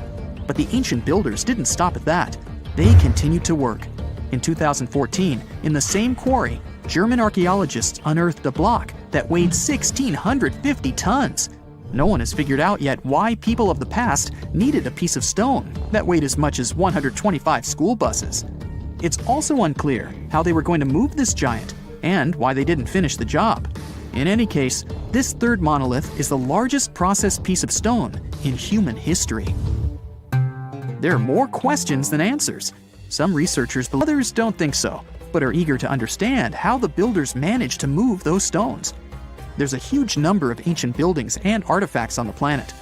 But the ancient builders didn't stop at that. They continued to work. In 2014, in the same quarry, German archaeologists unearthed a block that weighed 1,650 tons. No one has figured out yet why people of the past needed a piece of stone that weighed as much as 125 school buses. It's also unclear how they were going to move this giant and why they didn't finish the job. In any case, this third monolith is the largest processed piece of stone in human history. There are more questions than answers. Some researchers believe, others don't think so, but are eager to understand how the builders managed to move those stones. There's a huge number of ancient buildings and artifacts on the planet.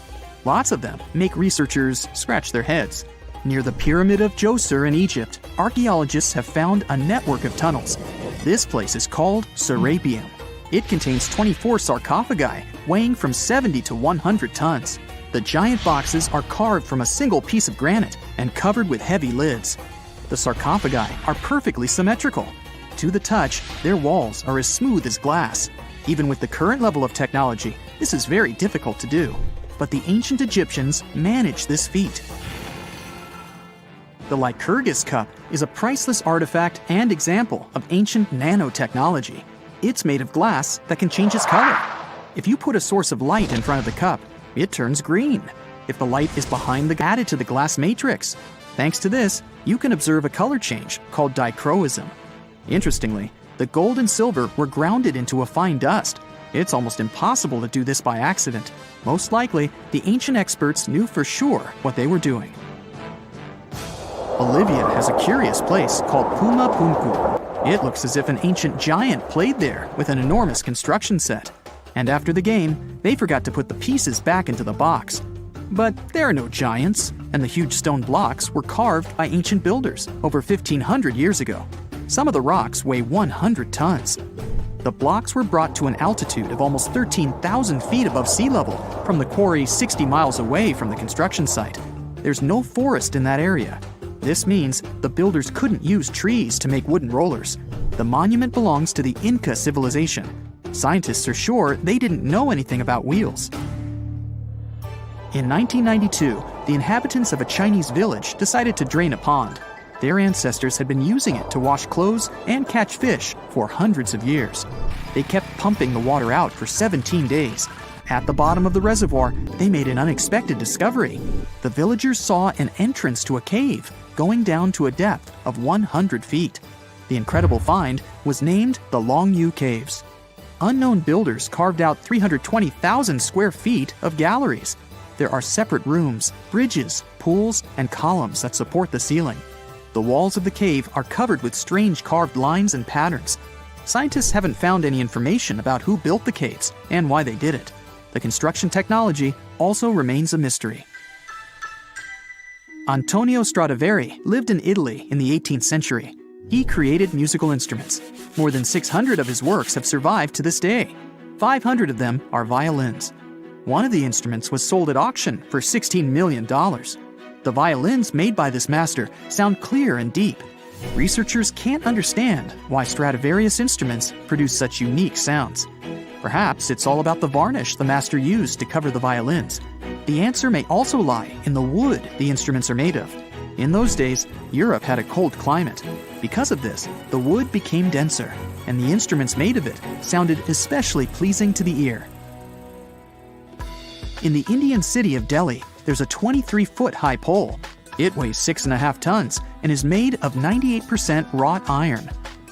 Lots of them make researchers scratch their heads. Near the Pyramid of Djoser in Egypt, archaeologists have found a network of tunnels. This place is called Serapeum. It contains 24 sarcophagi weighing from 70 to 100 tons. The giant boxes are carved from a single piece of granite and covered with heavy lids. The sarcophagi are perfectly symmetrical. To the touch, their walls are as smooth as glass. Even with the current level of technology, this is very difficult to do. But the ancient Egyptians managed this feat. The Lycurgus cup is a priceless artifact and example of ancient nanotechnology. It's made of glass that can change its color. If you put a source of light in front of the cup, it turns green. If the light is behind the added to the glass matrix. Thanks to this, you can observe a color change called dichroism. Interestingly, the gold and silver were grounded into a fine dust. It's almost impossible to do this by accident. Most likely, the ancient experts knew for sure what they were doing. Bolivia has a curious place called Puma Punku. It looks as if an ancient giant played there with an enormous construction set. And after the game, they forgot to put the pieces back into the box. But there are no giants, and the huge stone blocks were carved by ancient builders over 1,500 years ago. Some of the rocks weigh 100 tons. The blocks were brought to an altitude of almost 13,000 feet above sea level from the quarry 60 miles away from the construction site. There's no forest in that area. This means the builders couldn't use trees to make wooden rollers. The monument belongs to the Inca civilization. Scientists are sure they didn't know anything about wheels. In 1992, the inhabitants of a Chinese village decided to drain a pond. Their ancestors had been using it to wash clothes and catch fish for hundreds of years. They kept pumping the water out for 17 days. At the bottom of the reservoir, they made an unexpected discovery. The villagers saw an entrance to a cave going down to a depth of 100 feet. The incredible find was named the Longyu Caves. Unknown builders carved out 320,000 square feet of galleries. There are separate rooms, bridges, pools, and columns that support the ceiling. The walls of the cave are covered with strange carved lines and patterns. Scientists haven't found any information about who built the caves and why they did it. The construction technology also remains a mystery. Antonio Stradivari lived in Italy in the 18th century. He created musical instruments. More than 600 of his works have survived to this day. 500 of them are violins. One of the instruments was sold at auction for $16 million. The violins made by this master sound clear and deep. Researchers can't understand why Stradivarius instruments produce such unique sounds. Perhaps it's all about the varnish the master used to cover the violins. The answer may also lie in the wood the instruments are made of. In those days, Europe had a cold climate. Because of this, the wood became denser, and the instruments made of it sounded especially pleasing to the ear. In the Indian city of Delhi, there's a 23-foot high pole. It weighs 6.5 tons and is made of 98% wrought iron.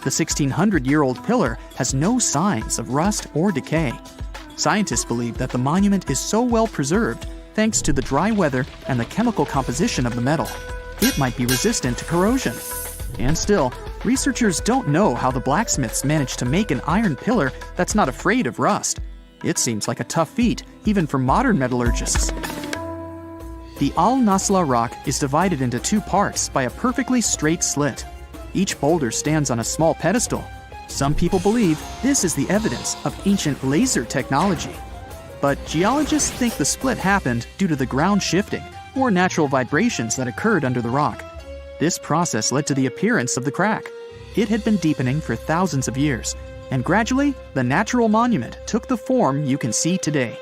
The 1,600-year-old pillar has no signs of rust or decay. Scientists believe that the monument is so well preserved thanks to the dry weather and the chemical composition of the metal. It might be resistant to corrosion. And still, researchers don't know how the blacksmiths managed to make an iron pillar that's not afraid of rust. It seems like a tough feat, even for modern metallurgists. The Al-Nasla rock is divided into two parts by a perfectly straight slit. Each boulder stands on a small pedestal. Some people believe this is the evidence of ancient laser technology. But geologists think the split happened due to the ground shifting or natural vibrations that occurred under the rock. This process led to the appearance of the crack. It had been deepening for thousands of years, and gradually, the natural monument took the form you can see today.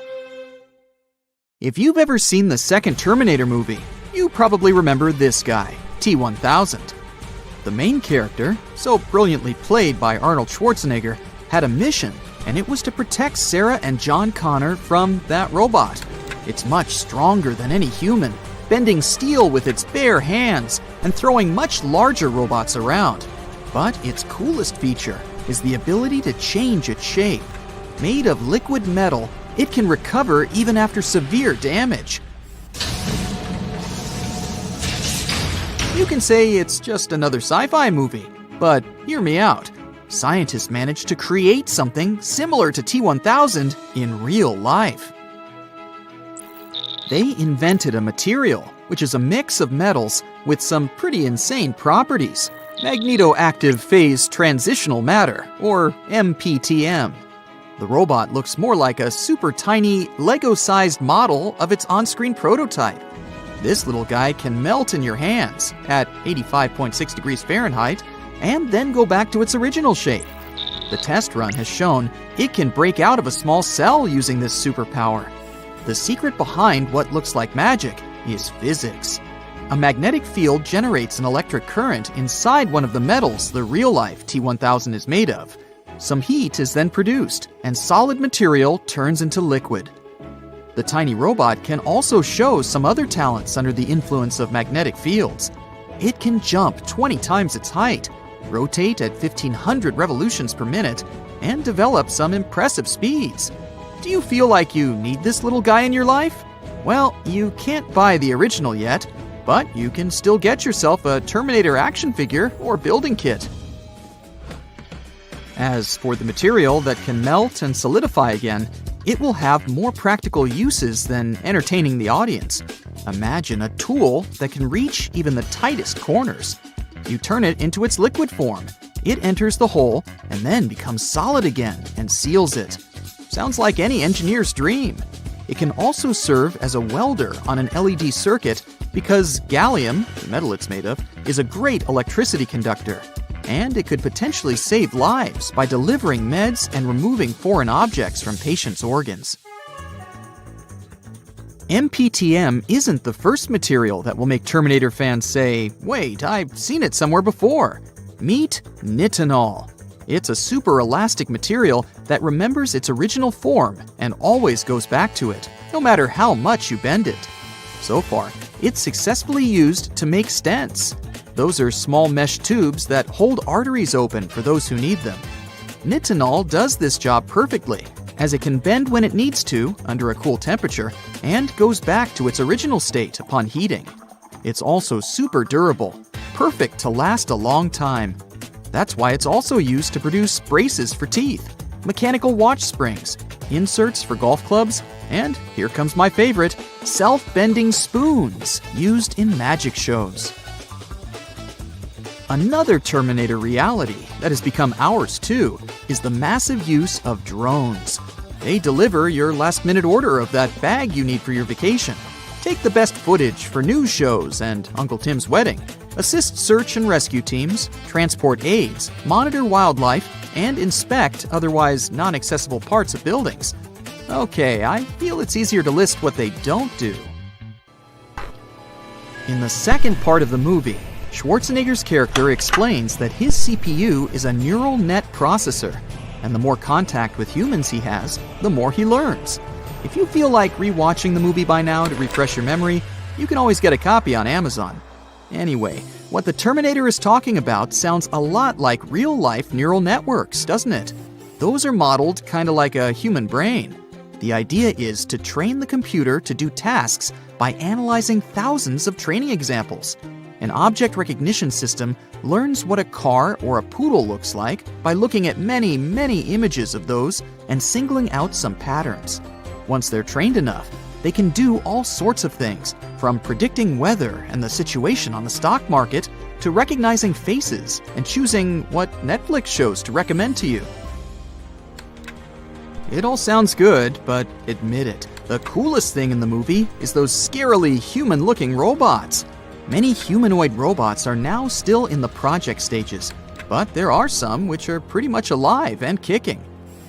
If you've ever seen the second Terminator movie, you probably remember this guy, T-1000. The main character, so brilliantly played by Arnold Schwarzenegger, had a mission, and it was to protect Sarah and John Connor from that robot. It's much stronger than any human, bending steel with its bare hands and throwing much larger robots around. But its coolest feature is the ability to change its shape. Made of liquid metal, it can recover even after severe damage. You can say it's just another sci-fi movie, but hear me out. Scientists managed to create something similar to T-1000 in real life. They invented a material, which is a mix of metals with some pretty insane properties. Magnetoactive phase transitional matter, or MPTM. The robot looks more like a super tiny, Lego-sized model of its on-screen prototype. This little guy can melt in your hands at 85.6 degrees Fahrenheit and then go back to its original shape. The test run has shown it can break out of a small cell using this superpower. The secret behind what looks like magic is physics. A magnetic field generates an electric current inside one of the metals the real-life T-1000 is made of. Some heat is then produced, and solid material turns into liquid. The tiny robot can also show some other talents under the influence of magnetic fields. It can jump 20 times its height, rotate at 1,500 revolutions per minute, and develop some impressive speeds. Do you feel like you need this little guy in your life? Well, you can't buy the original yet, but you can still get yourself a Terminator action figure or building kit. As for the material that can melt and solidify again, it will have more practical uses than entertaining the audience. Imagine a tool that can reach even the tightest corners. You turn it into its liquid form. It enters the hole and then becomes solid again and seals it. Sounds like any engineer's dream. It can also serve as a welder on an LED circuit because gallium, the metal it's made of, is a great electricity conductor. And it could potentially save lives by delivering meds and removing foreign objects from patients' organs. MPTM isn't the first material that will make Terminator fans say, "Wait, I've seen it somewhere before." Meet nitinol. It's a super elastic material that remembers its original form and always goes back to it, no matter how much you bend it. So far, it's successfully used to make stents. Those are small mesh tubes that hold arteries open for those who need them. Nitinol does this job perfectly, as it can bend when it needs to under a cool temperature and goes back to its original state upon heating. It's also super durable, perfect to last a long time. That's why it's also used to produce braces for teeth, mechanical watch springs, inserts for golf clubs, and here comes my favorite, self-bending spoons used in magic shows. Another Terminator reality that has become ours too is the massive use of drones. They deliver your last-minute order of that bag you need for your vacation, take the best footage for news shows and Uncle Tim's wedding, assist search and rescue teams, transport aids, monitor wildlife, and inspect otherwise non-accessible parts of buildings. Okay, I feel it's easier to list what they don't do. In the second part of the movie, Schwarzenegger's character explains that his CPU is a neural net processor, and the more contact with humans he has, the more he learns. If you feel like rewatching the movie by now to refresh your memory, you can always get a copy on Amazon. Anyway, what the Terminator is talking about sounds a lot like real-life neural networks, doesn't it? Those are modeled kind of like a human brain. The idea is to train the computer to do tasks by analyzing thousands of training examples. An object recognition system learns what a car or a poodle looks like by looking at many, many images of those and singling out some patterns. Once they're trained enough, they can do all sorts of things, from predicting weather and the situation on the stock market to recognizing faces and choosing what Netflix shows to recommend to you. It all sounds good, but admit it, the coolest thing in the movie is those scarily human-looking robots. Many humanoid robots are now still in the project stages, but there are some which are pretty much alive and kicking.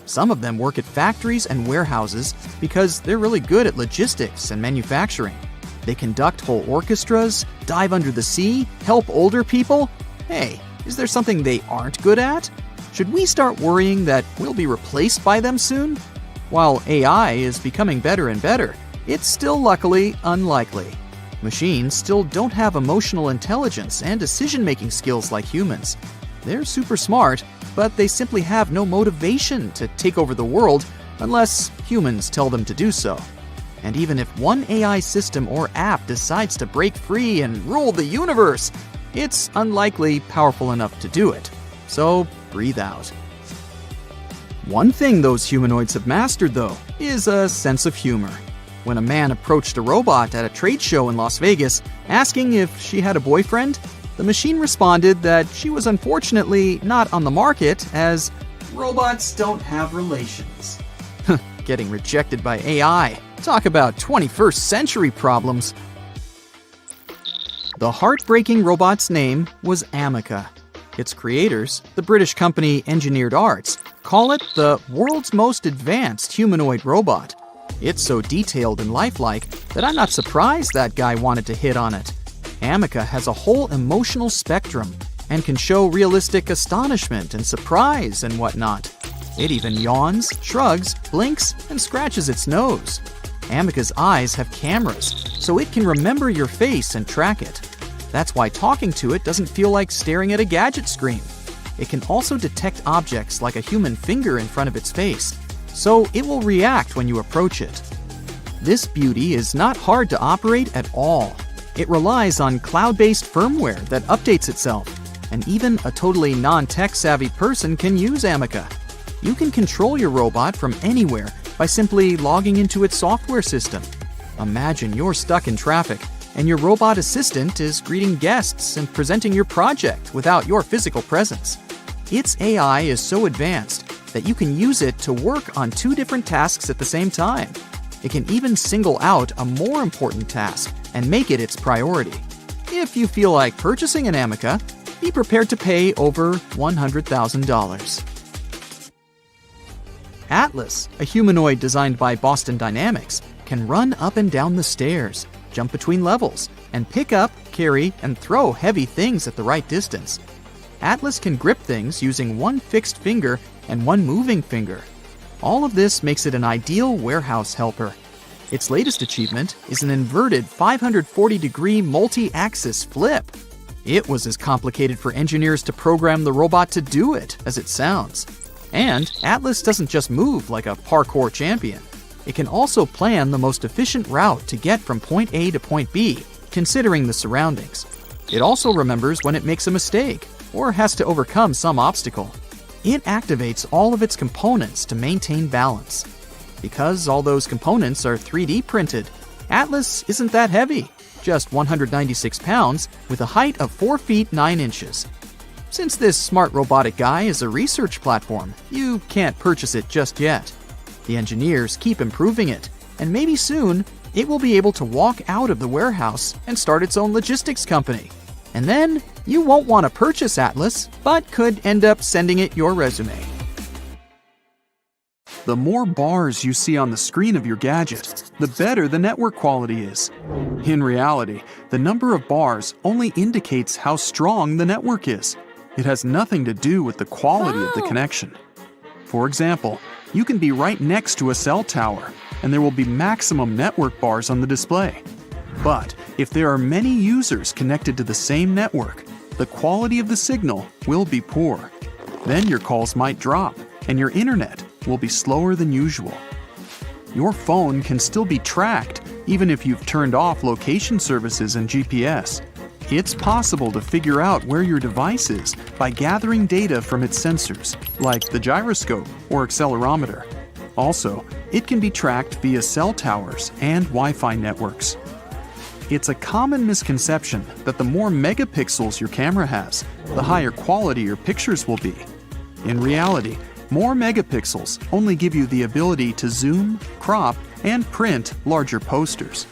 Some of them work at factories and warehouses because they're really good at logistics and manufacturing. They conduct whole orchestras, dive under the sea, help older people. Hey, is there something they aren't good at? Should we start worrying that we'll be replaced by them soon? While AI is becoming better and better, it's still luckily unlikely. Machines still don't have emotional intelligence and decision-making skills like humans. They're super smart, but they simply have no motivation to take over the world unless humans tell them to do so. And even if one AI system or app decides to break free and rule the universe, it's unlikely powerful enough to do it. So breathe out. One thing those humanoids have mastered, though, is a sense of humor. When a man approached a robot at a trade show in Las Vegas, asking if she had a boyfriend, the machine responded that she was unfortunately not on the market as robots don't have relations. Getting rejected by AI. Talk about 21st century problems. The heartbreaking robot's name was Amica. Its creators, the British company Engineered Arts, call it the world's most advanced humanoid robot. It's so detailed and lifelike that I'm not surprised that guy wanted to hit on it. Amica has a whole emotional spectrum and can show realistic astonishment and surprise and whatnot. It even yawns, shrugs, blinks, and scratches its nose. Amica's eyes have cameras, so it can remember your face and track it. That's why talking to it doesn't feel like staring at a gadget screen. It can also detect objects like a human finger in front of its face, so it will react when you approach it. This beauty is not hard to operate at all. It relies on cloud-based firmware that updates itself, and even a totally non-tech-savvy person can use Amica. You can control your robot from anywhere by simply logging into its software system. Imagine you're stuck in traffic, and your robot assistant is greeting guests and presenting your project without your physical presence. Its AI is so advanced that you can use it to work on 2 different tasks at the same time. It can even single out a more important task and make it its priority. If you feel like purchasing an Amica, be prepared to pay over $100,000. Atlas, a humanoid designed by Boston Dynamics, can run up and down the stairs, jump between levels, and pick up, carry, and throw heavy things at the right distance. Atlas can grip things using 1 fixed finger and 1 moving finger. All of this makes it an ideal warehouse helper. Its latest achievement is an inverted 540-degree multi-axis flip. It was as complicated for engineers to program the robot to do it as it sounds. And Atlas doesn't just move like a parkour champion. It can also plan the most efficient route to get from point A to point B, considering the surroundings. It also remembers when it makes a mistake or has to overcome some obstacle. It activates all of its components to maintain balance. Because all those components are 3D printed, Atlas isn't that heavy, just 196 pounds with a height of 4 feet 9 inches. Since this smart robotic guy is a research platform, you can't purchase it just yet. The engineers keep improving it, and maybe soon it will be able to walk out of the warehouse and start its own logistics company. And then you won't want to purchase Atlas, but could end up sending it your resume. The more bars you see on the screen of your gadget, the better the network quality is. In reality, the number of bars only indicates how strong the network is. It has nothing to do with the quality of the connection. For example, you can be right next to a cell tower, and there will be maximum network bars on the display. But if there are many users connected to the same network, the quality of the signal will be poor. Then your calls might drop, and your internet will be slower than usual. Your phone can still be tracked even if you've turned off location services and GPS. It's possible to figure out where your device is by gathering data from its sensors, like the gyroscope or accelerometer. Also, it can be tracked via cell towers and Wi-Fi networks. It's a common misconception that the more megapixels your camera has, the higher quality your pictures will be. In reality, more megapixels only give you the ability to zoom, crop, and print larger posters.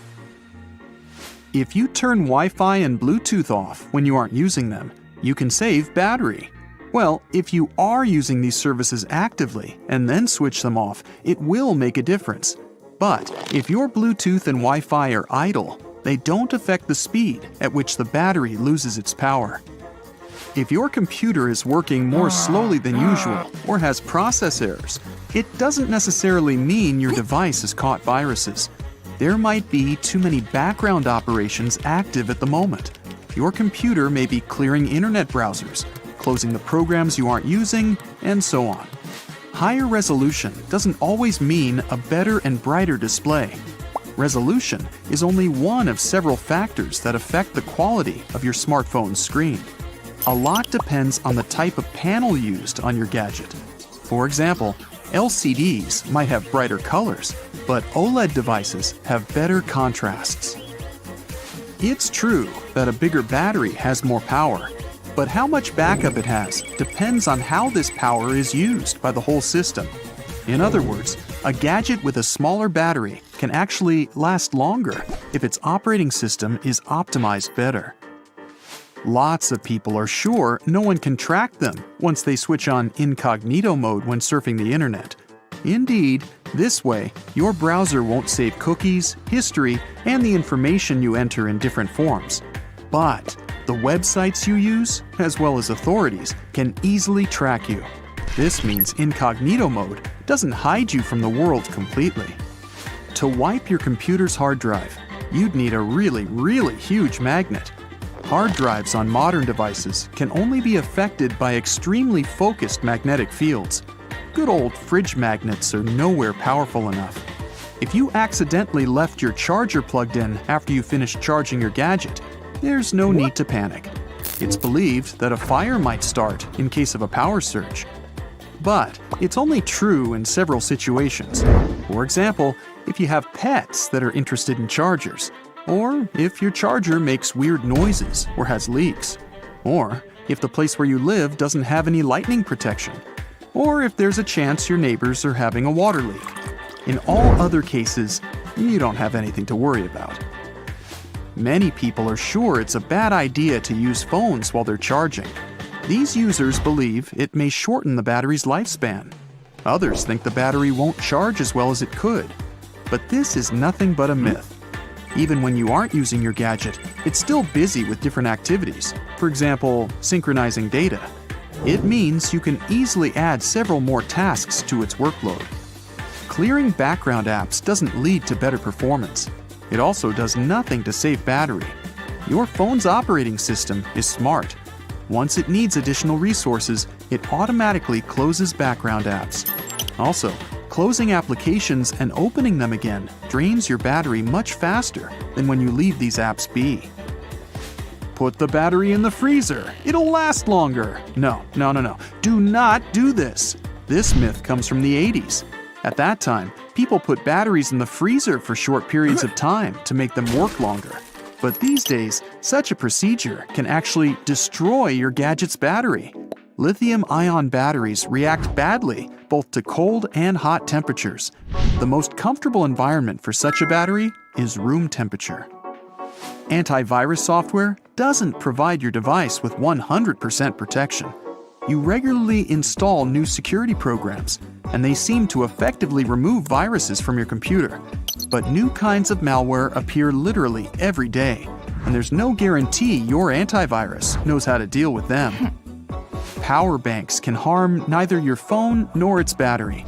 If you turn Wi-Fi and Bluetooth off when you aren't using them, you can save battery. Well, if you are using these services actively and then switch them off, it will make a difference. But if your Bluetooth and Wi-Fi are idle, they don't affect the speed at which the battery loses its power. If your computer is working more slowly than usual or has process errors, it doesn't necessarily mean your device has caught viruses. There might be too many background operations active at the moment. Your computer may be clearing internet browsers, closing the programs you aren't using, and so on. Higher resolution doesn't always mean a better and brighter display. Resolution is only one of several factors that affect the quality of your smartphone's screen. A lot depends on the type of panel used on your gadget. For example, LCDs might have brighter colors, but OLED devices have better contrasts. It's true that a bigger battery has more power, but how much backup it has depends on how this power is used by the whole system. In other words, a gadget with a smaller battery can actually last longer if its operating system is optimized better. Lots of people are sure no one can track them once they switch on incognito mode when surfing the internet. Indeed, this way, your browser won't save cookies, history, and the information you enter in different forms. But the websites you use, as well as authorities, can easily track you. This means incognito mode doesn't hide you from the world completely. To wipe your computer's hard drive, you'd need a really huge magnet. Hard drives on modern devices can only be affected by extremely focused magnetic fields. Good old fridge magnets are nowhere powerful enough. If you accidentally left your charger plugged in after you finished charging your gadget, there's no need to panic. It's believed that a fire might start in case of a power surge. But it's only true in several situations. For example, if you have pets that are interested in chargers, or if your charger makes weird noises or has leaks, or if the place where you live doesn't have any lightning protection, or if there's a chance your neighbors are having a water leak. In all other cases, you don't have anything to worry about. Many people are sure it's a bad idea to use phones while they're charging. These users believe it may shorten the battery's lifespan. Others think the battery won't charge as well as it could. But this is nothing but a myth. Even when you aren't using your gadget, it's still busy with different activities. For example, synchronizing data. It means you can easily add several more tasks to its workload. Clearing background apps doesn't lead to better performance. It also does nothing to save battery. Your phone's operating system is smart. Once it needs additional resources, it automatically closes background apps. Also, closing applications and opening them again drains your battery much faster than when you leave these apps be. Put the battery in the freezer. It'll last longer. No. Do not do this. This myth comes from the 80s. At that time, people put batteries in the freezer for short periods of time to make them work longer. But these days, such a procedure can actually destroy your gadget's battery. Lithium-ion batteries react badly both to cold and hot temperatures. The most comfortable environment for such a battery is room temperature. Antivirus software doesn't provide your device with 100% protection. You regularly install new security programs, and they seem to effectively remove viruses from your computer. But new kinds of malware appear literally every day, and there's no guarantee your antivirus knows how to deal with them. Power banks can harm neither your phone nor its battery.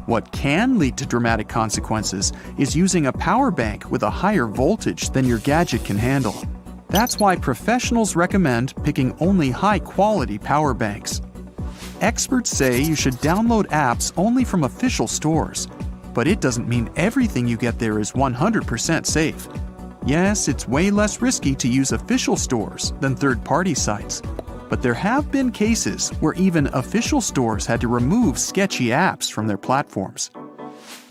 What can lead to dramatic consequences is using a power bank with a higher voltage than your gadget can handle. That's why professionals recommend picking only high-quality power banks. Experts say you should download apps only from official stores, but it doesn't mean everything you get there is 100% safe. Yes, it's way less risky to use official stores than third-party sites, but there have been cases where even official stores had to remove sketchy apps from their platforms.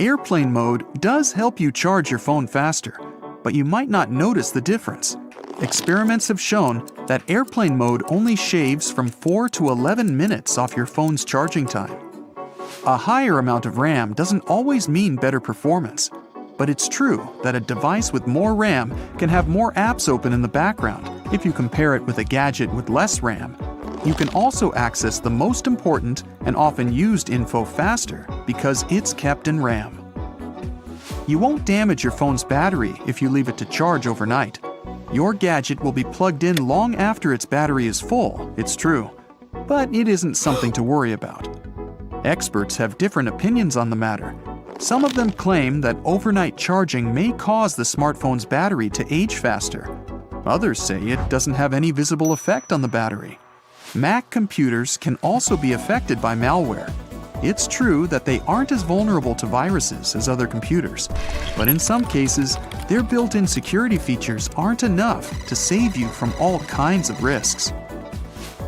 Airplane mode does help you charge your phone faster, but you might not notice the difference. Experiments have shown that airplane mode only shaves from 4 to 11 minutes off your phone's charging time. A higher amount of RAM doesn't always mean better performance, but it's true that a device with more RAM can have more apps open in the background if you compare it with a gadget with less RAM. You can also access the most important and often used info faster because it's kept in RAM. You won't damage your phone's battery if you leave it to charge overnight. Your gadget will be plugged in long after its battery is full, it's true, but it isn't something to worry about. Experts have different opinions on the matter. Some of them claim that overnight charging may cause the smartphone's battery to age faster. Others say it doesn't have any visible effect on the battery. Mac computers can also be affected by malware. It's true that they aren't as vulnerable to viruses as other computers, but in some cases, their built-in security features aren't enough to save you from all kinds of risks.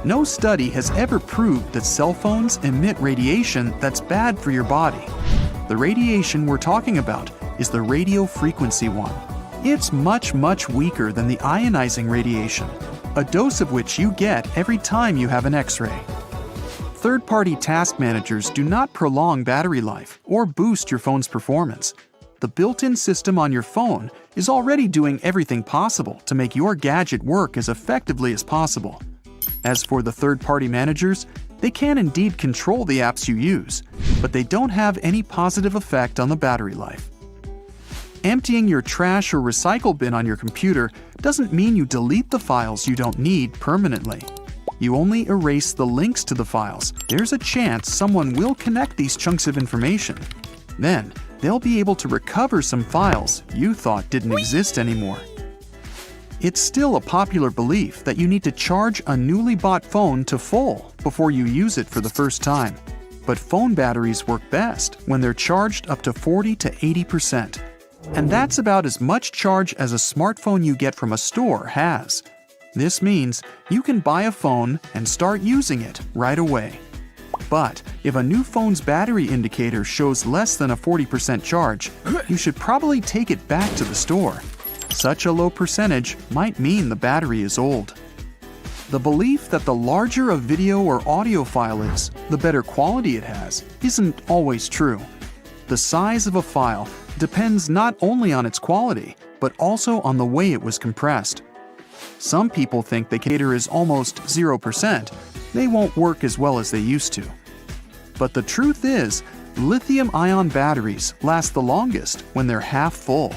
No study has ever proved that cell phones emit radiation that's bad for your body. The radiation we're talking about is the radio frequency one. It's much weaker than the ionizing radiation, a dose of which you get every time you have an X-ray. Third-party task managers do not prolong battery life or boost your phone's performance. The built-in system on your phone is already doing everything possible to make your gadget work as effectively as possible. As for the third-party managers, they can indeed control the apps you use, but they don't have any positive effect on the battery life. Emptying your trash or recycle bin on your computer doesn't mean you delete the files you don't need permanently. You only erase the links to the files. There's a chance someone will connect these chunks of information. Then, they'll be able to recover some files you thought didn't exist anymore. It's still a popular belief that you need to charge a newly bought phone to full before you use it for the first time. But phone batteries work best when they're charged up to 40 to 80%. And that's about as much charge as a smartphone you get from a store has. This means you can buy a phone and start using it right away. But if a new phone's battery indicator shows less than a 40% charge, you should probably take it back to the store. Such a low percentage might mean the battery is old. The belief that the larger a video or audio file is, the better quality it has, isn't always true. The size of a file depends not only on its quality, but also on the way it was compressed. Some people think the indicator is almost 0%. They won't work as well as they used to. But the truth is, lithium-ion batteries last the longest when they're half full.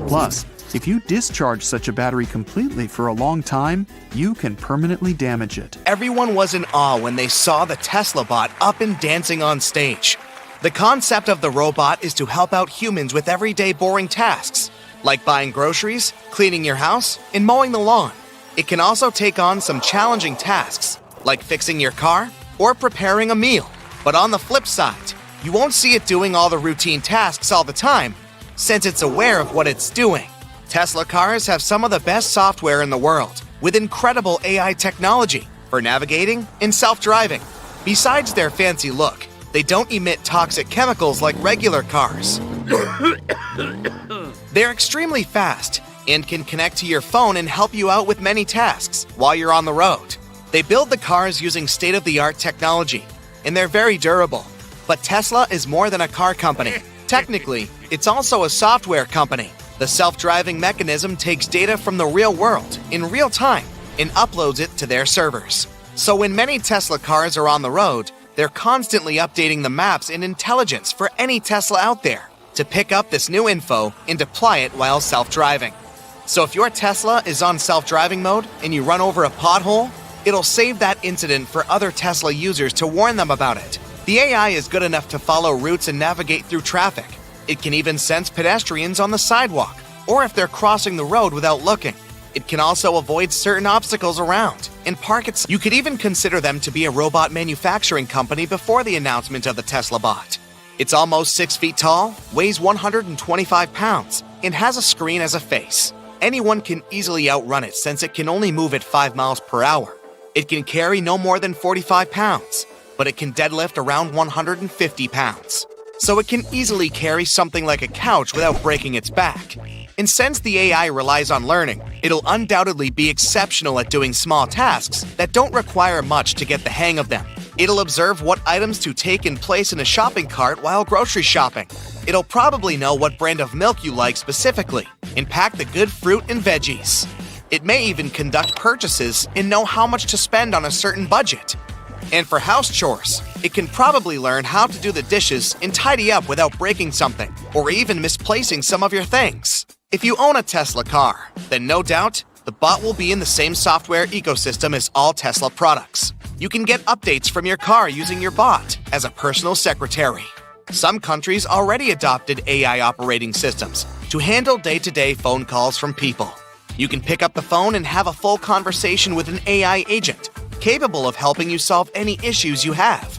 Plus, if you discharge such a battery completely for a long time, you can permanently damage it. Everyone was in awe when they saw the Tesla bot up and dancing on stage. The concept of the robot is to help out humans with everyday boring tasks, like buying groceries, cleaning your house, and mowing the lawn. It can also take on some challenging tasks, like fixing your car or preparing a meal. But on the flip side, you won't see it doing all the routine tasks all the time, since it's aware of what it's doing. Tesla cars have some of the best software in the world, with incredible AI technology for navigating and self-driving. Besides their fancy look, they don't emit toxic chemicals like regular cars. They're extremely fast and can connect to your phone and help you out with many tasks while you're on the road. They build the cars using state-of-the-art technology, and they're very durable. But Tesla is more than a car company. Technically, it's also a software company. The self-driving mechanism takes data from the real world in real time and uploads it to their servers. So when many Tesla cars are on the road, they're constantly updating the maps and intelligence for any Tesla out there to pick up this new info and apply it while self-driving. So if your Tesla is on self-driving mode and you run over a pothole, it'll save that incident for other Tesla users to warn them about it. The AI is good enough to follow routes and navigate through traffic. It can even sense pedestrians on the sidewalk, or if they're crossing the road without looking. It can also avoid certain obstacles around and park it. You could even consider them to be a robot manufacturing company before the announcement of the Tesla bot. It's almost 6 feet tall, weighs 125 pounds, and has a screen as a face. Anyone can easily outrun it since it can only move at 5 miles per hour. It can carry no more than 45 pounds, but it can deadlift around 150 pounds. So it can easily carry something like a couch without breaking its back. And since the AI relies on learning, it'll undoubtedly be exceptional at doing small tasks that don't require much to get the hang of them. It'll observe what items to take and place in a shopping cart while grocery shopping. It'll probably know what brand of milk you like specifically and pack the good fruit and veggies. It may even conduct purchases and know how much to spend on a certain budget. And for house chores, it can probably learn how to do the dishes and tidy up without breaking something or even misplacing some of your things. If you own a Tesla car, then no doubt the bot will be in the same software ecosystem as all Tesla products. You can get updates from your car using your bot as a personal secretary. Some countries already adopted AI operating systems to handle day-to-day phone calls from people. You can pick up the phone and have a full conversation with an AI agent, capable of helping you solve any issues you have.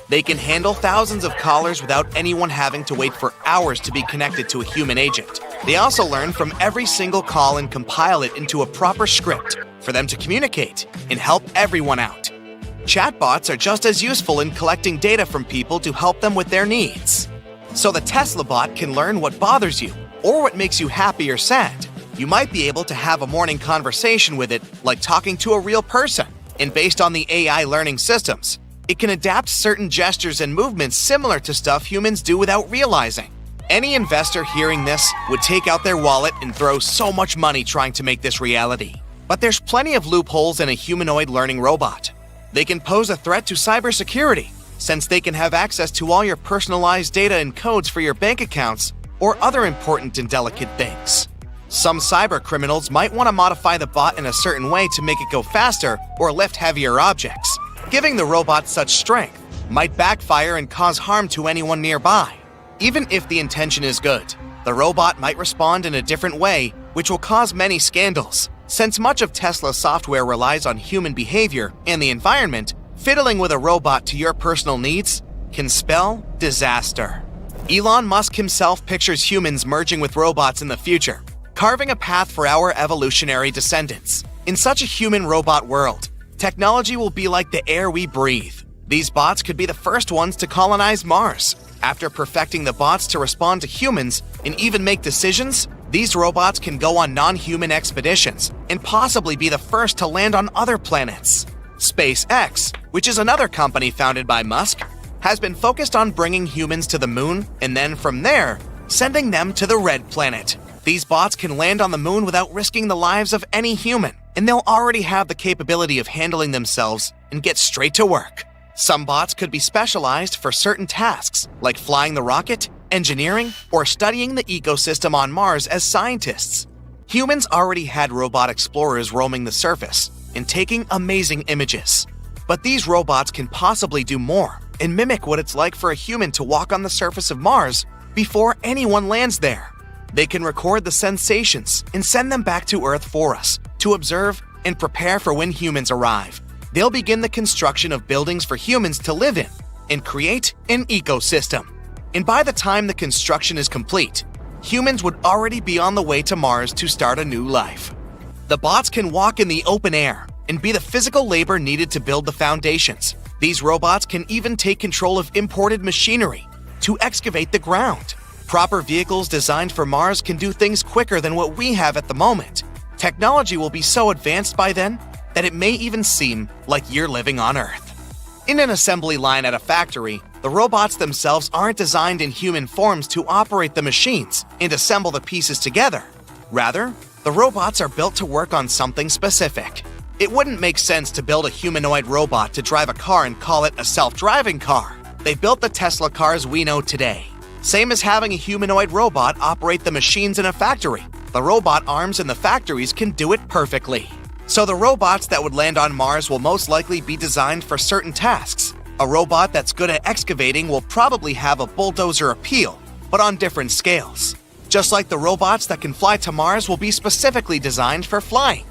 They can handle thousands of callers without anyone having to wait for hours to be connected to a human agent. They also learn from every single call and compile it into a proper script for them to communicate and help everyone out. Chatbots are just as useful in collecting data from people to help them with their needs. So the Tesla bot can learn what bothers you or what makes you happy or sad. You might be able to have a morning conversation with it like talking to a real person. And based on the AI learning systems, it can adapt certain gestures and movements similar to stuff humans do without realizing. Any investor hearing this would take out their wallet and throw so much money trying to make this reality. But there's plenty of loopholes in a humanoid learning robot. They can pose a threat to cybersecurity, since they can have access to all your personalized data and codes for your bank accounts or other important and delicate things. Some cyber criminals might want to modify the bot in a certain way to make it go faster or lift heavier objects. Giving the robot such strength might backfire and cause harm to anyone nearby. Even if the intention is good, the robot might respond in a different way, which will cause many scandals. Since much of Tesla's software relies on human behavior and the environment, fiddling with a robot to your personal needs can spell disaster. Elon Musk himself pictures humans merging with robots in the future, carving a path for our evolutionary descendants. In such a human-robot world, technology will be like the air we breathe. These bots could be the first ones to colonize Mars. After perfecting the bots to respond to humans and even make decisions, these robots can go on non-human expeditions and possibly be the first to land on other planets. SpaceX, which is another company founded by Musk, has been focused on bringing humans to the moon and then from there, sending them to the Red Planet. These bots can land on the moon without risking the lives of any human, and they'll already have the capability of handling themselves and get straight to work. Some bots could be specialized for certain tasks, like flying the rocket, engineering, or studying the ecosystem on Mars as scientists. Humans already had robot explorers roaming the surface and taking amazing images. But these robots can possibly do more and mimic what it's like for a human to walk on the surface of Mars before anyone lands there. They can record the sensations and send them back to Earth for us to observe and prepare for when humans arrive. They'll begin the construction of buildings for humans to live in and create an ecosystem. And by the time the construction is complete, humans would already be on the way to Mars to start a new life. The bots can walk in the open air and be the physical labor needed to build the foundations. These robots can even take control of imported machinery to excavate the ground. Proper vehicles designed for Mars can do things quicker than what we have at the moment. Technology will be so advanced by then that it may even seem like you're living on Earth. In an assembly line at a factory, the robots themselves aren't designed in human forms to operate the machines and assemble the pieces together. Rather, the robots are built to work on something specific. It wouldn't make sense to build a humanoid robot to drive a car and call it a self-driving car. They built the Tesla cars we know today. Same as having a humanoid robot operate the machines in a factory. The robot arms in the factories can do it perfectly. So the robots that would land on Mars will most likely be designed for certain tasks. A robot that's good at excavating will probably have a bulldozer appeal, but on different scales. Just like the robots that can fly to Mars will be specifically designed for flying.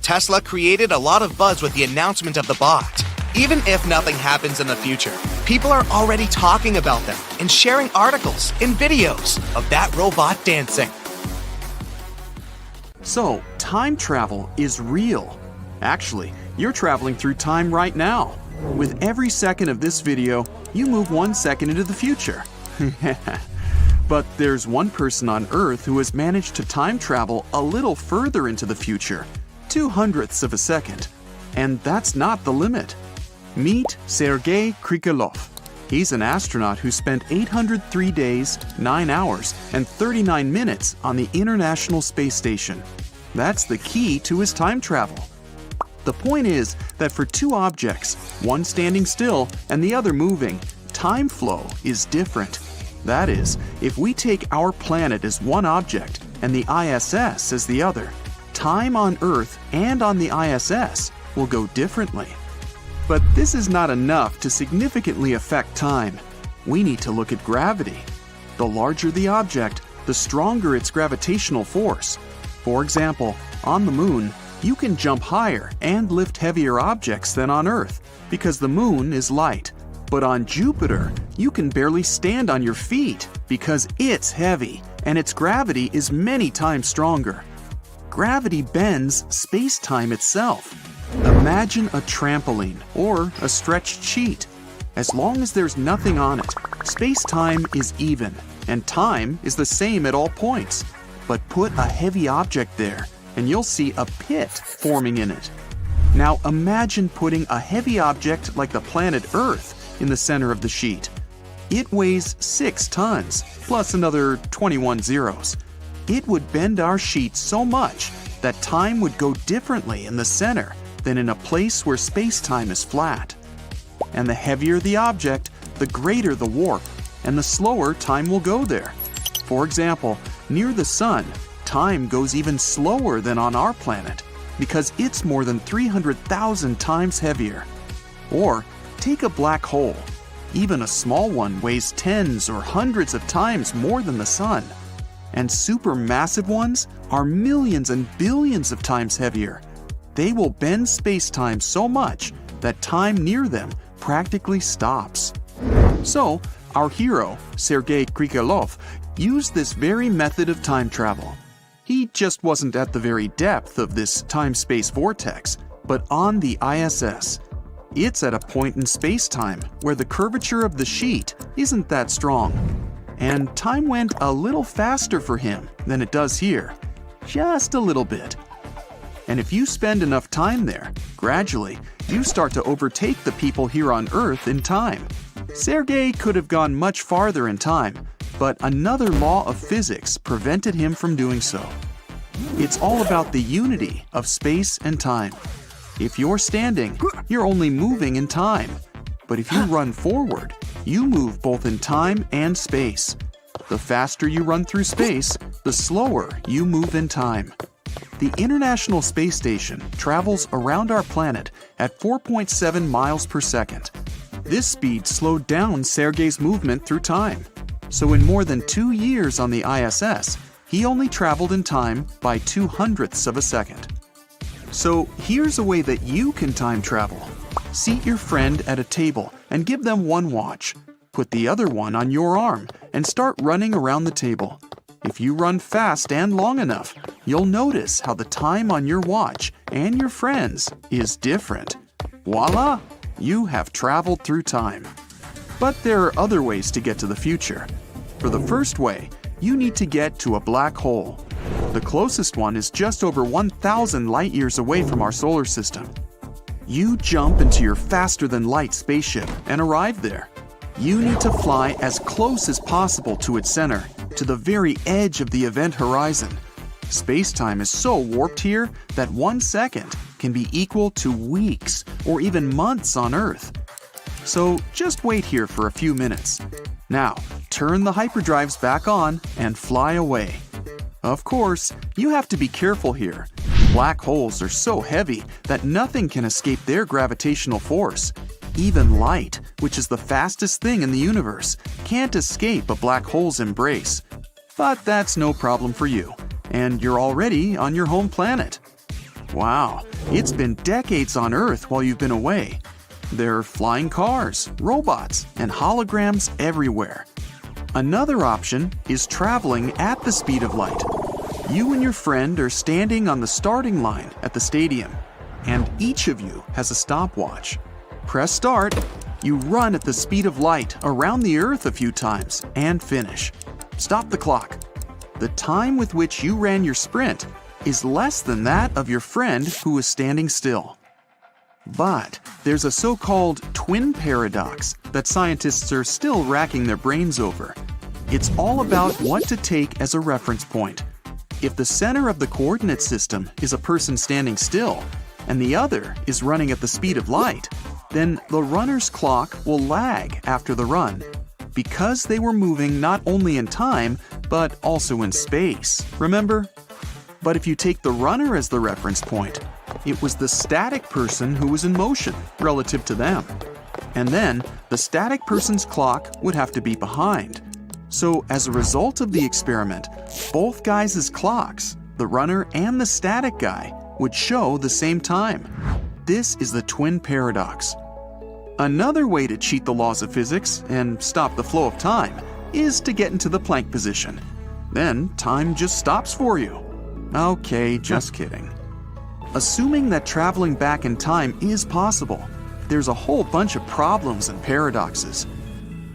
Tesla created a lot of buzz with the announcement of the bot. Even if nothing happens in the future, people are already talking about them and sharing articles and videos of that robot dancing. So, time travel is real. Actually, you're traveling through time right now. With every second of this video, you move 1 second into the future. But there's one person on Earth who has managed to time travel a little further into the future, 0.02 of a second. And that's not the limit. Meet Sergei Krikalev. He's an astronaut who spent 803 days, 9 hours, and 39 minutes on the International Space Station. That's the key to his time travel. The point is that for two objects, one standing still and the other moving, time flow is different. That is, if we take our planet as one object and the ISS as the other, time on Earth and on the ISS will go differently. But this is not enough to significantly affect time. We need to look at gravity. The larger the object, the stronger its gravitational force. For example, on the Moon, you can jump higher and lift heavier objects than on Earth because the Moon is light. But on Jupiter, you can barely stand on your feet because it's heavy and its gravity is many times stronger. Gravity bends space-time itself. Imagine a trampoline or a stretched sheet. As long as there's nothing on it, space-time is even, and time is the same at all points. But put a heavy object there, and you'll see a pit forming in it. Now imagine putting a heavy object like the planet Earth in the center of the sheet. It weighs 6 tons, plus another 21 zeros. It would bend our sheet so much that time would go differently in the center than in a place where space-time is flat. And the heavier the object, the greater the warp, and the slower time will go there. For example, near the Sun, time goes even slower than on our planet because it's more than 300,000 times heavier. Or take a black hole. Even a small one weighs tens or hundreds of times more than the Sun. And supermassive ones are millions and billions of times heavier. They will bend space-time so much that time near them practically stops. So, our hero, Sergei Krikalev, used this very method of time travel. He just wasn't at the very depth of this time-space vortex, but on the ISS. It's at a point in space-time where the curvature of the sheet isn't that strong. And time went a little faster for him than it does here. Just a little bit. And if you spend enough time there, gradually, you start to overtake the people here on Earth in time. Sergei could have gone much farther in time, but another law of physics prevented him from doing so. It's all about the unity of space and time. If you're standing, you're only moving in time. But if you run forward, you move both in time and space. The faster you run through space, the slower you move in time. The International Space Station travels around our planet at 4.7 miles per second. This speed slowed down Sergei's movement through time. So in more than 2 years on the ISS, he only traveled in time by 0.02 of a second. So here's a way that you can time travel. Seat your friend at a table and give them one watch. Put the other one on your arm and start running around the table. If you run fast and long enough, you'll notice how the time on your watch and your friends is different. Voila! You have traveled through time. But there are other ways to get to the future. For the first way, you need to get to a black hole. The closest one is just over 1,000 light years away from our solar system. You jump into your faster-than-light spaceship and arrive there. You need to fly as close as possible to its center, to the very edge of the event horizon. Space-time is so warped here that 1 second can be equal to weeks or even months on Earth. So just wait here for a few minutes. Now, turn the hyperdrives back on and fly away. Of course, you have to be careful here. Black holes are so heavy that nothing can escape their gravitational force. Even light, which is the fastest thing in the universe, can't escape a black hole's embrace. But that's no problem for you, and you're already on your home planet. Wow, it's been decades on Earth while you've been away. There are flying cars, robots, and holograms everywhere. Another option is traveling at the speed of light. You and your friend are standing on the starting line at the stadium, and each of you has a stopwatch. Press start, you run at the speed of light around the Earth a few times and finish. Stop the clock. The time with which you ran your sprint is less than that of your friend who is standing still. But there's a so-called twin paradox that scientists are still racking their brains over. It's all about what to take as a reference point. If the center of the coordinate system is a person standing still, and the other is running at the speed of light, then the runner's clock will lag after the run, because they were moving not only in time, but also in space, remember? But if you take the runner as the reference point, it was the static person who was in motion relative to them. And then the static person's clock would have to be behind. So as a result of the experiment, both guys' clocks, the runner and the static guy, would show the same time. This is the twin paradox. Another way to cheat the laws of physics and stop the flow of time is to get into the plank position. Then time just stops for you. Okay, just kidding. Assuming that traveling back in time is possible, there's a whole bunch of problems and paradoxes.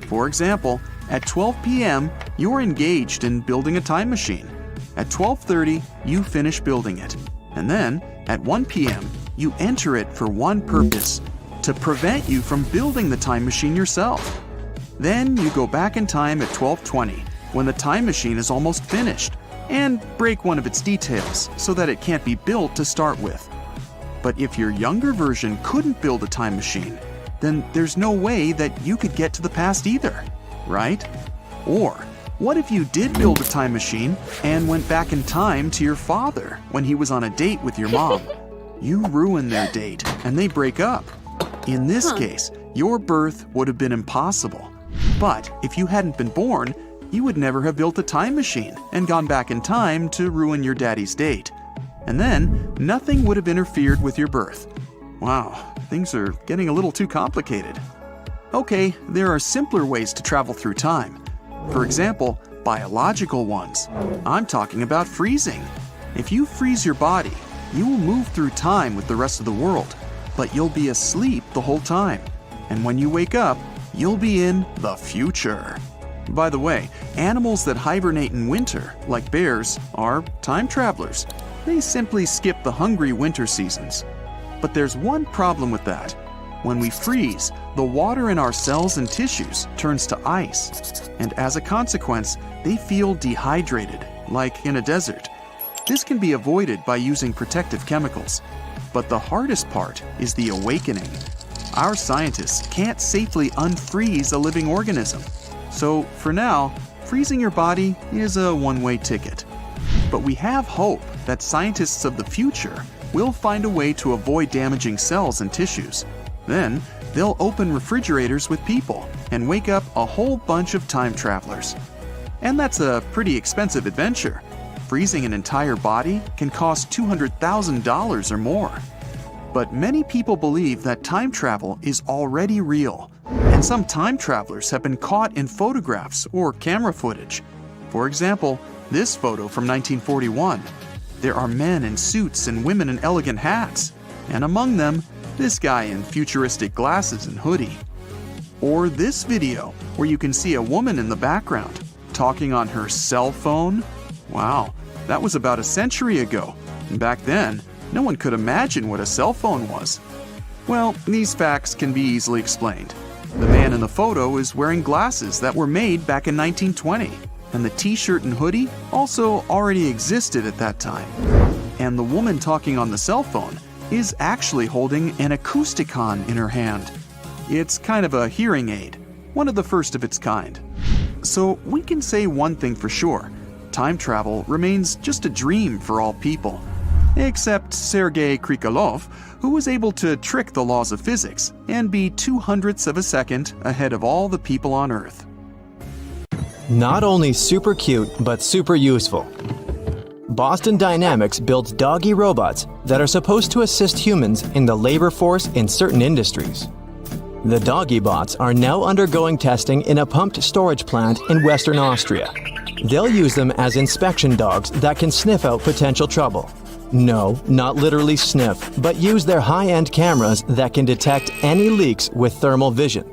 For example, at 12 p.m., you're engaged in building a time machine. At 12:30, you finish building it. And then, at 1 p.m., you enter it for one purpose: to prevent you from building the time machine yourself. Then you go back in time at 12:20, when the time machine is almost finished, and break one of its details so that it can't be built to start with. But if your younger version couldn't build a time machine, then there's no way that you could get to the past either, right? Or what if you did build a time machine and went back in time to your father when he was on a date with your mom? You ruin their date and they break up. In this case, your birth would have been impossible. But if you hadn't been born, you would never have built a time machine and gone back in time to ruin your daddy's date. And then nothing would have interfered with your birth. Wow, things are getting a little too complicated. Okay, there are simpler ways to travel through time. For example, biological ones. I'm talking about freezing. If you freeze your body, you will move through time with the rest of the world, but you'll be asleep the whole time. And when you wake up, you'll be in the future. By the way, animals that hibernate in winter, like bears, are time travelers. They simply skip the hungry winter seasons. But there's one problem with that. When we freeze, the water in our cells and tissues turns to ice, and as a consequence, they feel dehydrated, like in a desert. This can be avoided by using protective chemicals. But the hardest part is the awakening. Our scientists can't safely unfreeze a living organism. So, for now, freezing your body is a one-way ticket. But we have hope that scientists of the future will find a way to avoid damaging cells and tissues. Then, they'll open refrigerators with people and wake up a whole bunch of time travelers. And that's a pretty expensive adventure. Freezing an entire body can cost $200,000 or more. But many people believe that time travel is already real, and some time travelers have been caught in photographs or camera footage. For example, this photo from 1941. There are men in suits and women in elegant hats, and among them, this guy in futuristic glasses and hoodie. Or this video, where you can see a woman in the background, talking on her cell phone. Wow, that was about a century ago, and back then, no one could imagine what a cell phone was. Well, these facts can be easily explained. The man in the photo is wearing glasses that were made back in 1920, and the t-shirt and hoodie also already existed at that time. And the woman talking on the cell phone is actually holding an acousticon in her hand. It's kind of a hearing aid, one of the first of its kind. So we can say one thing for sure: time travel remains just a dream for all people. Except Sergei Krikalev, who was able to trick the laws of physics and be 0.02 of a second ahead of all the people on Earth. Not only super cute, but super useful. Boston Dynamics builds doggy robots that are supposed to assist humans in the labor force in certain industries. The doggy bots are now undergoing testing in a pumped storage plant in Western Austria. They'll use them as inspection dogs that can sniff out potential trouble. No, not literally sniff, but use their high-end cameras that can detect any leaks with thermal vision.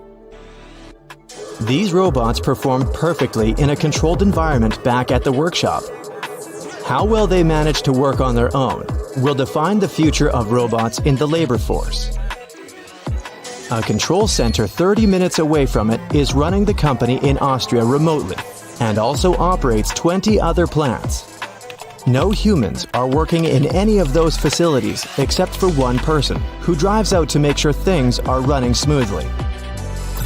These robots perform perfectly in a controlled environment back at the workshop. How well they manage to work on their own will define the future of robots in the labor force. A control center 30 minutes away from it is running the company in Austria remotely and also operates 20 other plants. No humans are working in any of those facilities except for one person who drives out to make sure things are running smoothly.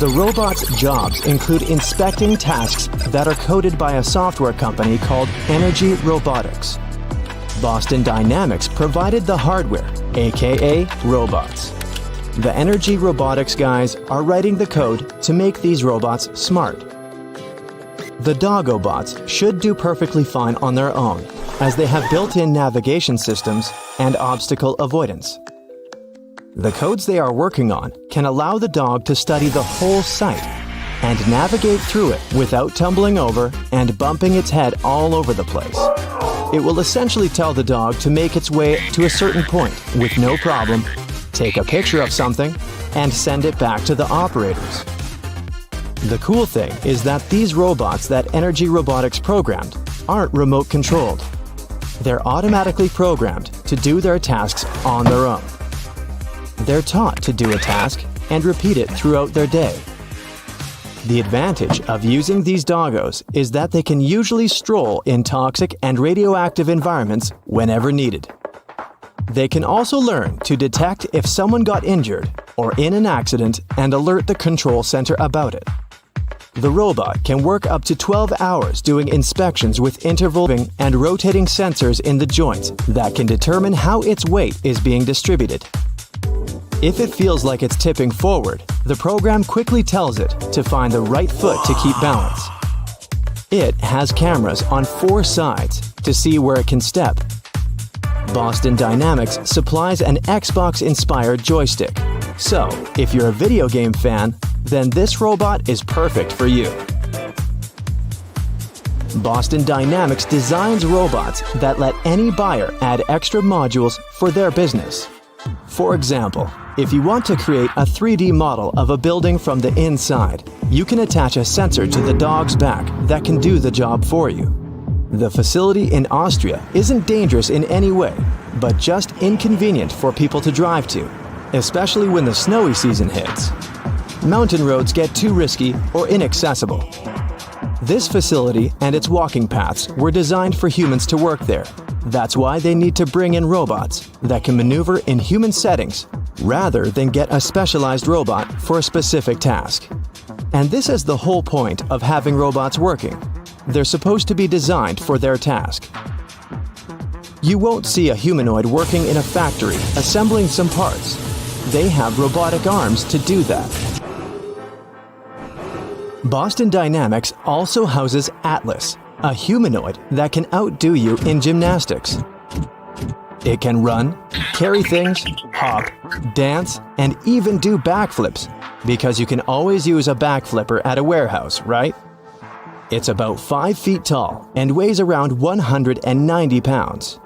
The robot's jobs include inspecting tasks that are coded by a software company called Energy Robotics. Boston Dynamics provided the hardware, aka robots. The Energy Robotics guys are writing the code to make these robots smart. The doggo bots should do perfectly fine on their own, as they have built-in navigation systems and obstacle avoidance. The codes they are working on can allow the dog to study the whole site and navigate through it without tumbling over and bumping its head all over the place. It will essentially tell the dog to make its way to a certain point with no problem, take a picture of something, and send it back to the operators. The cool thing is that these robots that Energy Robotics programmed aren't remote controlled. They're automatically programmed to do their tasks on their own. They're taught to do a task and repeat it throughout their day. The advantage of using these doggos is that they can usually stroll in toxic and radioactive environments whenever needed. They can also learn to detect if someone got injured or in an accident and alert the control center about it. The robot can work up to 12 hours doing inspections with intervening and rotating sensors in the joints that can determine how its weight is being distributed. If it feels like it's tipping forward, the program quickly tells it to find the right foot to keep balance. It has cameras on 4 sides to see where it can step. Boston Dynamics supplies an Xbox-inspired joystick. So, if you're a video game fan, then this robot is perfect for you. Boston Dynamics designs robots that let any buyer add extra modules for their business. For example, if you want to create a 3D model of a building from the inside, you can attach a sensor to the dog's back that can do the job for you. The facility in Austria isn't dangerous in any way, but just inconvenient for people to drive to, especially when the snowy season hits. Mountain roads get too risky or inaccessible. This facility and its walking paths were designed for humans to work there. That's why they need to bring in robots that can maneuver in human settings rather than get a specialized robot for a specific task. And this is the whole point of having robots working. They're supposed to be designed for their task. You won't see a humanoid working in a factory assembling some parts. They have robotic arms to do that. Boston Dynamics also houses Atlas, a humanoid that can outdo you in gymnastics. It can run, carry things, hop, dance, and even do backflips, because you can always use a backflipper at a warehouse, right? It's about 5 feet tall and weighs around 190 pounds.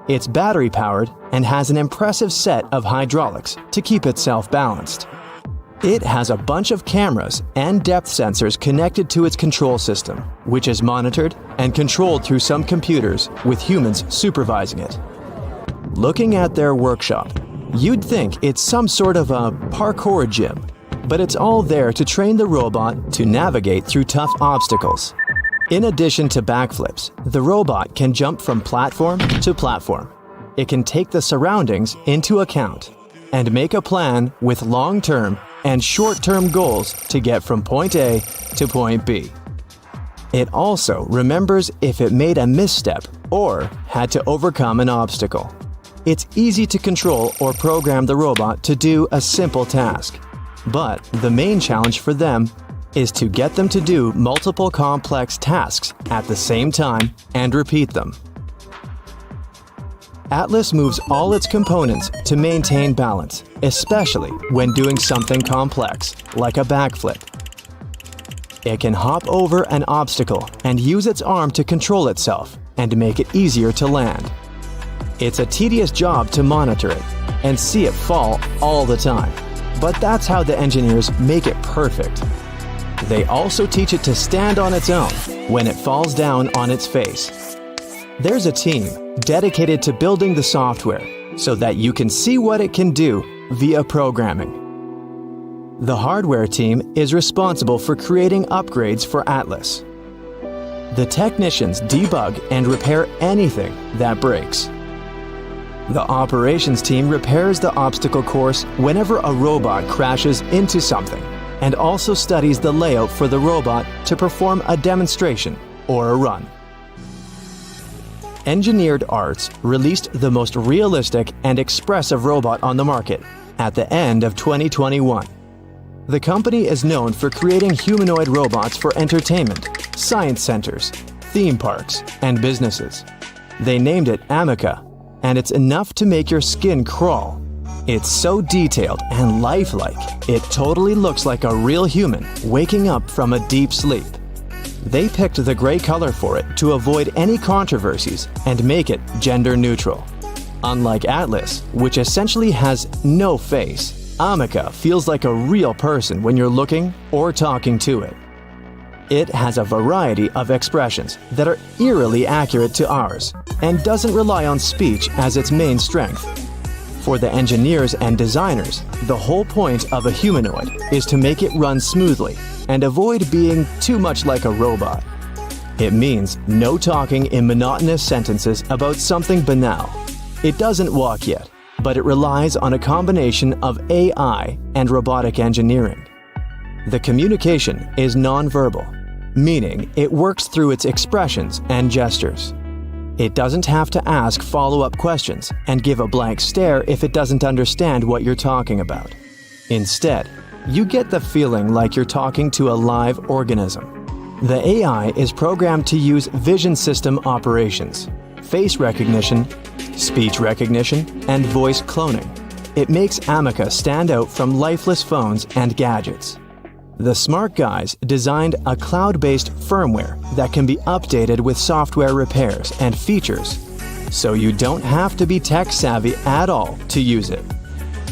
It's battery-powered and has an impressive set of hydraulics to keep itself balanced. It has a bunch of cameras and depth sensors connected to its control system, which is monitored and controlled through some computers with humans supervising it. Looking at their workshop, You'd think it's some sort of a parkour gym, but it's all there to train the robot to navigate through tough obstacles. In addition to backflips, the robot can jump from platform to platform. It can take the surroundings into account and make a plan with long-term and short-term goals to get from point A to point B. It also remembers if it made a misstep or had to overcome an obstacle. It's easy to control or program the robot to do a simple task. But the main challenge for them is to get them to do multiple complex tasks at the same time and repeat them. Atlas moves all its components to maintain balance, especially when doing something complex, like a backflip. It can hop over an obstacle and use its arm to control itself and make it easier to land. It's a tedious job to monitor it and see it fall all the time, but that's how the engineers make it perfect. They also teach it to stand on its own when it falls down on its face. There's a team dedicated to building the software so that you can see what it can do via programming. The hardware team is responsible for creating upgrades for Atlas. The technicians debug and repair anything that breaks. The operations team repairs the obstacle course whenever a robot crashes into something, and also studies the layout for the robot to perform a demonstration or a run. Engineered Arts released the most realistic and expressive robot on the market at the end of 2021. The company is known for creating humanoid robots for entertainment, science centers, theme parks, and businesses. They named it Amica, and it's enough to make your skin crawl. It's so detailed and lifelike, it totally looks like a real human waking up from a deep sleep. They picked the gray color for it to avoid any controversies and make it gender neutral. Unlike Atlas, which essentially has no face, Amica feels like a real person when you're looking or talking to it. It has a variety of expressions that are eerily accurate to ours and doesn't rely on speech as its main strength. For the engineers and designers, the whole point of a humanoid is to make it run smoothly and avoid being too much like a robot. It means no talking in monotonous sentences about something banal. It doesn't walk yet, but it relies on a combination of AI and robotic engineering. The communication is nonverbal, meaning it works through its expressions and gestures. It doesn't have to ask follow-up questions and give a blank stare if it doesn't understand what you're talking about. Instead, you get the feeling like you're talking to a live organism. The AI is programmed to use vision system operations, face recognition, speech recognition, and voice cloning. It makes Amica stand out from lifeless phones and gadgets. The smart guys designed a cloud-based firmware that can be updated with software repairs and features, so you don't have to be tech-savvy at all to use it.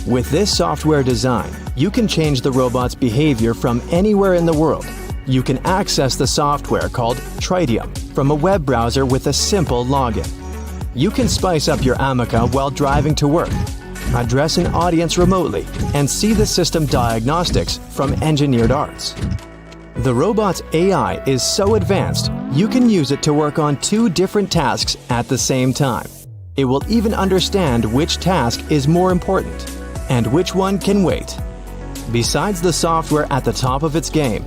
With this software design, you can change the robot's behavior from anywhere in the world. You can access the software called Tritium from a web browser with a simple login. You can spice up your Amica while driving to work, address an audience remotely, and see the system diagnostics from Engineered Arts. The robot's AI is so advanced, you can use it to work on 2 different tasks at the same time. It will even understand which task is more important and which one can wait. Besides the software at the top of its game,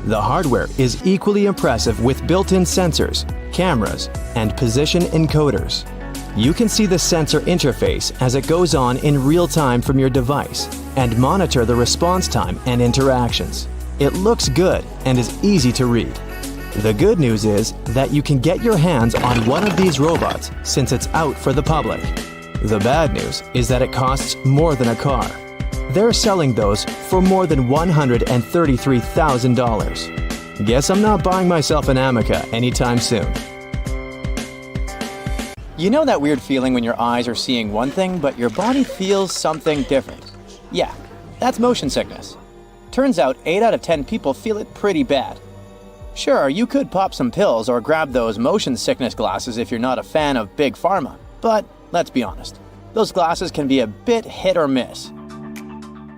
the hardware is equally impressive with built-in sensors, cameras, and position encoders. You can see the sensor interface as it goes on in real time from your device and monitor the response time and interactions. It looks good and is easy to read. The good news is that you can get your hands on one of these robots since it's out for the public. The bad news is that it costs more than a car. They're selling those for more than $133,000. Guess I'm not buying myself an Amica anytime soon. You know that weird feeling when your eyes are seeing one thing, but your body feels something different? Yeah, that's motion sickness. Turns out 8 out of 10 people feel it pretty bad. Sure, you could pop some pills or grab those motion sickness glasses if you're not a fan of Big Pharma, but let's be honest. Those glasses can be a bit hit or miss.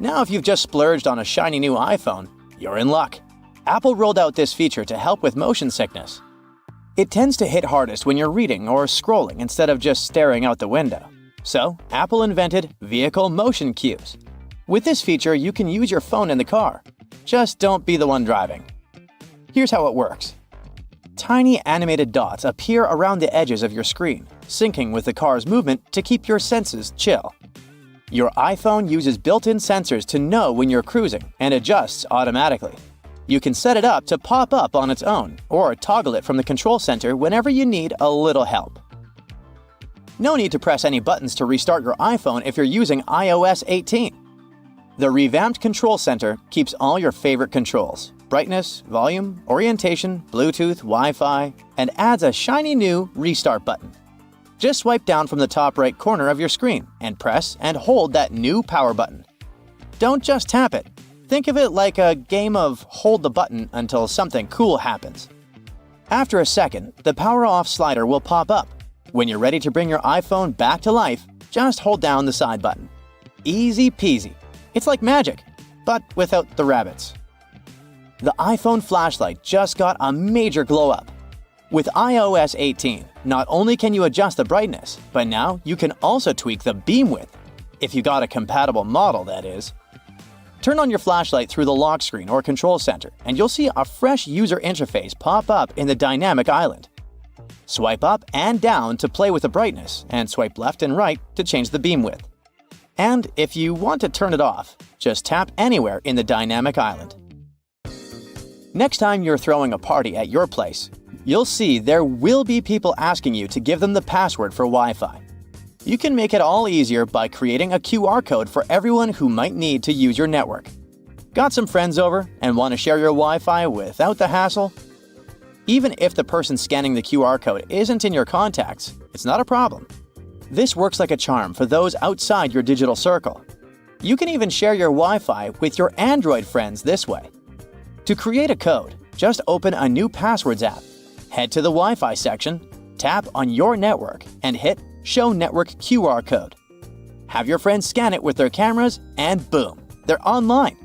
Now, if you've just splurged on a shiny new iPhone, you're in luck. Apple rolled out this feature to help with motion sickness. It tends to hit hardest when you're reading or scrolling instead of just staring out the window. So, Apple invented vehicle motion cues. With this feature, you can use your phone in the car. Just don't be the one driving. Here's how it works. Tiny animated dots appear around the edges of your screen, syncing with the car's movement to keep your senses chill. Your iPhone uses built-in sensors to know when you're cruising and adjusts automatically. You can set it up to pop up on its own or toggle it from the control center whenever you need a little help. No need to press any buttons to restart your iPhone if you're using iOS 18. The revamped control center keeps all your favorite controls: brightness, volume, orientation, Bluetooth, Wi-Fi, and adds a shiny new restart button. Just swipe down from the top right corner of your screen and press and hold that new power button. Don't just tap it. Think of it like a game of hold the button until something cool happens. After a second, the power off slider will pop up. When you're ready to bring your iPhone back to life, just hold down the side button. Easy peasy. It's like magic, but without the rabbits. The iPhone flashlight just got a major glow up. With iOS 18, not only can you adjust the brightness, but now you can also tweak the beam width. If you got a compatible model, that is. Turn on your flashlight through the lock screen or control center, and you'll see a fresh user interface pop up in the dynamic island. Swipe up and down to play with the brightness, and swipe left and right to change the beam width. And if you want to turn it off, just tap anywhere in the dynamic island. Next time you're throwing a party at your place, you'll see there will be people asking you to give them the password for Wi-Fi. You can make it all easier by creating a QR code for everyone who might need to use your network. Got some friends over and want to share your Wi-Fi without the hassle? Even if the person scanning the QR code isn't in your contacts, it's not a problem. This works like a charm for those outside your digital circle. You can even share your Wi-Fi with your Android friends this way. To create a code, just open a new Passwords app. Head to the Wi-Fi section, tap on your network, and hit Show Network QR Code. Have your friends scan it with their cameras, and boom, they're online.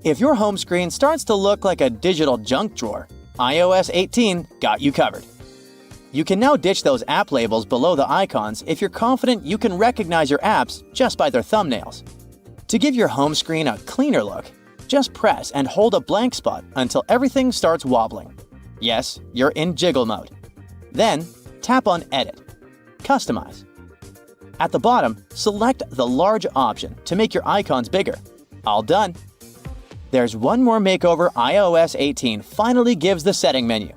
If your home screen starts to look like a digital junk drawer, iOS 18 got you covered. You can now ditch those app labels below the icons if you're confident you can recognize your apps just by their thumbnails. To give your home screen a cleaner look, just press and hold a blank spot until everything starts wobbling. Yes, you're in jiggle mode. Then, tap on Edit. Customize. At the bottom, select the large option to make your icons bigger. All done. There's one more makeover iOS 18 finally gives the setting menu.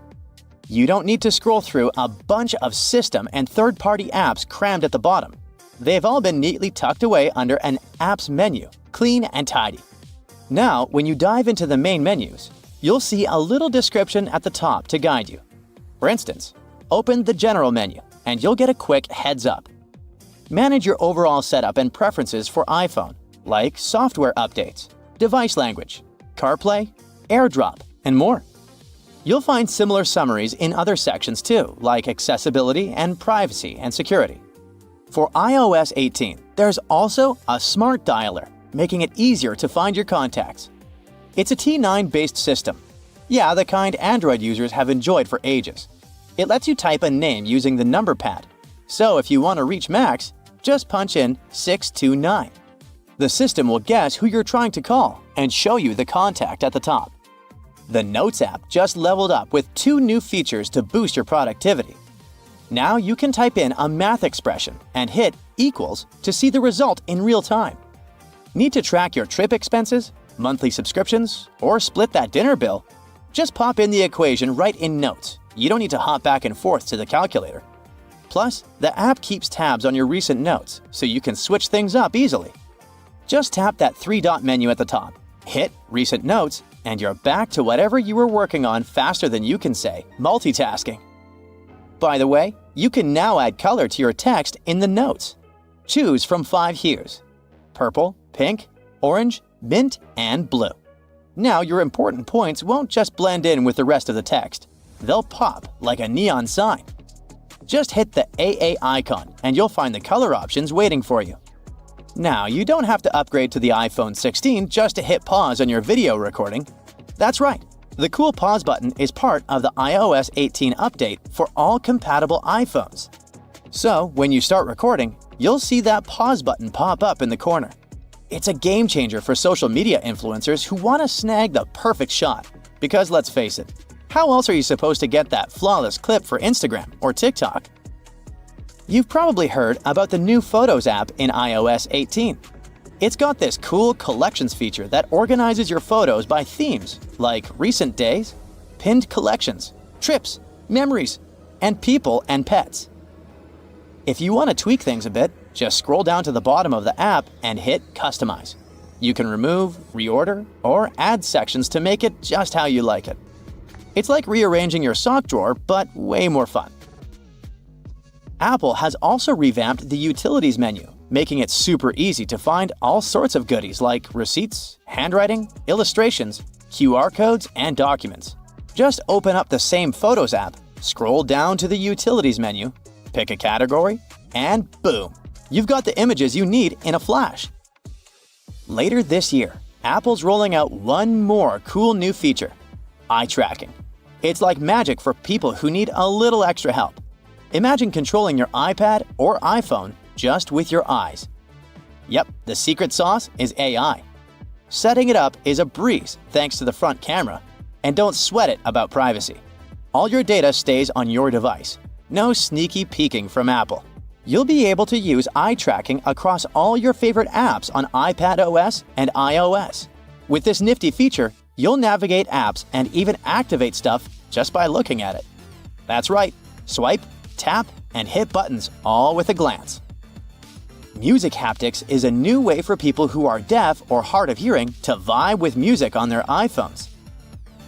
You don't need to scroll through a bunch of system and third-party apps crammed at the bottom. They've all been neatly tucked away under an Apps menu, clean and tidy. Now, when you dive into the main menus, you'll see a little description at the top to guide you. For instance, open the General menu, and you'll get a quick heads up. Manage your overall setup and preferences for iPhone, like software updates, device language, CarPlay, AirDrop, and more. You'll find similar summaries in other sections too, like accessibility and privacy and security. For iOS 18, there's also a smart dialer, making it easier to find your contacts. It's a T9-based system. Yeah, the kind Android users have enjoyed for ages. It lets you type a name using the number pad. So if you want to reach Max, just punch in 629. The system will guess who you're trying to call and show you the contact at the top. The Notes app just leveled up with 2 new features to boost your productivity. Now you can type in a math expression and hit equals to see the result in real time. Need to track your trip expenses, monthly subscriptions, or split that dinner bill? Just pop in the equation right in Notes. You don't need to hop back and forth to the calculator. Plus, the app keeps tabs on your recent notes, so you can switch things up easily. Just tap that 3-dot menu at the top, hit Recent Notes, and you're back to whatever you were working on faster than you can say multitasking. By the way, you can now add color to your text in the notes. Choose from 5 hues: purple, pink, orange, mint, and blue. Now your important points won't just blend in with the rest of the text. They'll pop like a neon sign. Just hit the AA icon and you'll find the color options waiting for you. Now, you don't have to upgrade to the iPhone 16 just to hit pause on your video recording. That's right, the cool pause button is part of the iOS 18 update for all compatible iPhones. So, when you start recording, you'll see that pause button pop up in the corner. It's a game changer for social media influencers who want to snag the perfect shot. Because let's face it, how else are you supposed to get that flawless clip for Instagram or TikTok? You've probably heard about the new Photos app in iOS 18. It's got this cool collections feature that organizes your photos by themes like recent days, pinned collections, trips, memories, and people and pets. If you want to tweak things a bit, just scroll down to the bottom of the app and hit Customize. You can remove, reorder, or add sections to make it just how you like it. It's like rearranging your sock drawer, but way more fun. Apple has also revamped the Utilities menu, making it super easy to find all sorts of goodies like receipts, handwriting, illustrations, QR codes, and documents. Just open up the same Photos app, scroll down to the Utilities menu, pick a category, and boom! You've got the images you need in a flash. Later this year, Apple's rolling out one more cool new feature: eye tracking. It's like magic for people who need a little extra help. Imagine controlling your iPad or iPhone just with your eyes. Yep, the secret sauce is AI. Setting it up is a breeze thanks to the front camera, and don't sweat it about privacy. All your data stays on your device. No sneaky peeking from Apple. You'll be able to use eye tracking across all your favorite apps on iPadOS and iOS. With this nifty feature, you'll navigate apps and even activate stuff just by looking at it. That's right, swipe, tap, and hit buttons all with a glance. Music haptics is a new way for people who are deaf or hard of hearing to vibe with music on their iPhones.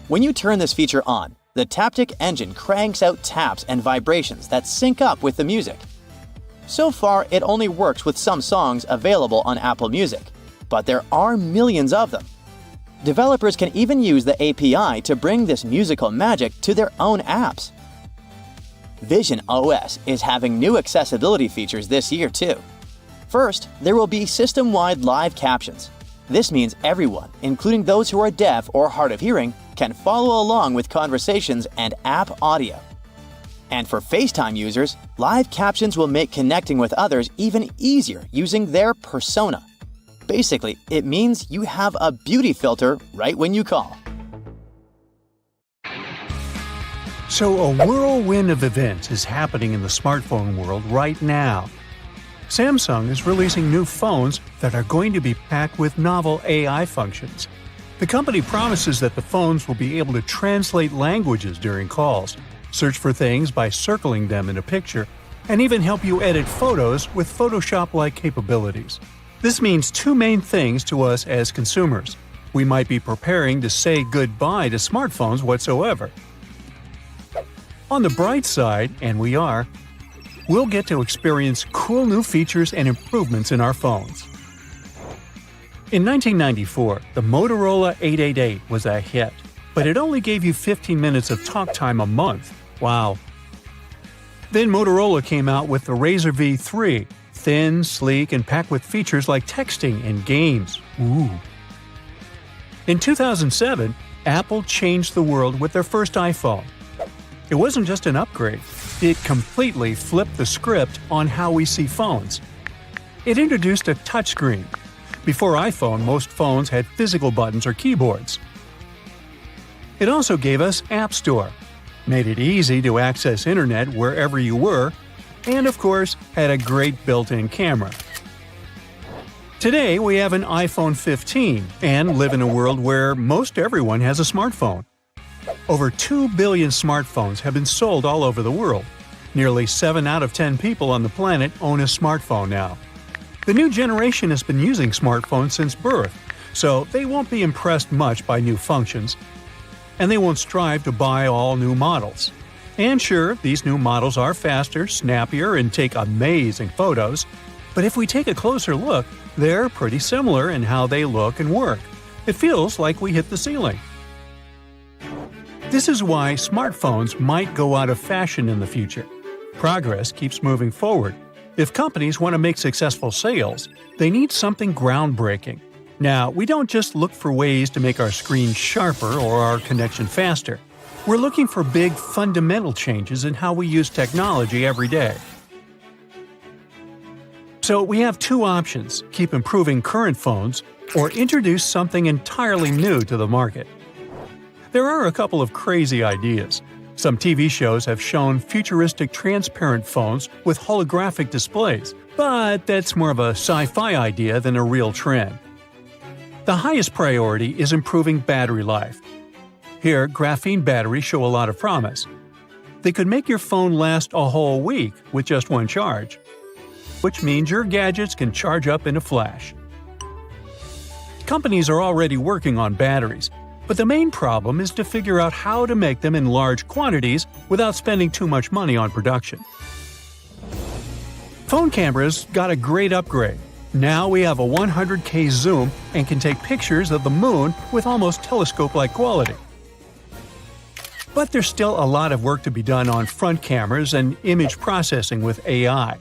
When you turn this feature on, the Taptic engine cranks out taps and vibrations that sync up with the music. So far, it only works with some songs available on Apple Music, but there are millions of them. Developers can even use the API to bring this musical magic to their own apps. Vision OS is having new accessibility features this year too. First, there will be system-wide live captions. This means everyone, including those who are deaf or hard of hearing, can follow along with conversations and app audio. And for FaceTime users, live captions will make connecting with others even easier using their persona. Basically, it means you have a beauty filter right when you call. So a whirlwind of events is happening in the smartphone world right now. Samsung is releasing new phones that are going to be packed with novel AI functions. The company promises that the phones will be able to translate languages during calls, search for things by circling them in a picture, and even help you edit photos with Photoshop-like capabilities. This means two main things to us as consumers. We might be preparing to say goodbye to smartphones whatsoever. On the bright side, and we are, we'll get to experience cool new features and improvements in our phones. In 1994, the Motorola 888 was a hit, but it only gave you 15 minutes of talk time a month. Wow. Then Motorola came out with the Razr V3, thin, sleek, and packed with features like texting and games. Ooh. In 2007, Apple changed the world with their first iPhone. It wasn't just an upgrade, it completely flipped the script on how we see phones. It introduced a touchscreen. Before iPhone, most phones had physical buttons or keyboards. It also gave us App Store, made it easy to access internet wherever you were, and of course, had a great built-in camera. Today, we have an iPhone 15 and live in a world where most everyone has a smartphone. Over 2 billion smartphones have been sold all over the world. Nearly 7 out of 10 people on the planet own a smartphone now. The new generation has been using smartphones since birth, so they won't be impressed much by new functions, and they won't strive to buy all new models. And sure, these new models are faster, snappier, and take amazing photos, but if we take a closer look, they're pretty similar in how they look and work. It feels like we hit the ceiling. This is why smartphones might go out of fashion in the future. Progress keeps moving forward. If companies want to make successful sales, they need something groundbreaking. Now, we don't just look for ways to make our screen sharper or our connection faster. We're looking for big, fundamental changes in how we use technology every day. So we have two options: keep improving current phones or introduce something entirely new to the market. There are a couple of crazy ideas. Some TV shows have shown futuristic transparent phones with holographic displays, but that's more of a sci-fi idea than a real trend. The highest priority is improving battery life. Here, graphene batteries show a lot of promise. They could make your phone last a whole week with just one charge, which means your gadgets can charge up in a flash. Companies are already working on batteries, but the main problem is to figure out how to make them in large quantities without spending too much money on production. Phone cameras got a great upgrade. Now we have a 100K zoom and can take pictures of the moon with almost telescope-like quality. But there's still a lot of work to be done on front cameras and image processing with AI.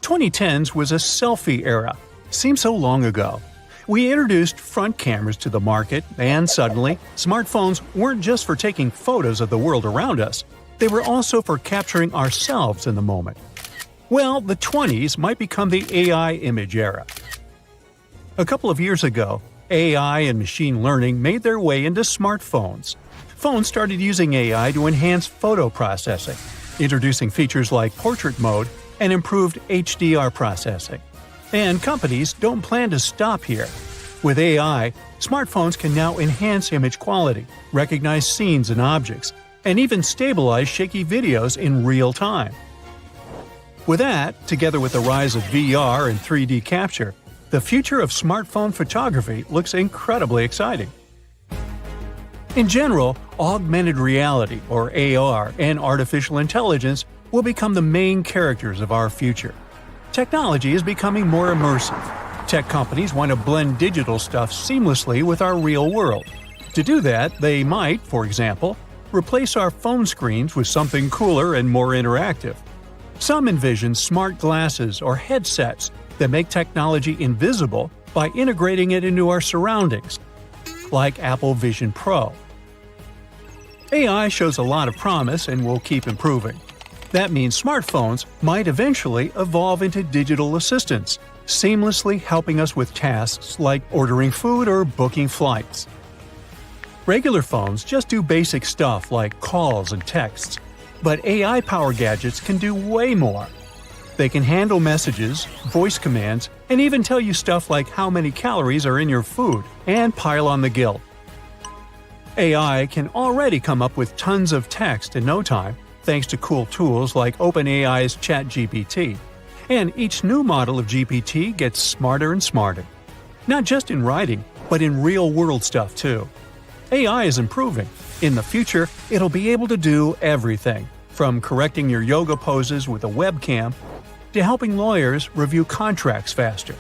2010s was a selfie era. Seems so long ago. We introduced front cameras to the market, and suddenly, smartphones weren't just for taking photos of the world around us, they were also for capturing ourselves in the moment. Well, the 20s might become the AI image era. A couple of years ago, AI and machine learning made their way into smartphones. Phones started using AI to enhance photo processing, introducing features like portrait mode and improved HDR processing. And companies don't plan to stop here. With AI, smartphones can now enhance image quality, recognize scenes and objects, and even stabilize shaky videos in real time. With that, together with the rise of VR and 3D capture, the future of smartphone photography looks incredibly exciting. In general, augmented reality, or AR, and artificial intelligence will become the main characters of our future. Technology is becoming more immersive. Tech companies want to blend digital stuff seamlessly with our real world. To do that, they might, for example, replace our phone screens with something cooler and more interactive. Some envision smart glasses or headsets that make technology invisible by integrating it into our surroundings, like Apple Vision Pro. AI shows a lot of promise and will keep improving. That means smartphones might eventually evolve into digital assistants, seamlessly helping us with tasks like ordering food or booking flights. Regular phones just do basic stuff like calls and texts, but AI-powered gadgets can do way more. They can handle messages, voice commands, and even tell you stuff like how many calories are in your food and pile on the guilt. AI can already come up with tons of text in no time, thanks to cool tools like OpenAI's ChatGPT. And each new model of GPT gets smarter and smarter. Not just in writing, but in real-world stuff too. AI is improving. In the future, it'll be able to do everything, from correcting your yoga poses with a webcam to helping lawyers review contracts faster.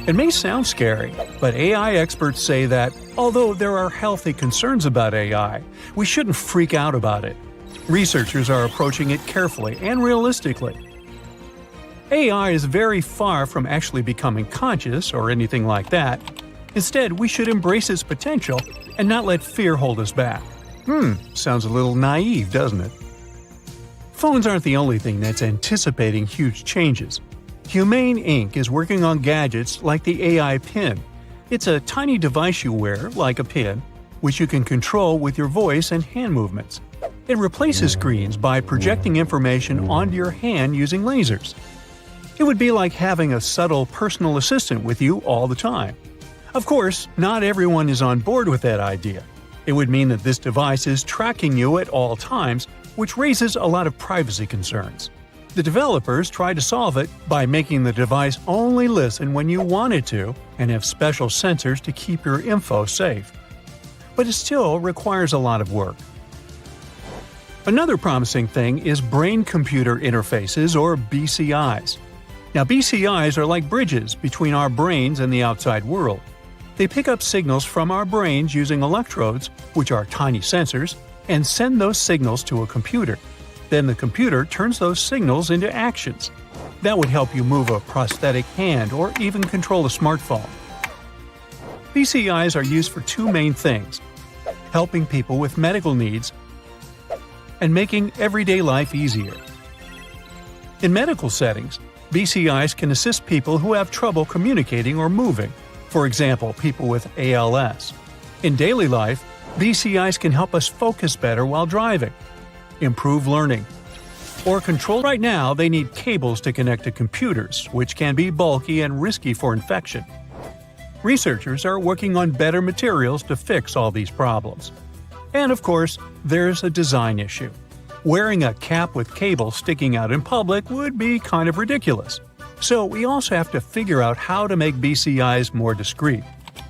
It may sound scary, but AI experts say that, although there are healthy concerns about AI, we shouldn't freak out about it. Researchers are approaching it carefully and realistically. AI is very far from actually becoming conscious or anything like that. Instead, we should embrace its potential and not let fear hold us back. Sounds a little naive, doesn't it? Phones aren't the only thing that's anticipating huge changes. Humane Inc. is working on gadgets like the AI Pin. It's a tiny device you wear, like a pin, which you can control with your voice and hand movements. It replaces screens by projecting information onto your hand using lasers. It would be like having a subtle personal assistant with you all the time. Of course, not everyone is on board with that idea. It would mean that this device is tracking you at all times, which raises a lot of privacy concerns. The developers tried to solve it by making the device only listen when you want it to and have special sensors to keep your info safe. But it still requires a lot of work. Another promising thing is brain-computer interfaces, or BCIs. Now, BCIs are like bridges between our brains and the outside world. They pick up signals from our brains using electrodes, which are tiny sensors, and send those signals to a computer. Then the computer turns those signals into actions. That would help you move a prosthetic hand or even control a smartphone. BCIs are used for two main things: helping people with medical needs and making everyday life easier. In medical settings, BCIs can assist people who have trouble communicating or moving, for example, people with ALS. In daily life, BCIs can help us focus better while driving, improve learning, or control. Right now, they need cables to connect to computers, which can be bulky and risky for infection. Researchers are working on better materials to fix all these problems. And of course, there's a design issue. Wearing a cap with cables sticking out in public would be kind of ridiculous. So we also have to figure out how to make BCIs more discreet.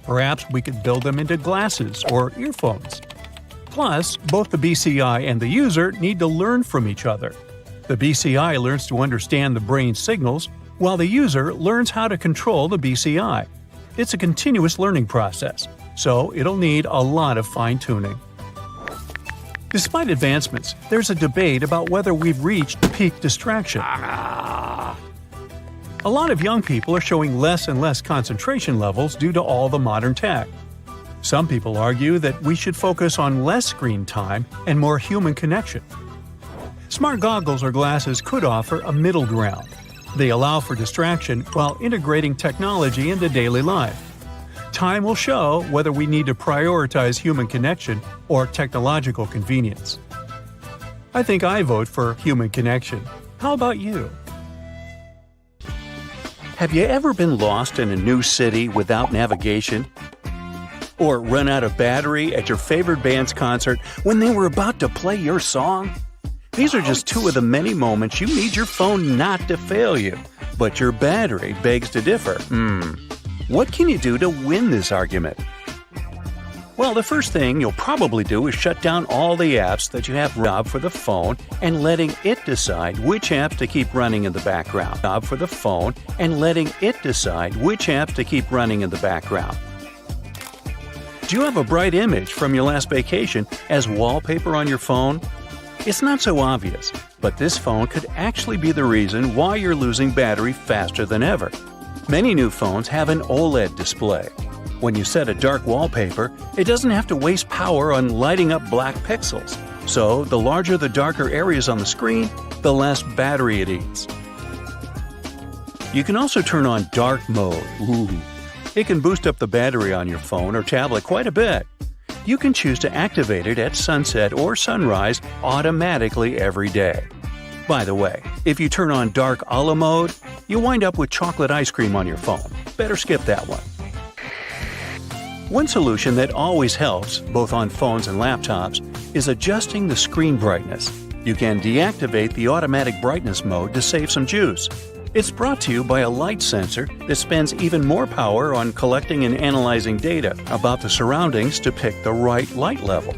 Perhaps we could build them into glasses or earphones. Plus, both the BCI and the user need to learn from each other. The BCI learns to understand the brain's signals, while the user learns how to control the BCI. It's a continuous learning process, so it'll need a lot of fine-tuning. Despite advancements, there's a debate about whether we've reached peak distraction. A lot of young people are showing less and less concentration levels due to all the modern tech. Some people argue that we should focus on less screen time and more human connection. Smart goggles or glasses could offer a middle ground. They allow for distraction while integrating technology into daily life. Time will show whether we need to prioritize human connection or technological convenience. I think I vote for human connection. How about you? Have you ever been lost in a new city without navigation? Or run out of battery at your favorite band's concert when they were about to play your song? These are just two of the many moments you need your phone not to fail you, but your battery begs to differ. What can you do to win this argument? Well, the first thing you'll probably do is shut down all the apps that you have for the phone and letting it decide which apps to keep running in the background. For the phone and letting it decide which apps to keep running in the background. Do you have a bright image from your last vacation as wallpaper on your phone? It's not so obvious, but this phone could actually be the reason why you're losing battery faster than ever. Many new phones have an OLED display. When you set a dark wallpaper, it doesn't have to waste power on lighting up black pixels. So, the larger the darker areas on the screen, the less battery it eats. You can also turn on dark mode. It can boost up the battery on your phone or tablet quite a bit. You can choose to activate it at sunset or sunrise automatically every day. By the way, if you turn on dark a la mode, you wind up with chocolate ice cream on your phone. Better skip that one. One solution that always helps, both on phones and laptops, is adjusting the screen brightness. You can deactivate the automatic brightness mode to save some juice. It's brought to you by a light sensor that spends even more power on collecting and analyzing data about the surroundings to pick the right light level.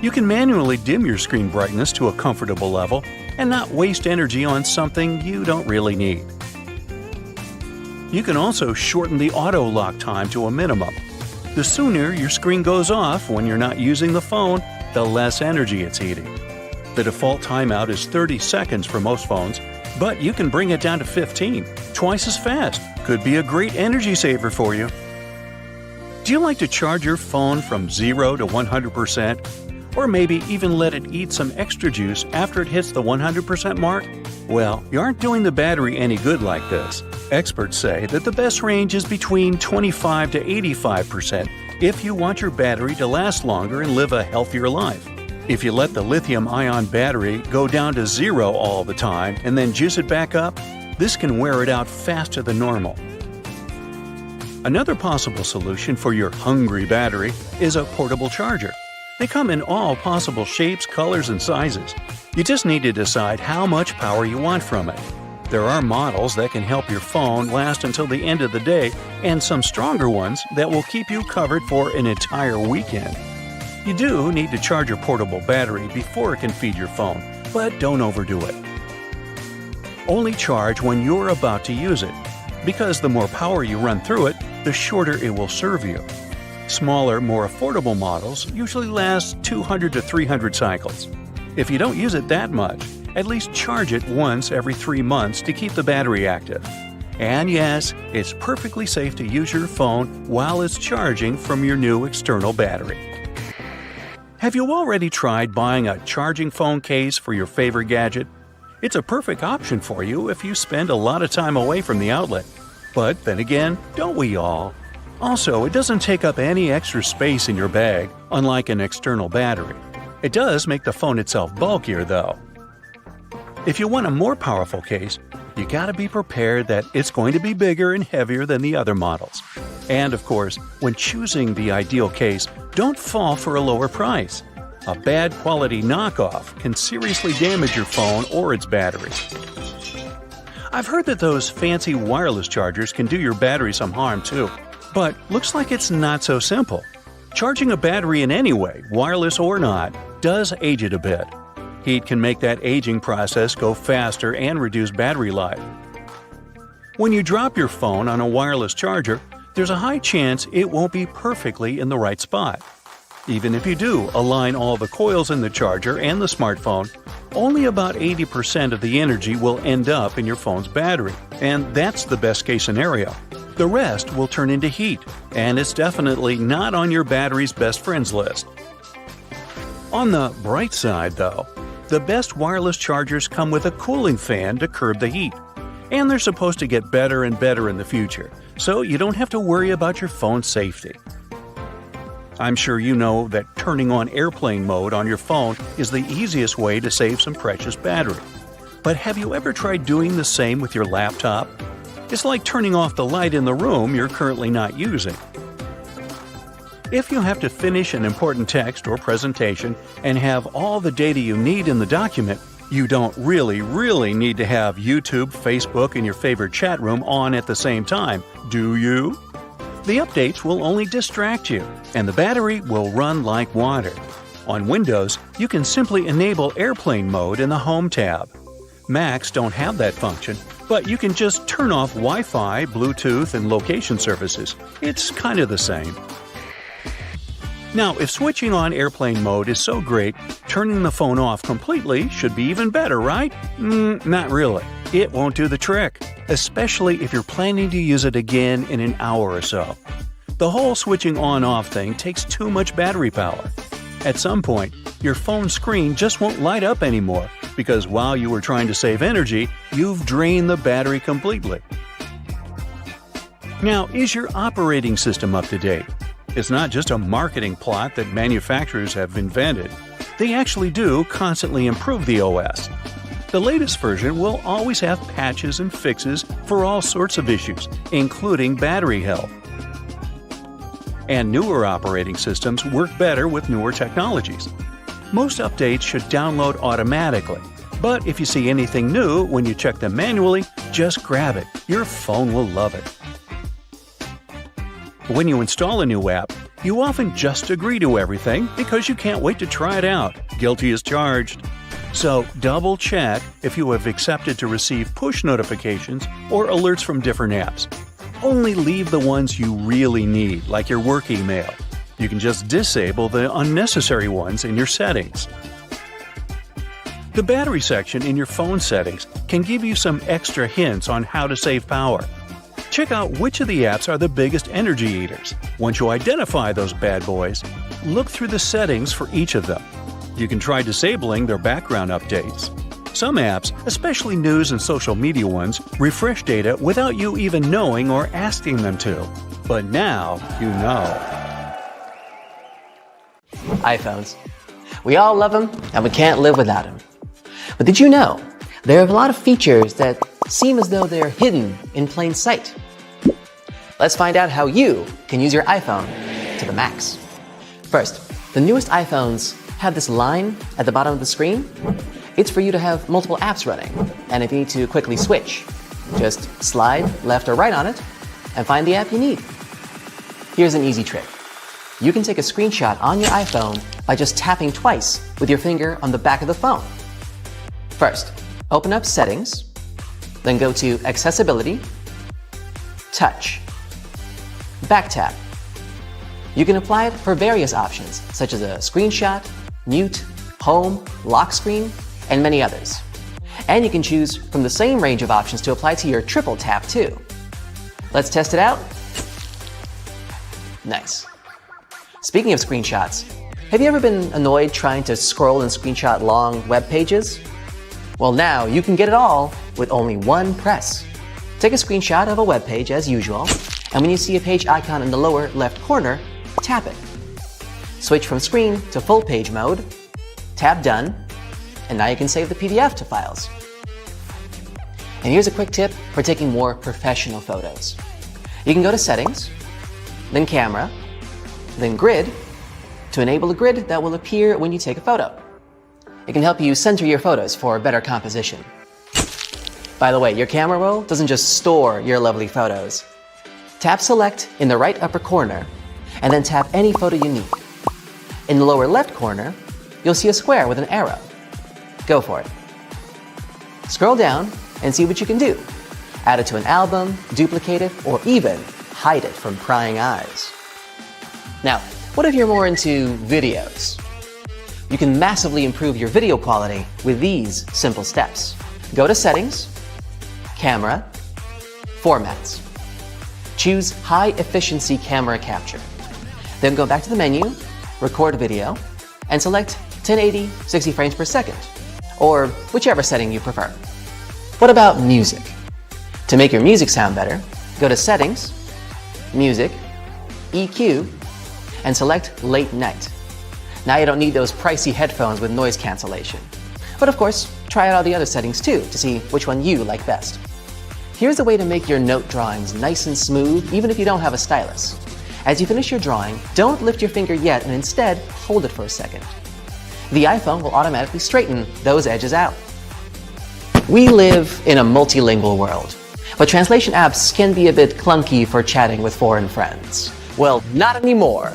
You can manually dim your screen brightness to a comfortable level and not waste energy on something you don't really need. You can also shorten the auto lock time to a minimum. The sooner your screen goes off when you're not using the phone, the less energy it's eating. The default timeout is 30 seconds for most phones, but you can bring it down to 15, twice as fast. Could be a great energy saver for you. Do you like to charge your phone from 0 to 100%? Or maybe even let it eat some extra juice after it hits the 100% mark? Well, you aren't doing the battery any good like this. Experts say that the best range is between 25 to 85% if you want your battery to last longer and live a healthier life. If you let the lithium-ion battery go down to 0 all the time and then juice it back up, this can wear it out faster than normal. Another possible solution for your hungry battery is a portable charger. They come in all possible shapes, colors, and sizes. You just need to decide how much power you want from it. There are models that can help your phone last until the end of the day, and some stronger ones that will keep you covered for an entire weekend. You do need to charge your portable battery before it can feed your phone, but don't overdo it. Only charge when you're about to use it, because the more power you run through it, the shorter it will serve you. Smaller, more affordable models usually last 200 to 300 cycles. If you don't use it that much, at least charge it once every 3 months to keep the battery active. And yes, it's perfectly safe to use your phone while it's charging from your new external battery. Have you already tried buying a charging phone case for your favorite gadget? It's a perfect option for you if you spend a lot of time away from the outlet. But then again, don't we all? Also, it doesn't take up any extra space in your bag, unlike an external battery. It does make the phone itself bulkier, though. If you want a more powerful case, you gotta be prepared that it's going to be bigger and heavier than the other models. And of course, when choosing the ideal case, don't fall for a lower price. A bad quality knockoff can seriously damage your phone or its battery. I've heard that those fancy wireless chargers can do your battery some harm too. But looks like it's not so simple. Charging a battery in any way, wireless or not, does age it a bit. Heat can make that aging process go faster and reduce battery life. When you drop your phone on a wireless charger, there's a high chance it won't be perfectly in the right spot. Even if you do align all the coils in the charger and the smartphone, only about 80% of the energy will end up in your phone's battery, and that's the best case scenario. The rest will turn into heat, and it's definitely not on your battery's best friends list. On the bright side, though, the best wireless chargers come with a cooling fan to curb the heat, and they're supposed to get better and better in the future, so you don't have to worry about your phone's safety. I'm sure you know that turning on airplane mode on your phone is the easiest way to save some precious battery. But have you ever tried doing the same with your laptop? It's like turning off the light in the room you're currently not using. If you have to finish an important text or presentation and have all the data you need in the document, you don't really need to have YouTube, Facebook, and your favorite chat room on at the same time, do you? The updates will only distract you, and the battery will run like water. On Windows, you can simply enable airplane mode in the Home tab. Macs don't have that function, but you can just turn off Wi-Fi, Bluetooth, and location services. It's kind of the same. Now, if switching on airplane mode is so great, turning the phone off completely should be even better, right? Not really. It won't do the trick, especially if you're planning to use it again in an hour or so. The whole switching on-off thing takes too much battery power. At some point, your phone screen just won't light up anymore because while you were trying to save energy, you've drained the battery completely. Now, is your operating system up to date? It's not just a marketing plot that manufacturers have invented. They actually do constantly improve the OS. The latest version will always have patches and fixes for all sorts of issues, including battery health. And newer operating systems work better with newer technologies. Most updates should download automatically, but if you see anything new when you check them manually, just grab it. Your phone will love it. When you install a new app, you often just agree to everything because you can't wait to try it out. Guilty as charged. So double check if you have accepted to receive push notifications or alerts from different apps. Only leave the ones you really need, like your work email. You can just disable the unnecessary ones in your settings. The battery section in your phone settings can give you some extra hints on how to save power. Check out which of the apps are the biggest energy eaters. Once you identify those bad boys, look through the settings for each of them. You can try disabling their background updates. Some apps, especially news and social media ones, refresh data without you even knowing or asking them to. But now you know. iPhones. We all love them, and we can't live without them. But did you know there are a lot of features that seem as though they're hidden in plain sight? Let's find out how you can use your iPhone to the max. First, the newest iPhones have this line at the bottom of the screen. It's for you to have multiple apps running, and if you need to quickly switch, just slide left or right on it and find the app you need. Here's an easy trick. You can take a screenshot on your iPhone by just tapping twice with your finger on the back of the phone. First, open up Settings, then go to Accessibility, Touch, Back Tap. You can apply it for various options, such as a screenshot, mute, home, lock screen, and many others. And you can choose from the same range of options to apply to your triple tap too. Let's test it out. Nice. Speaking of screenshots, have you ever been annoyed trying to scroll and screenshot long web pages? Well, now you can get it all with only one press. Take a screenshot of a web page as usual, and when you see a page icon in the lower left corner, tap it. Switch from screen to full page mode, tap Done, and now you can save the PDF to files. And here's a quick tip for taking more professional photos. You can go to Settings, then Camera, then Grid, to enable a grid that will appear when you take a photo. It can help you center your photos for better composition. By the way, your camera roll doesn't just store your lovely photos. Tap Select in the right upper corner, and then tap any photo you need. In the lower left corner, you'll see a square with an arrow. Go for it. Scroll down and see what you can do. Add it to an album, duplicate it, or even hide it from prying eyes. Now, what if you're more into videos? You can massively improve your video quality with these simple steps. Go to Settings, Camera, Formats. Choose High Efficiency Camera Capture. Then go back to the menu, Record Video, and select 1080 60 frames per second, or whichever setting you prefer. What about music? To make your music sound better, go to Settings, Music, EQ, and select Late Night. Now you don't need those pricey headphones with noise cancellation. But of course, try out all the other settings too to see which one you like best. Here's a way to make your note drawings nice and smooth even if you don't have a stylus. As you finish your drawing, don't lift your finger yet and instead hold it for a second. The iPhone will automatically straighten those edges out. We live in a multilingual world, but translation apps can be a bit clunky for chatting with foreign friends. Well, not anymore.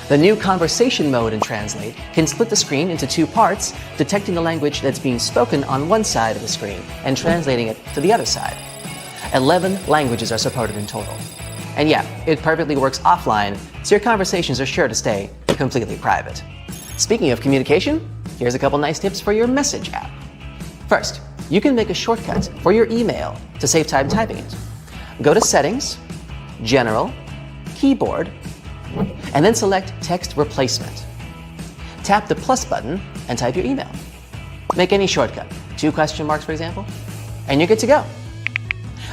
The new conversation mode in Translate can split the screen into two parts, detecting the language that's being spoken on one side of the screen and translating it to the other side. 11 languages are supported in total. And yeah, it perfectly works offline, so your conversations are sure to stay completely private. Speaking of communication, here's a couple nice tips for your Message app. First, you can make a shortcut for your email to save time typing it. Go to Settings, General, Keyboard, and then select Text Replacement. Tap the plus button and type your email. Make any shortcut, 2 question marks for example, and you're good to go.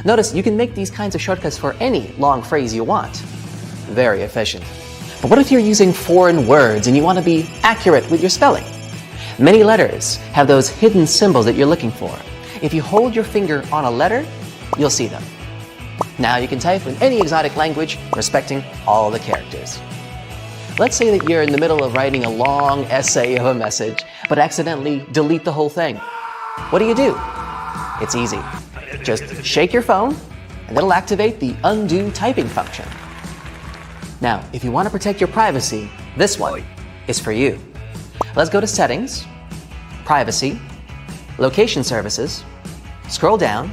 Notice you can make these kinds of shortcuts for any long phrase you want. Very efficient. But what if you're using foreign words and you want to be accurate with your spelling? Many letters have those hidden symbols that you're looking for. If you hold your finger on a letter, you'll see them. Now you can type in any exotic language, respecting all the characters. Let's say that you're in the middle of writing a long essay of a message, but accidentally delete the whole thing. What do? It's easy. Just shake your phone, and it'll activate the undo typing function. Now, if you want to protect your privacy, this one is for you. Let's go to Settings, Privacy, Location Services, scroll down,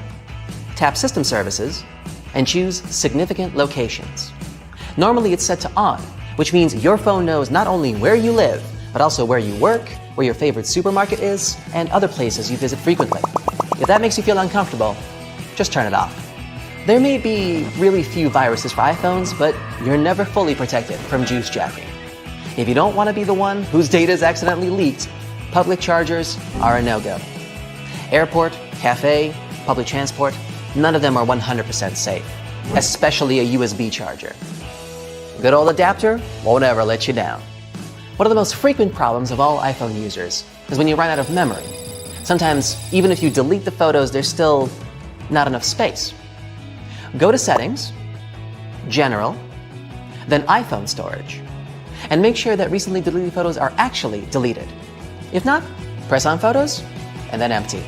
tap System Services, and choose Significant Locations. Normally it's set to On, which means your phone knows not only where you live, but also where you work, where your favorite supermarket is, and other places you visit frequently. If that makes you feel uncomfortable, just turn it off. There may be really few viruses for iPhones, but you're never fully protected from juice jacking. If you don't want to be the one whose data is accidentally leaked, public chargers are a no-go. Airport, cafe, public transport, none of them are 100% safe, especially a USB charger. Good old adapter won't ever let you down. One of the most frequent problems of all iPhone users is when you run out of memory. Sometimes, even if you delete the photos, there's still not enough space. Go to Settings, General, then iPhone Storage, and make sure that recently deleted photos are actually deleted. If not, press on Photos, and then Empty.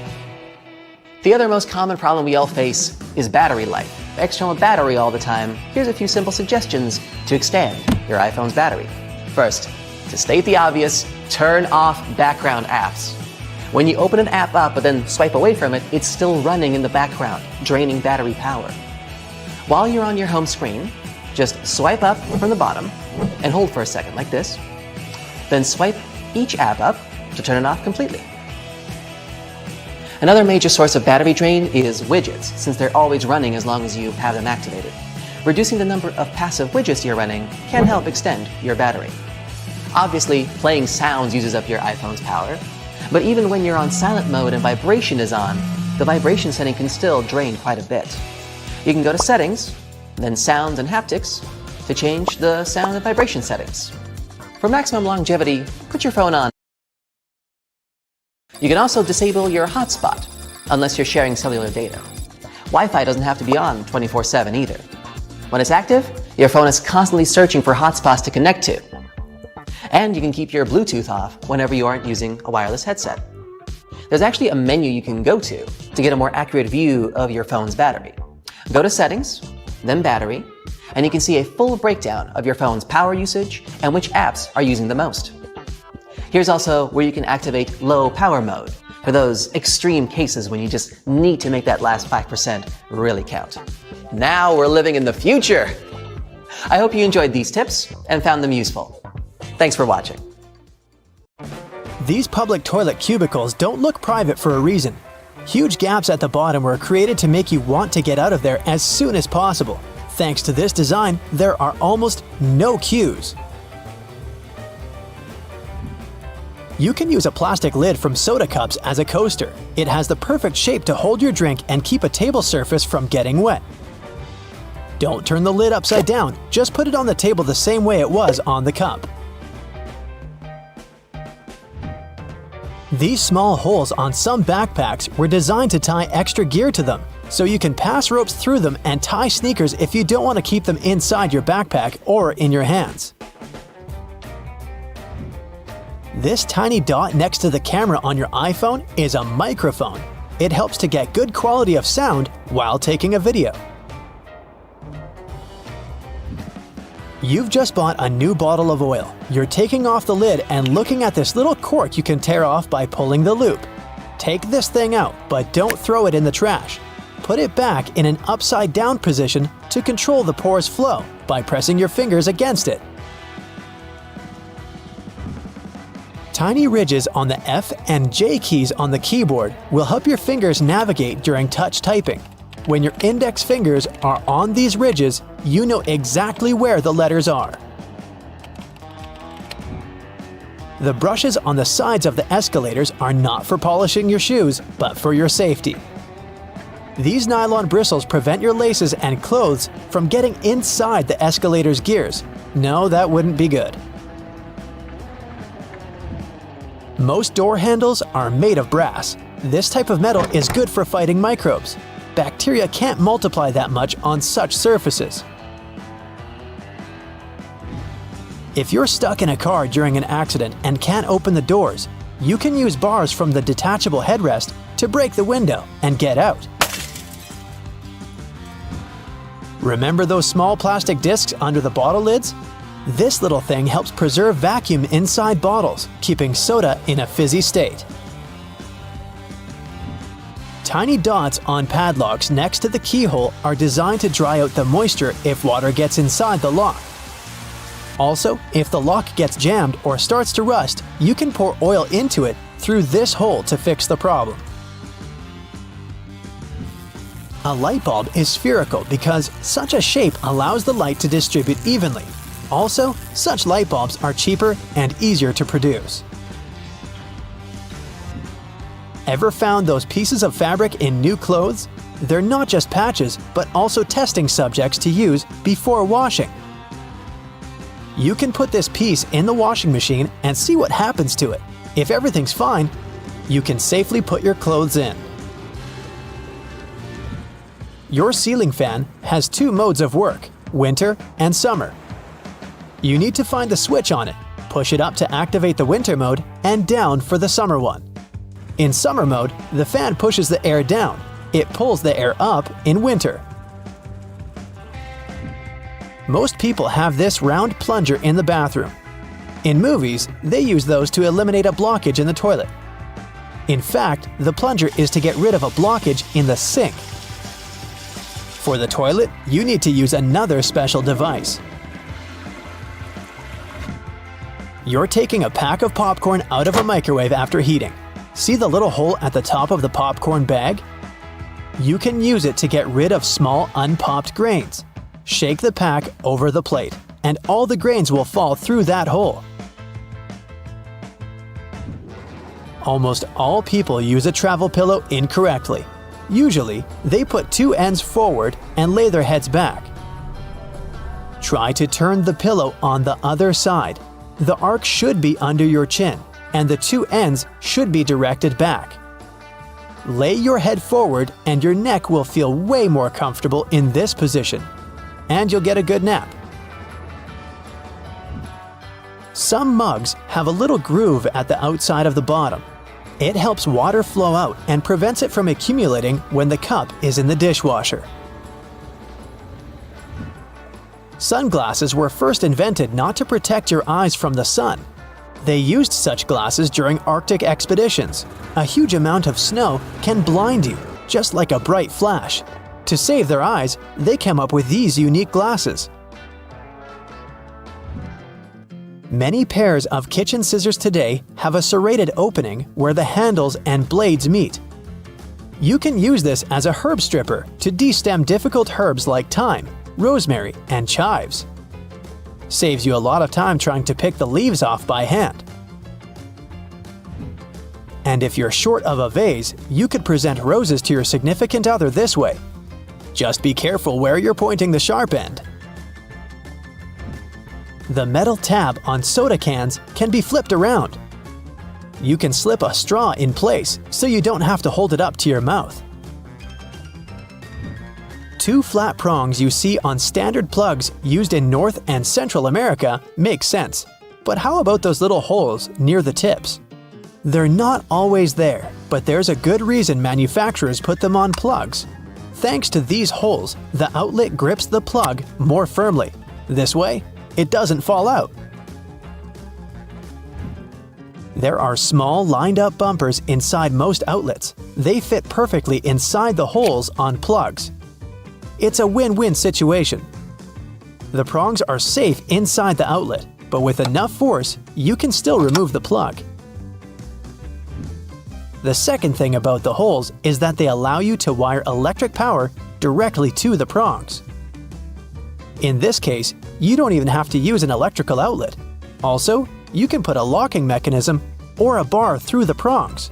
The other most common problem we all face is battery life. External battery all the time. Here's a few simple suggestions to extend your iPhone's battery. First, to state the obvious, turn off background apps. When you open an app up but then swipe away from it, it's still running in the background, draining battery power. While you're on your home screen, just swipe up from the bottom and hold for a second like this. Then swipe each app up to turn it off completely. Another major source of battery drain is widgets, since they're always running as long as you have them activated. Reducing the number of passive widgets you're running can help extend your battery. Obviously, playing sounds uses up your iPhone's power, but even when you're on silent mode and vibration is on, the vibration setting can still drain quite a bit. You can go to Settings, then Sounds and Haptics to change the sound and vibration settings. For maximum longevity, put your phone on. You can also disable your hotspot, unless you're sharing cellular data. Wi-Fi doesn't have to be on 24/7 either. When it's active, your phone is constantly searching for hotspots to connect to. And you can keep your Bluetooth off whenever you aren't using a wireless headset. There's actually a menu you can go to get a more accurate view of your phone's battery. Go to Settings, then Battery, and you can see a full breakdown of your phone's power usage and which apps are using the most. Here's also where you can activate low power mode for those extreme cases when you just need to make that last 5% really count. Now we're living in the future! I hope you enjoyed these tips and found them useful. Thanks for watching. These public toilet cubicles don't look private for a reason. Huge gaps at the bottom were created to make you want to get out of there as soon as possible. Thanks to this design, there are almost no queues. You can use a plastic lid from soda cups as a coaster. It has the perfect shape to hold your drink and keep a table surface from getting wet. Don't turn the lid upside down, just put it on the table the same way it was on the cup. These small holes on some backpacks were designed to tie extra gear to them, so you can pass ropes through them and tie sneakers if you don't want to keep them inside your backpack or in your hands. This tiny dot next to the camera on your iPhone is a microphone. It helps to get good quality of sound while taking a video. You've just bought a new bottle of oil. You're taking off the lid and looking at this little cork you can tear off by pulling the loop. Take this thing out, but don't throw it in the trash. Put it back in an upside down position to control the pore's flow by pressing your fingers against it. Tiny ridges on the F and J keys on the keyboard will help your fingers navigate during touch typing. When your index fingers are on these ridges, you know exactly where the letters are. The brushes on the sides of the escalators are not for polishing your shoes, but for your safety. These nylon bristles prevent your laces and clothes from getting inside the escalator's gears. No, that wouldn't be good. Most door handles are made of brass. This type of metal is good for fighting microbes. Bacteria can't multiply that much on such surfaces. If you're stuck in a car during an accident and can't open the doors, you can use bars from the detachable headrest to break the window and get out. Remember those small plastic discs under the bottle lids? This little thing helps preserve vacuum inside bottles, keeping soda in a fizzy state. Tiny dots on padlocks next to the keyhole are designed to dry out the moisture if water gets inside the lock. Also, if the lock gets jammed or starts to rust, you can pour oil into it through this hole to fix the problem. A light bulb is spherical because such a shape allows the light to distribute evenly. Also, such light bulbs are cheaper and easier to produce. Ever found those pieces of fabric in new clothes? They're not just patches, but also testing subjects to use before washing. You can put this piece in the washing machine and see what happens to it. If everything's fine, you can safely put your clothes in. Your ceiling fan has two modes of work, winter and summer. You need to find the switch on it, push it up to activate the winter mode, and down for the summer one. In summer mode, the fan pushes the air down. It pulls the air up in winter. Most people have this round plunger in the bathroom. In movies, they use those to eliminate a blockage in the toilet. In fact, the plunger is to get rid of a blockage in the sink. For the toilet, you need to use another special device. You're taking a pack of popcorn out of a microwave after heating. See the little hole at the top of the popcorn bag? You can use it to get rid of small unpopped grains. Shake the pack over the plate, and all the grains will fall through that hole. Almost all people use a travel pillow incorrectly. Usually, they put two ends forward and lay their heads back. Try to turn the pillow on the other side. The arc should be under your chin, and the two ends should be directed back. Lay your head forward and your neck will feel way more comfortable in this position, and you'll get a good nap. Some mugs have a little groove at the outside of the bottom. It helps water flow out and prevents it from accumulating when the cup is in the dishwasher. Sunglasses were first invented not to protect your eyes from the sun. They used such glasses during Arctic expeditions. A huge amount of snow can blind you, just like a bright flash. To save their eyes, they came up with these unique glasses. Many pairs of kitchen scissors today have a serrated opening where the handles and blades meet. You can use this as a herb stripper to de-stem difficult herbs like thyme, rosemary, and chives. Saves you a lot of time trying to pick the leaves off by hand. And if you're short of a vase, you could present roses to your significant other this way. Just be careful where you're pointing the sharp end. The metal tab on soda cans can be flipped around. You can slip a straw in place so you don't have to hold it up to your mouth. Two flat prongs you see on standard plugs used in North and Central America make sense. But how about those little holes near the tips? They're not always there, but there's a good reason manufacturers put them on plugs. Thanks to these holes, the outlet grips the plug more firmly. This way, it doesn't fall out. There are small lined-up bumpers inside most outlets. They fit perfectly inside the holes on plugs. It's a win-win situation. The prongs are safe inside the outlet, but with enough force, you can still remove the plug. The second thing about the holes is that they allow you to wire electric power directly to the prongs. In this case, you don't even have to use an electrical outlet. Also, you can put a locking mechanism or a bar through the prongs.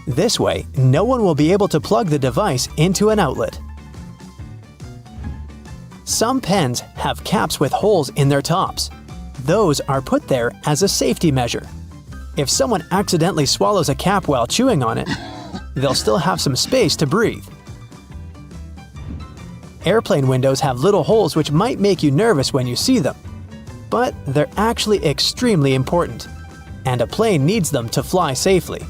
This way, no one will be able to plug the device into an outlet. Some pens have caps with holes in their tops. Those are put there as a safety measure. If someone accidentally swallows a cap while chewing on it, they'll still have some space to breathe. Airplane windows have little holes which might make you nervous when you see them, but they're actually extremely important, and a plane needs them to fly safely.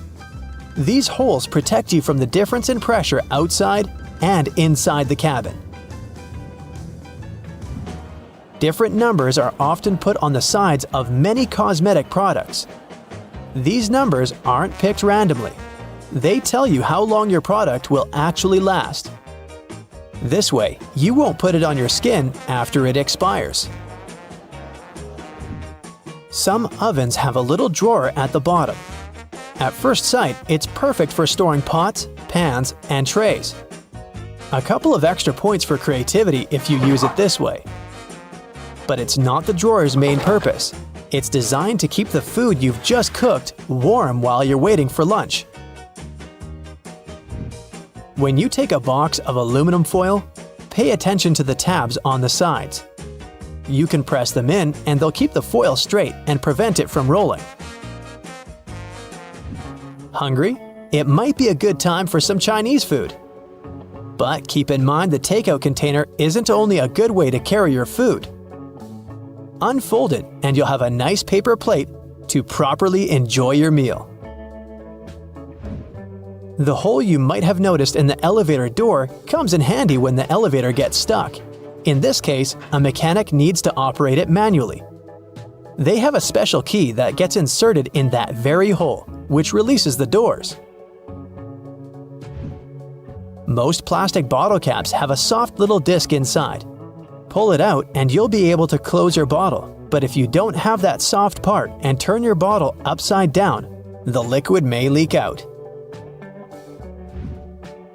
These holes protect you from the difference in pressure outside and inside the cabin. Different numbers are often put on the sides of many cosmetic products. These numbers aren't picked randomly. They tell you how long your product will actually last. This way, you won't put it on your skin after it expires. Some ovens have a little drawer at the bottom. At first sight, it's perfect for storing pots, pans, and trays. A couple of extra points for creativity if you use it this way. But it's not the drawer's main purpose. It's designed to keep the food you've just cooked warm while you're waiting for lunch. When you take a box of aluminum foil, pay attention to the tabs on the sides. You can press them in and they'll keep the foil straight and prevent it from rolling. Hungry? It might be a good time for some Chinese food. But keep in mind the takeout container isn't only a good way to carry your food. Unfold it and you'll have a nice paper plate to properly enjoy your meal. The hole you might have noticed in the elevator door comes in handy when the elevator gets stuck. In this case, a mechanic needs to operate it manually. They have a special key that gets inserted in that very hole, which releases the doors. Most plastic bottle caps have a soft little disc inside. Pull it out and you'll be able to close your bottle, but if you don't have that soft part and turn your bottle upside down, the liquid may leak out.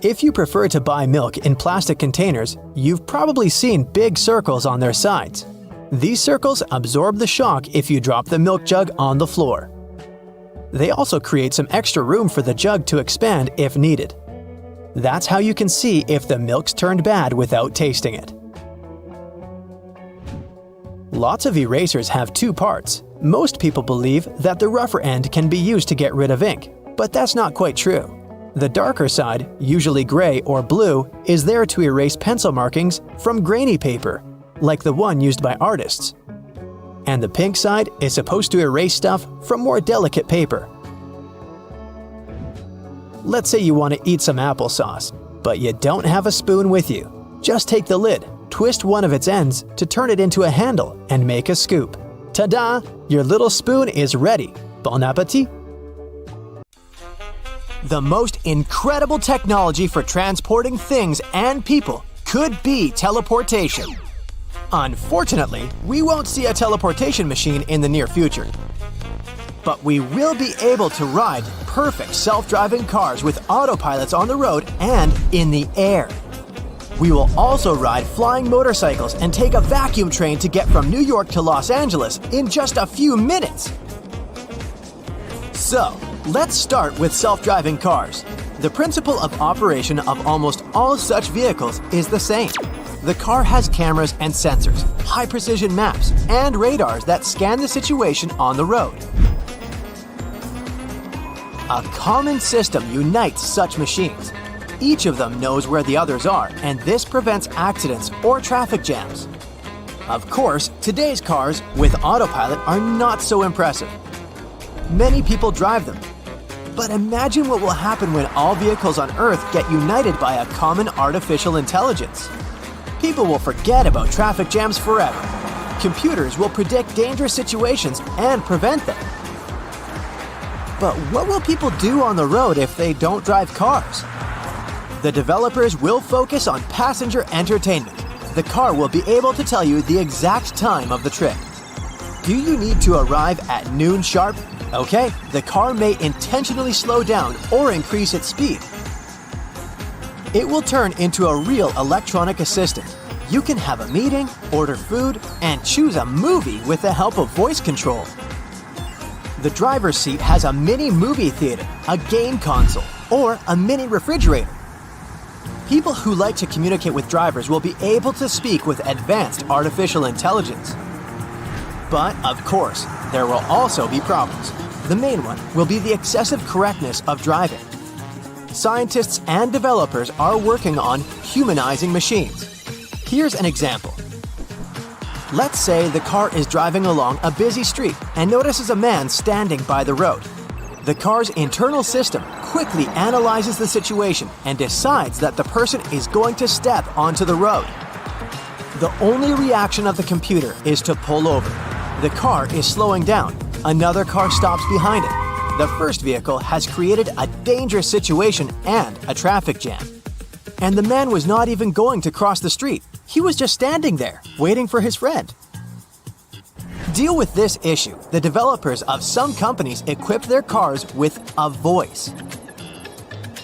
If you prefer to buy milk in plastic containers, you've probably seen big circles on their sides. These circles absorb the shock if you drop the milk jug on the floor. They also create some extra room for the jug to expand if needed. That's how you can see if the milk's turned bad without tasting it. Lots of erasers have two parts. Most people believe that the rougher end can be used to get rid of ink, but that's not quite true. The darker side, usually gray or blue, is there to erase pencil markings from grainy paper, like the one used by artists. And the pink side is supposed to erase stuff from more delicate paper. Let's say you want to eat some applesauce, but you don't have a spoon with you. Just take the lid, twist one of its ends to turn it into a handle, and make a scoop. Ta-da! Your little spoon is ready. Bon appétit! The most incredible technology for transporting things and people could be teleportation. Unfortunately, we won't see a teleportation machine in the near future. But we will be able to ride perfect self-driving cars with autopilots on the road and in the air. We will also ride flying motorcycles and take a vacuum train to get from New York to Los Angeles in just a few minutes. So, let's start with self-driving cars. The principle of operation of almost all such vehicles is the same. The car has cameras and sensors, high-precision maps, and radars that scan the situation on the road. A common system unites such machines. Each of them knows where the others are, and this prevents accidents or traffic jams. Of course, today's cars with autopilot are not so impressive. Many people drive them. But imagine what will happen when all vehicles on Earth get united by a common artificial intelligence. People will forget about traffic jams forever. Computers will predict dangerous situations and prevent them. But what will people do on the road if they don't drive cars? The developers will focus on passenger entertainment. The car will be able to tell you the exact time of the trip. Do you need to arrive at noon sharp? Okay, the car may intentionally slow down or increase its speed. It will turn into a real electronic assistant. You can have a meeting, order food, and choose a movie with the help of voice control. The driver's seat has a mini movie theater, a game console, or a mini refrigerator. People who like to communicate with drivers will be able to speak with advanced artificial intelligence. But, of course, there will also be problems. The main one will be the excessive correctness of driving. Scientists and developers are working on humanizing machines. Here's an example. Let's say the car is driving along a busy street and notices a man standing by the road. The car's internal system quickly analyzes the situation and decides that the person is going to step onto the road. The only reaction of the computer is to pull over. The car is slowing down. Another car stops behind it. The first vehicle has created a dangerous situation and a traffic jam. And the man was not even going to cross the street. He was just standing there, waiting for his friend. To deal with this issue, the developers of some companies equipped their cars with a voice.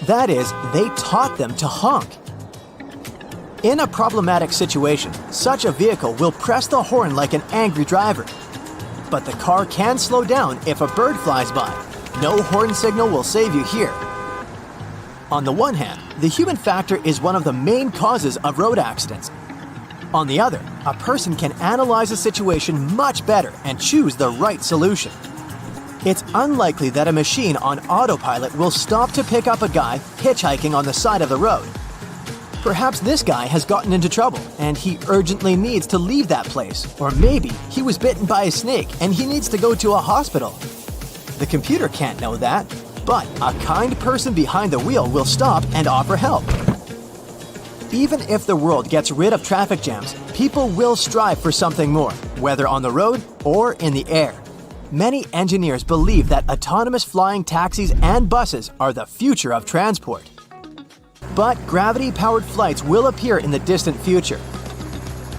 That is, they taught them to honk. In a problematic situation, such a vehicle will press the horn like an angry driver. But the car can slow down if a bird flies by. No horn signal will save you here. On the one hand, the human factor is one of the main causes of road accidents. On the other, a person can analyze a situation much better and choose the right solution. It's unlikely that a machine on autopilot will stop to pick up a guy hitchhiking on the side of the road. Perhaps this guy has gotten into trouble and he urgently needs to leave that place. Or maybe he was bitten by a snake and he needs to go to a hospital. The computer can't know that, but a kind person behind the wheel will stop and offer help. Even if the world gets rid of traffic jams, people will strive for something more, whether on the road or in the air. Many engineers believe that autonomous flying taxis and buses are the future of transport. But gravity-powered flights will appear in the distant future.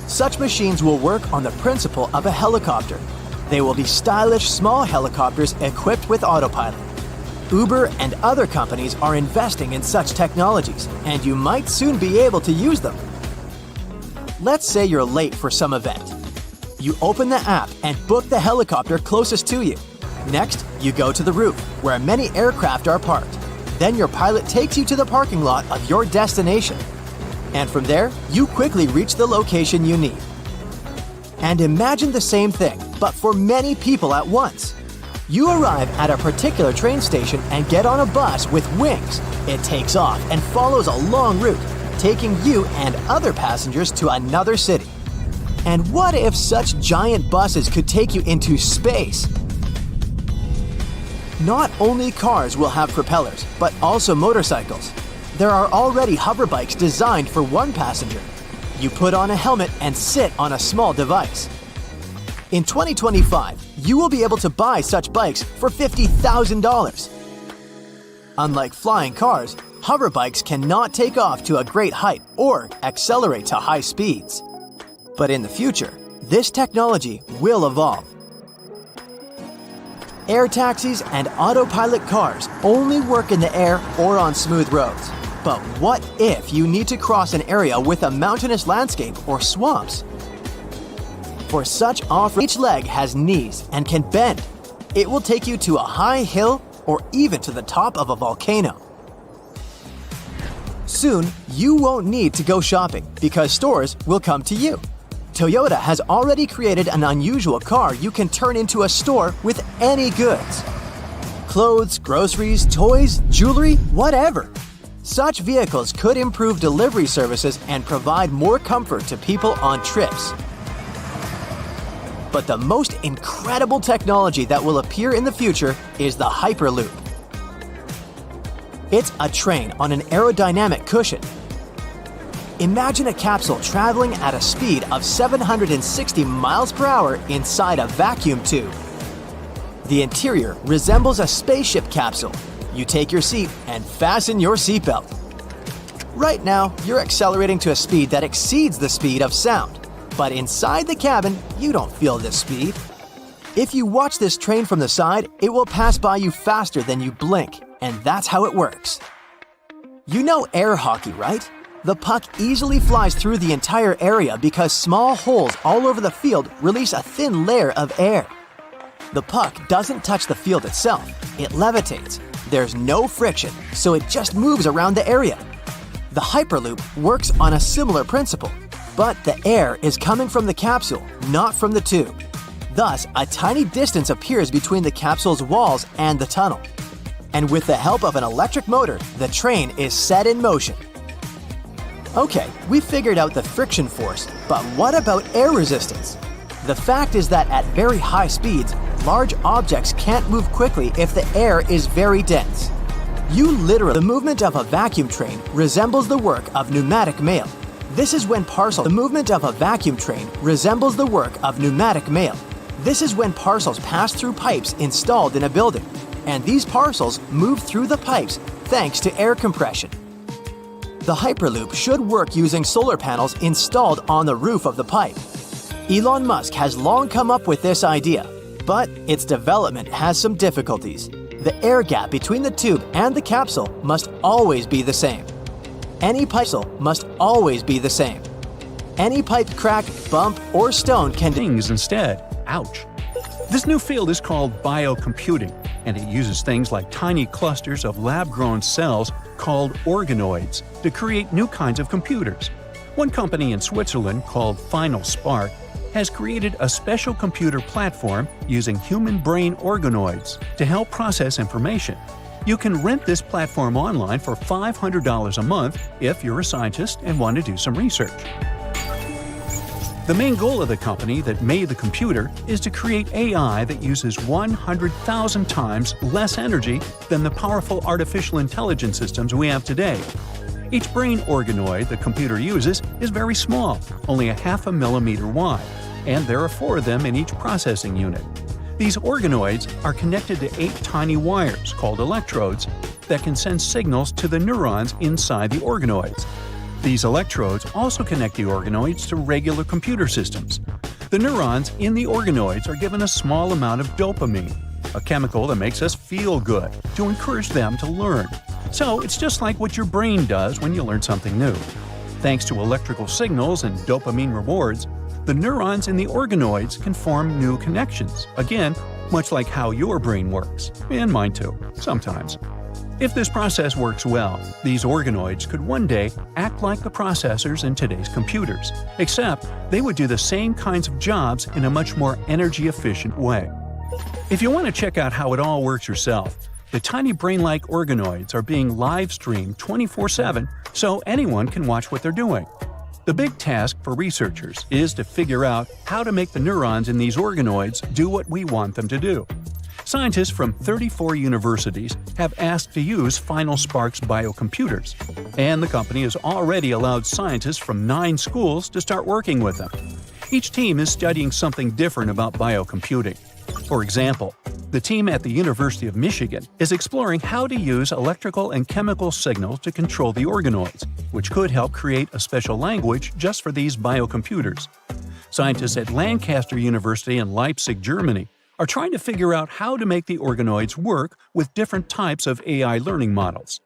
Such machines will work on the principle of a helicopter. They will be stylish small helicopters equipped with autopilot. Uber and other companies are investing in such technologies, and you might soon be able to use them. Let's say you're late for some event. You open the app and book the helicopter closest to you. Next, you go to the roof, where many aircraft are parked. Then your pilot takes you to the parking lot of your destination. And from there, you quickly reach the location you need. And imagine the same thing, but for many people at once. You arrive at a particular train station and get on a bus with wings. It takes off and follows a long route, taking you and other passengers to another city. And what if such giant buses could take you into space? Not only cars will have propellers, but also motorcycles. There are already hover bikes designed for one passenger. You put on a helmet and sit on a small device. In 2025, you will be able to buy such bikes for $50,000. Unlike flying cars, hover bikes cannot take off to a great height or accelerate to high speeds. But in the future, this technology will evolve. Air taxis and autopilot cars only work in the air or on smooth roads. But what if you need to cross an area with a mountainous landscape or swamps? For such off-road, each leg has knees and can bend. It will take you to a high hill or even to the top of a volcano. Soon, you won't need to go shopping because stores will come to you. Toyota has already created an unusual car you can turn into a store with any goods. Clothes, groceries, toys, jewelry, whatever. Such vehicles could improve delivery services and provide more comfort to people on trips. But the most incredible technology that will appear in the future is the Hyperloop. It's a train on an aerodynamic cushion. Imagine a capsule traveling at a speed of 760 miles per hour inside a vacuum tube. The interior resembles a spaceship capsule. You take your seat and fasten your seatbelt. Right now, you're accelerating to a speed that exceeds the speed of sound. But inside the cabin, you don't feel this speed. If you watch this train from the side, it will pass by you faster than you blink, and that's how it works. You know air hockey, right? The puck easily flies through the entire area because small holes all over the field release a thin layer of air. The puck doesn't touch the field itself, it levitates. There's no friction, so it just moves around the area. The Hyperloop works on a similar principle. But the air is coming from the capsule, not from the tube. Thus, a tiny distance appears between the capsule's walls and the tunnel. And with the help of an electric motor, the train is set in motion. Okay, we figured out the friction force, but what about air resistance? The fact is that at very high speeds, large objects can't move quickly if the air is very dense. The movement of a vacuum train resembles the work of pneumatic mail. The movement of a vacuum train resembles the work of pneumatic mail. This is when parcels pass through pipes installed in a building, and these parcels move through the pipes thanks to air compression. The Hyperloop should work using solar panels installed on the roof of the pipe. Elon Musk has long come up with this idea, but its development has some difficulties. The air gap between the tube and the capsule must always be the same. Any pipe must always be the same. Any pipe crack, bump, or stone can things instead. Ouch. This new field is called biocomputing, and it uses things like tiny clusters of lab-grown cells called organoids to create new kinds of computers. One company in Switzerland called Final Spark has created a special computer platform using human brain organoids to help process information. You can rent this platform online for $500 a month if you're a scientist and want to do some research. The main goal of the company that made the computer is to create AI that uses 100,000 times less energy than the powerful artificial intelligence systems we have today. Each brain organoid the computer uses is very small, only 0.5 millimeter wide, and there are 4 of them in each processing unit. These organoids are connected to 8 tiny wires, called electrodes, that can send signals to the neurons inside the organoids. These electrodes also connect the organoids to regular computer systems. The neurons in the organoids are given a small amount of dopamine. a chemical that makes us feel good, to encourage them to learn. So it's just like what your brain does when you learn something new. Thanks to electrical signals and dopamine rewards, the neurons in the organoids can form new connections, again, much like how your brain works, and mine too, sometimes. If this process works well, these organoids could one day act like the processors in today's computers, except they would do the same kinds of jobs in a much more energy-efficient way. If you want to check out how it all works yourself, the tiny brain-like organoids are being live-streamed 24/7 so anyone can watch what they're doing. The big task for researchers is to figure out how to make the neurons in these organoids do what we want them to do. Scientists from 34 universities have asked to use Final Spark's biocomputers, and the company has already allowed scientists from 9 schools to start working with them. Each team is studying something different about biocomputing. For example, the team at the University of Michigan is exploring how to use electrical and chemical signals to control the organoids, which could help create a special language just for these biocomputers. Scientists at Lancaster University in Leipzig, Germany, are trying to figure out how to make the organoids work with different types of AI learning models.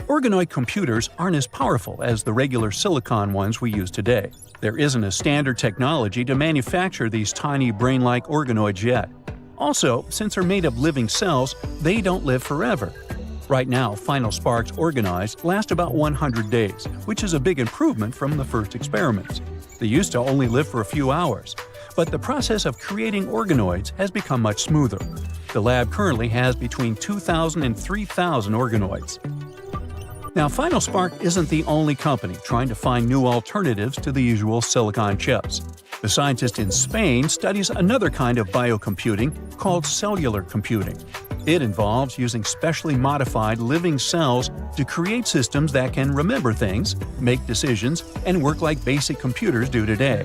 Organoid computers aren't as powerful as the regular silicon ones we use today. There isn't a standard technology to manufacture these tiny brain-like organoids yet. Also, since they're made of living cells, they don't live forever. Right now, Final Spark's organoids last about 100 days, which is a big improvement from the first experiments. They used to only live for a few hours. But the process of creating organoids has become much smoother. The lab currently has between 2,000 and 3,000 organoids. Now, Final Spark isn't the only company trying to find new alternatives to the usual silicon chips. The scientist in Spain studies another kind of biocomputing called cellular computing. It involves using specially modified living cells to create systems that can remember things, make decisions, and work like basic computers do today.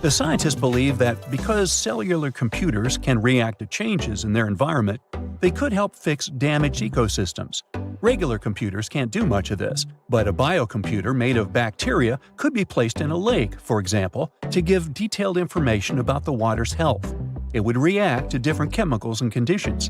The scientists believe that because cellular computers can react to changes in their environment, they could help fix damaged ecosystems. Regular computers can't do much of this, but a biocomputer made of bacteria could be placed in a lake, for example, to give detailed information about the water's health. It would react to different chemicals and conditions.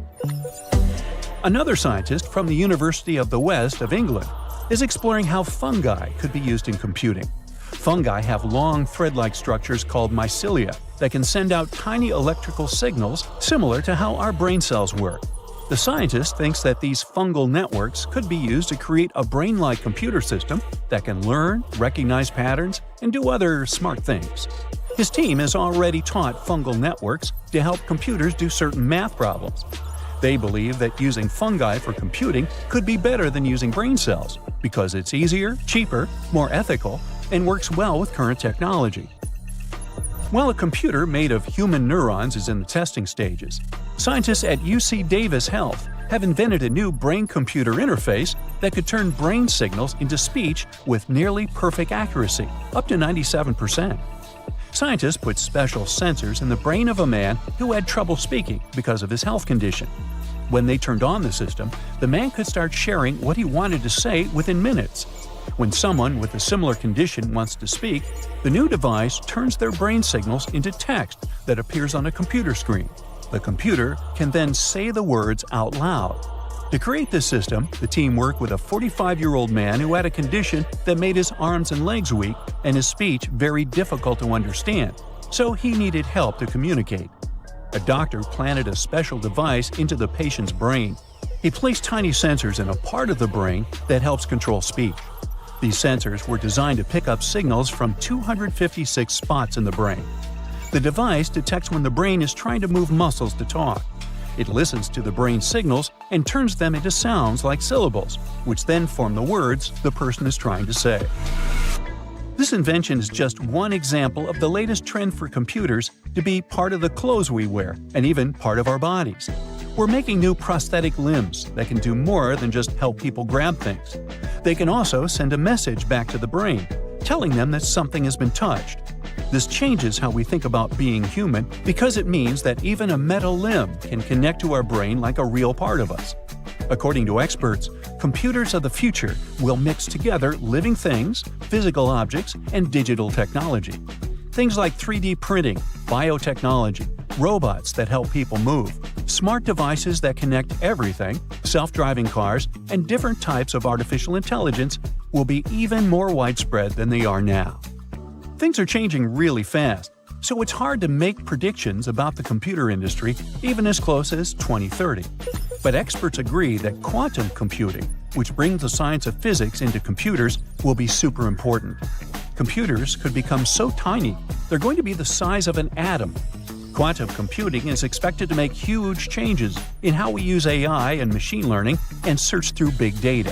Another scientist from the University of the West of England is exploring how fungi could be used in computing. Fungi have long thread-like structures called mycelia that can send out tiny electrical signals similar to how our brain cells work. The scientist thinks that these fungal networks could be used to create a brain-like computer system that can learn, recognize patterns, and do other smart things. His team has already taught fungal networks to help computers do certain math problems. They believe that using fungi for computing could be better than using brain cells because it's easier, cheaper, more ethical, and works well with current technology. While a computer made of human neurons is in the testing stages, scientists at UC Davis Health have invented a new brain-computer interface that could turn brain signals into speech with nearly perfect accuracy, up to 97%. Scientists put special sensors in the brain of a man who had trouble speaking because of his health condition. When they turned on the system, the man could start sharing what he wanted to say within minutes. When someone with a similar condition wants to speak, the new device turns their brain signals into text that appears on a computer screen. The computer can then say the words out loud. To create this system, the team worked with a 45-year-old man who had a condition that made his arms and legs weak and his speech very difficult to understand, so he needed help to communicate. A doctor planted a special device into the patient's brain. He placed tiny sensors in a part of the brain that helps control speech. These sensors were designed to pick up signals from 256 spots in the brain. The device detects when the brain is trying to move muscles to talk. It listens to the brain signals and turns them into sounds like syllables, which then form the words the person is trying to say. This invention is just one example of the latest trend for computers to be part of the clothes we wear and even part of our bodies. We're making new prosthetic limbs that can do more than just help people grab things. They can also send a message back to the brain, telling them that something has been touched. This changes how we think about being human because it means that even a metal limb can connect to our brain like a real part of us. According to experts, computers of the future will mix together living things, physical objects, and digital technology. Things like 3D printing, biotechnology, robots that help people move, Smart devices that connect everything, self-driving cars, and different types of artificial intelligence will be even more widespread than they are now. Things are changing really fast, so it's hard to make predictions about the computer industry even as close as 2030. But experts agree that quantum computing, which brings the science of physics into computers, will be super important. Computers could become so tiny, they're going to be the size of an atom. Quantum computing is expected to make huge changes in how we use AI and machine learning and search through big data.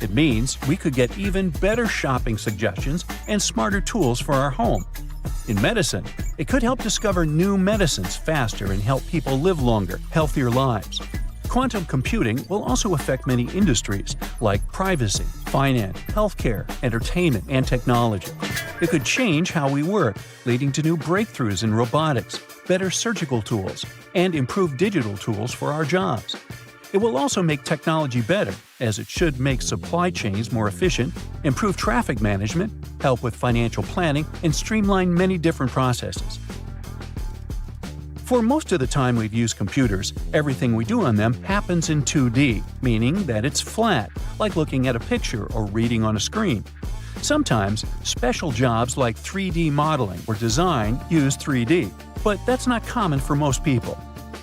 It means we could get even better shopping suggestions and smarter tools for our home. In medicine, it could help discover new medicines faster and help people live longer, healthier lives. Quantum computing will also affect many industries like privacy, finance, healthcare, entertainment, and technology. It could change how we work, leading to new breakthroughs in robotics, better surgical tools, and improved digital tools for our jobs. It will also make technology better, as it should make supply chains more efficient, improve traffic management, help with financial planning, and streamline many different processes. For most of the time we've used computers, everything we do on them happens in 2D, meaning that it's flat, like looking at a picture or reading on a screen. Sometimes, special jobs like 3D modeling or design use 3D, but that's not common for most people.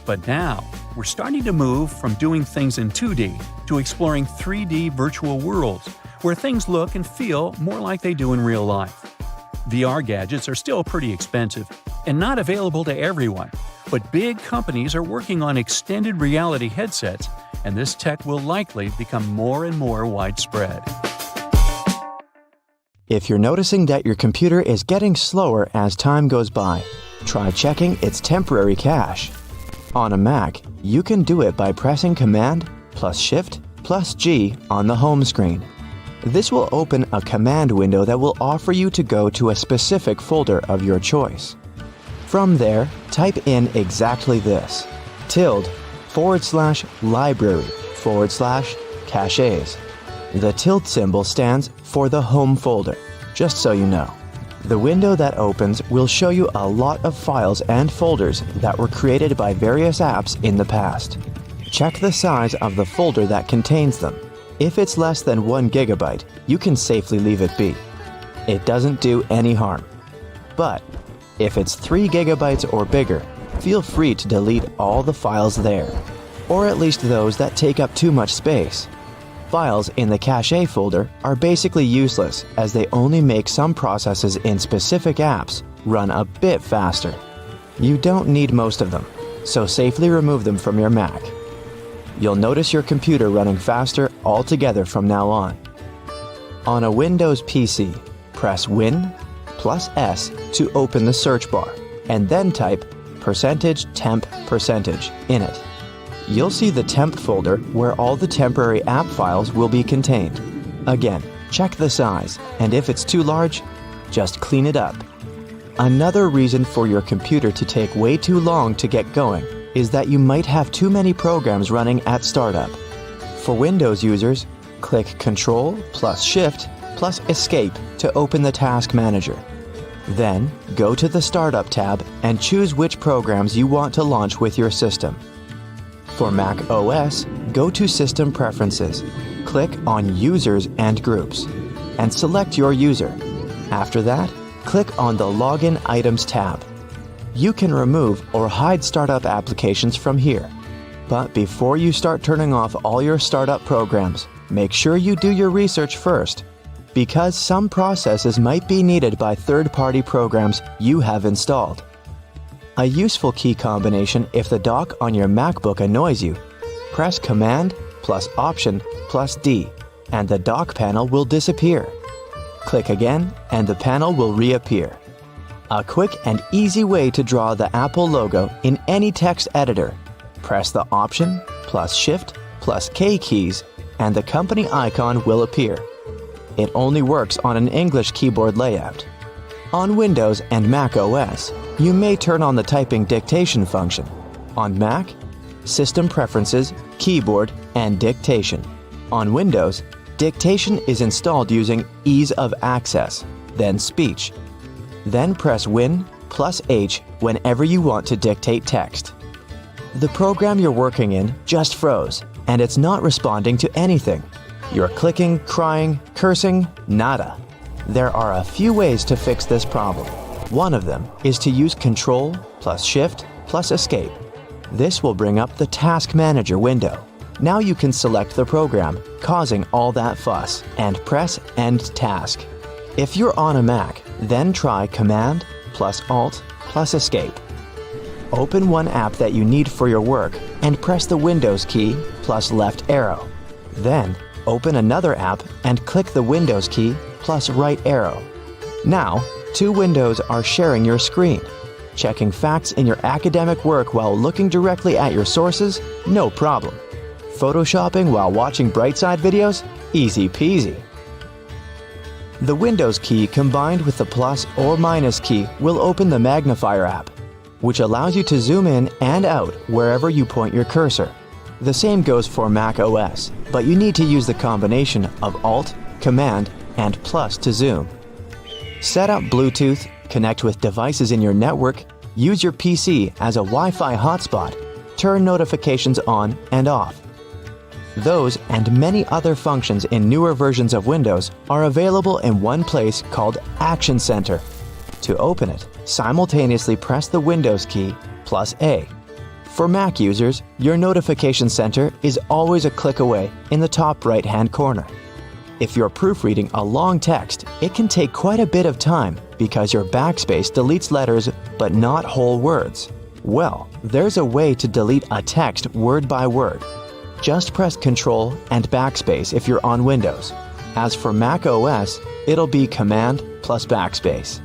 But now, we're starting to move from doing things in 2D to exploring 3D virtual worlds, where things look and feel more like they do in real life. VR gadgets are still pretty expensive and not available to everyone, but big companies are working on extended reality headsets, and this tech will likely become more and more widespread. If you're noticing that your computer is getting slower as time goes by, try checking its temporary cache. On a Mac, you can do it by pressing Command plus Shift plus G on the home screen. This will open a command window that will offer you to go to a specific folder of your choice. From there, type in exactly this: ~library/caches. The tilde symbol stands for the home folder, just so you know. The window that opens will show you a lot of files and folders that were created by various apps in the past. Check the size of the folder that contains them. If it's less than 1 GB, you can safely leave it be. It doesn't do any harm. But if it's 3 GB or bigger, feel free to delete all the files there, or at least those that take up too much space. Files in the cache folder are basically useless, as they only make some processes in specific apps run a bit faster. You don't need most of them, so safely remove them from your Mac. You'll notice your computer running faster altogether from now on. On a Windows PC, press Win plus S to open the search bar, and then type %temp% in it. You'll see the temp folder where all the temporary app files will be contained. Again, check the size, and if it's too large, just clean it up. Another reason for your computer to take way too long to get going is that you might have too many programs running at startup. For Windows users, click Ctrl plus Shift plus Escape to open the Task Manager. Then, go to the Startup tab and choose which programs you want to launch with your system. For Mac OS, go to System Preferences, click on Users and Groups, and select your user. After that, click on the Login Items tab. You can remove or hide startup applications from here. But before you start turning off all your startup programs, make sure you do your research first, because some processes might be needed by third-party programs you have installed. A useful key combination if the dock on your MacBook annoys you: press Command plus Option plus D, and the dock panel will disappear. Click again, and the panel will reappear. A quick and easy way to draw the Apple logo in any text editor: press the Option plus Shift plus K keys, and the company icon will appear. It only works on an English keyboard layout. On Windows and Mac OS, you may turn on the typing dictation function. On Mac, System Preferences, Keyboard, and Dictation. On Windows, dictation is installed using Ease of Access, then Speech. Then press Win plus H whenever you want to dictate text. The program you're working in just froze, and it's not responding to anything. You're clicking, crying, cursing, nada. There are a few ways to fix this problem. One of them is to use Control plus Shift plus Escape. This will bring up the Task Manager window. Now you can select the program causing all that fuss and press End Task. If you're on a Mac, then try Command plus Alt plus Escape. Open one app that you need for your work and press the Windows key plus left arrow. Then, open another app and click the Windows key plus right arrow. Now, two windows are sharing your screen. Checking facts in your academic work while looking directly at your sources? No problem. Photoshopping while watching Brightside videos? Easy peasy. The Windows key combined with the plus or minus key will open the magnifier app, which allows you to zoom in and out wherever you point your cursor. The same goes for Mac OS, but you need to use the combination of Alt, Command, and plus to zoom. Set up Bluetooth, connect with devices in your network, use your PC as a Wi-Fi hotspot, turn notifications on and off. Those and many other functions in newer versions of Windows are available in one place called Action Center. To open it, simultaneously press the Windows key plus A. For Mac users, your notification center is always a click away in the top right-hand corner. If you're proofreading a long text, it can take quite a bit of time because your backspace deletes letters but not whole words. Well, there's a way to delete a text word by word. Just press Ctrl and backspace if you're on Windows. As for Mac OS, it'll be Command plus backspace.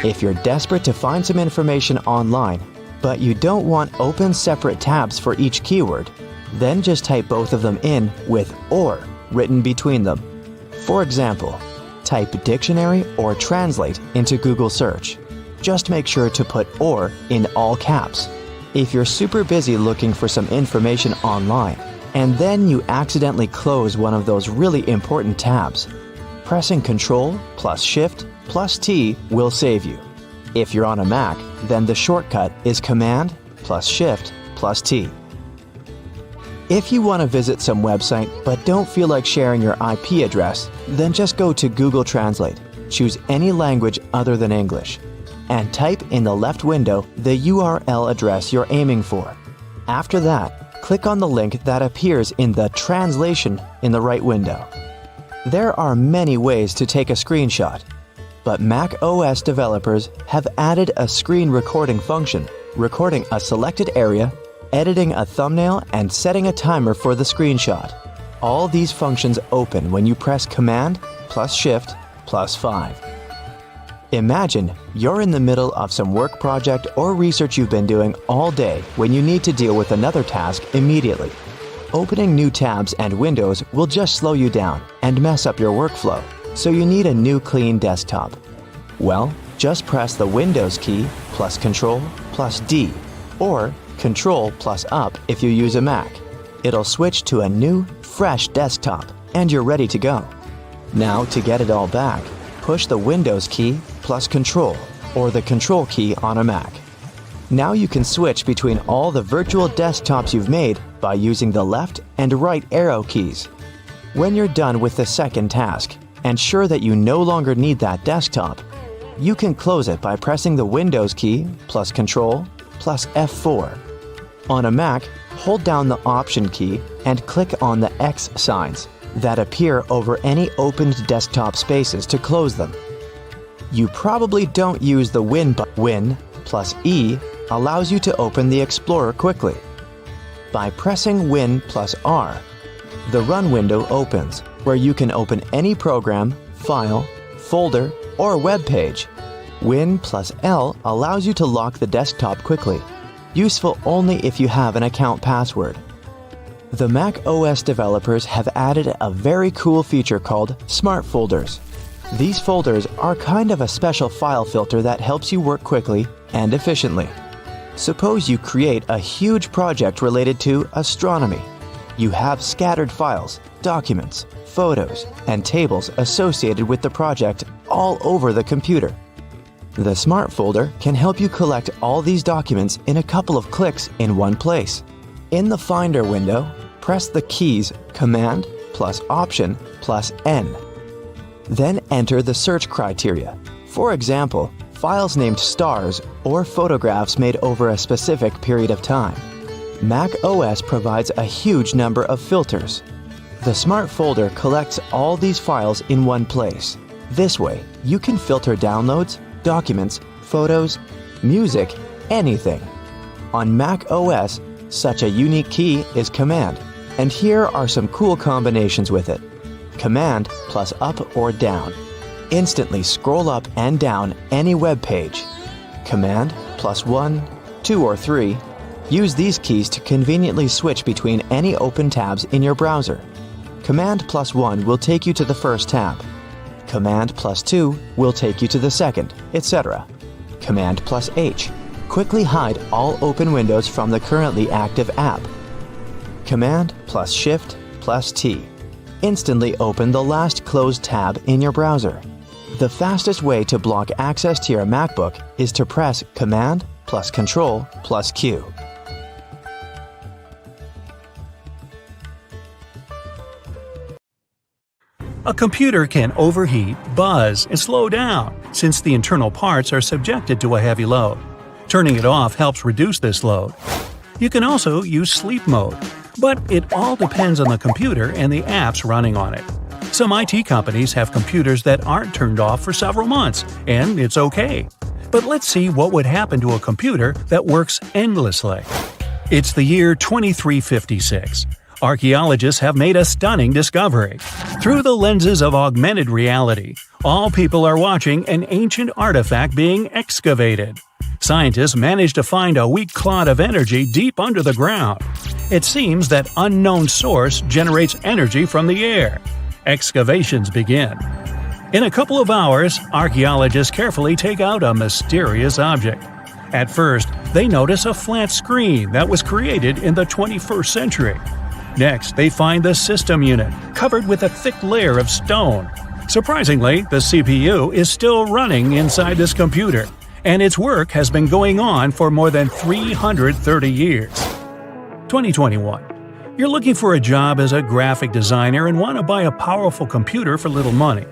If you're desperate to find some information online, but you don't want open separate tabs for each keyword, then just type both of them in with OR written between them. For example, type dictionary or translate into Google search. Just make sure to put OR in all caps. If you're super busy looking for some information online, and then you accidentally close one of those really important tabs, pressing Ctrl plus Shift plus T will save you. If you're on a Mac, then the shortcut is Command plus Shift plus T. If you want to visit some website but don't feel like sharing your IP address, then just go to Google Translate, choose any language other than English, and type in the left window the URL address you're aiming for. After that, click on the link that appears in the Translation in the right window. There are many ways to take a screenshot, but Mac OS developers have added a screen recording function, recording a selected area, editing a thumbnail, and setting a timer for the screenshot. All these functions open when you press Command plus Shift plus 5. Imagine you're in the middle of some work project or research you've been doing all day when you need to deal with another task immediately. Opening new tabs and windows will just slow you down and mess up your workflow, so you need a new clean desktop. Well, just press the Windows key plus Control plus D, or Control plus Up if you use a Mac. It'll switch to a new, fresh desktop, and you're ready to go. Now, to get it all back, push the Windows key plus Control, or the Control key on a Mac. Now you can switch between all the virtual desktops you've made by using the left and right arrow keys. When you're done with the second task, and sure that you no longer need that desktop, you can close it by pressing the Windows key plus Control plus F4. On a Mac, hold down the Option key and click on the X signs that appear over any opened desktop spaces to close them. You probably don't use the Win button. Win plus E allows you to open the Explorer quickly. By pressing Win plus R, the Run window opens, where you can open any program, file, folder, or web page. Win plus L allows you to lock the desktop quickly, useful only if you have an account password. The Mac OS developers have added a very cool feature called Smart Folders. These folders are kind of a special file filter that helps you work quickly and efficiently. Suppose you create a huge project related to astronomy. You have scattered files, documents, photos, and tables associated with the project all over the computer. The Smart Folder can help you collect all these documents in a couple of clicks in one place. In the Finder window, press the keys Command plus Option plus N. Then enter the search criteria. For example, files named stars or photographs made over a specific period of time. Mac OS provides a huge number of filters. The Smart Folder collects all these files in one place. This way, you can filter downloads, documents, photos, music, anything. On Mac OS, such a unique key is Command, and here are some cool combinations with it. Command plus up or down. Instantly scroll up and down any web page. Command plus 1, 2, or 3. Use these keys to conveniently switch between any open tabs in your browser. Command plus 1 will take you to the first tab. Command plus 2 will take you to the second, etc. Command plus H. Quickly hide all open windows from the currently active app. Command plus Shift plus T. Instantly open the last closed tab in your browser. The fastest way to block access to your MacBook is to press Command plus Control plus Q. A computer can overheat, buzz, and slow down since the internal parts are subjected to a heavy load. Turning it off helps reduce this load. You can also use sleep mode, but it all depends on the computer and the apps running on it. Some IT companies have computers that aren't turned off for several months, and it's okay. But let's see what would happen to a computer that works endlessly. It's the year 2356. Archaeologists have made a stunning discovery. Through the lenses of augmented reality, all people are watching an ancient artifact being excavated. Scientists managed to find a weak clot of energy deep under the ground. It seems that unknown source generates energy from the air. Excavations begin. In a couple of hours, archaeologists carefully take out a mysterious object. At first, they notice a flat screen that was created in the 21st century. Next, they find the system unit, covered with a thick layer of stone. Surprisingly, the CPU is still running inside this computer, and its work has been going on for more than 330 years. 2021. You're looking for a job as a graphic designer and want to buy a powerful computer for little money.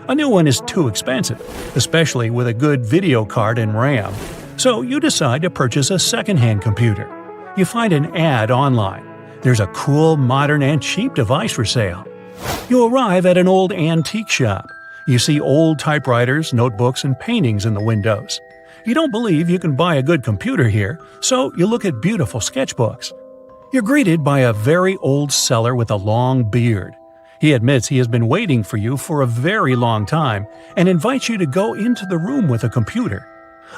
A new one is too expensive, especially with a good video card and RAM. So you decide to purchase a second-hand computer. You find an ad online. There's a cool, modern, and cheap device for sale. You arrive at an old antique shop. You see old typewriters, notebooks, and paintings in the windows. You don't believe you can buy a good computer here, so you look at beautiful sketchbooks. You're greeted by a very old seller with a long beard. He admits he has been waiting for you for a very long time and invites you to go into the room with a computer.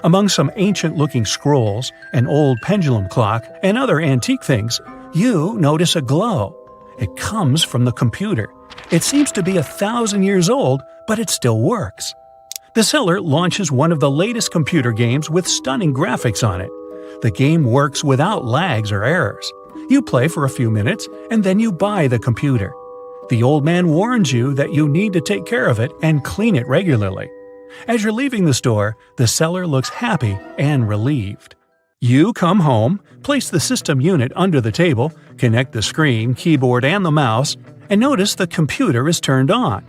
Among some ancient-looking scrolls, an old pendulum clock, and other antique things, you notice a glow. It comes from the computer. It seems to be 1,000 years old, but it still works. The seller launches one of the latest computer games with stunning graphics on it. The game works without lags or errors. You play for a few minutes, and then you buy the computer. The old man warns you that you need to take care of it and clean it regularly. As you're leaving the store, the seller looks happy and relieved. You come home, place the system unit under the table, connect the screen, keyboard, and the mouse, and notice the computer is turned on.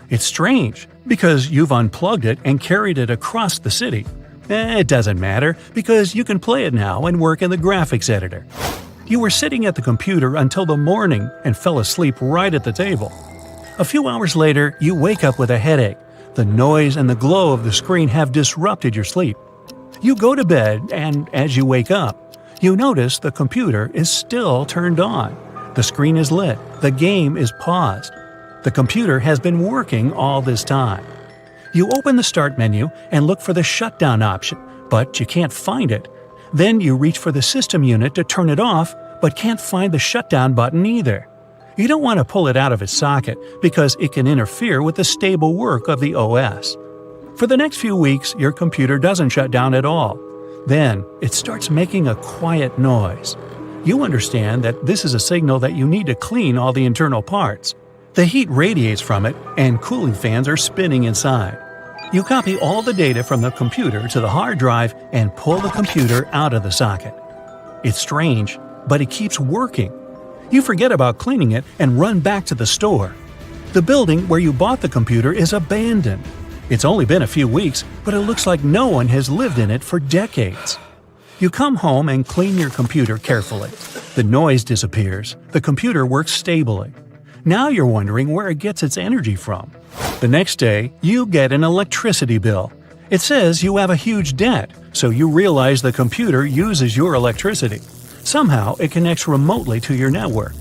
It's strange, because you've unplugged it and carried it across the city. It doesn't matter, because you can play it now and work in the graphics editor. You were sitting at the computer until the morning and fell asleep right at the table. A few hours later, you wake up with a headache. The noise and the glow of the screen have disrupted your sleep. You go to bed, and as you wake up, you notice the computer is still turned on. The screen is lit. The game is paused. The computer has been working all this time. You open the Start menu and look for the shutdown option, but you can't find it. Then you reach for the system unit to turn it off, but can't find the shutdown button either. You don't want to pull it out of its socket because it can interfere with the stable work of the OS. For the next few weeks, your computer doesn't shut down at all. Then, it starts making a quiet noise. You understand that this is a signal that you need to clean all the internal parts. The heat radiates from it, and cooling fans are spinning inside. You copy all the data from the computer to the hard drive and pull the computer out of the socket. It's strange, but it keeps working. You forget about cleaning it and run back to the store. The building where you bought the computer is abandoned. It's only been a few weeks, but it looks like no one has lived in it for decades. You come home and clean your computer carefully. The noise disappears. The computer works stably. Now you're wondering where it gets its energy from. The next day, you get an electricity bill. It says you have a huge debt, so you realize the computer uses your electricity. Somehow, it connects remotely to your network.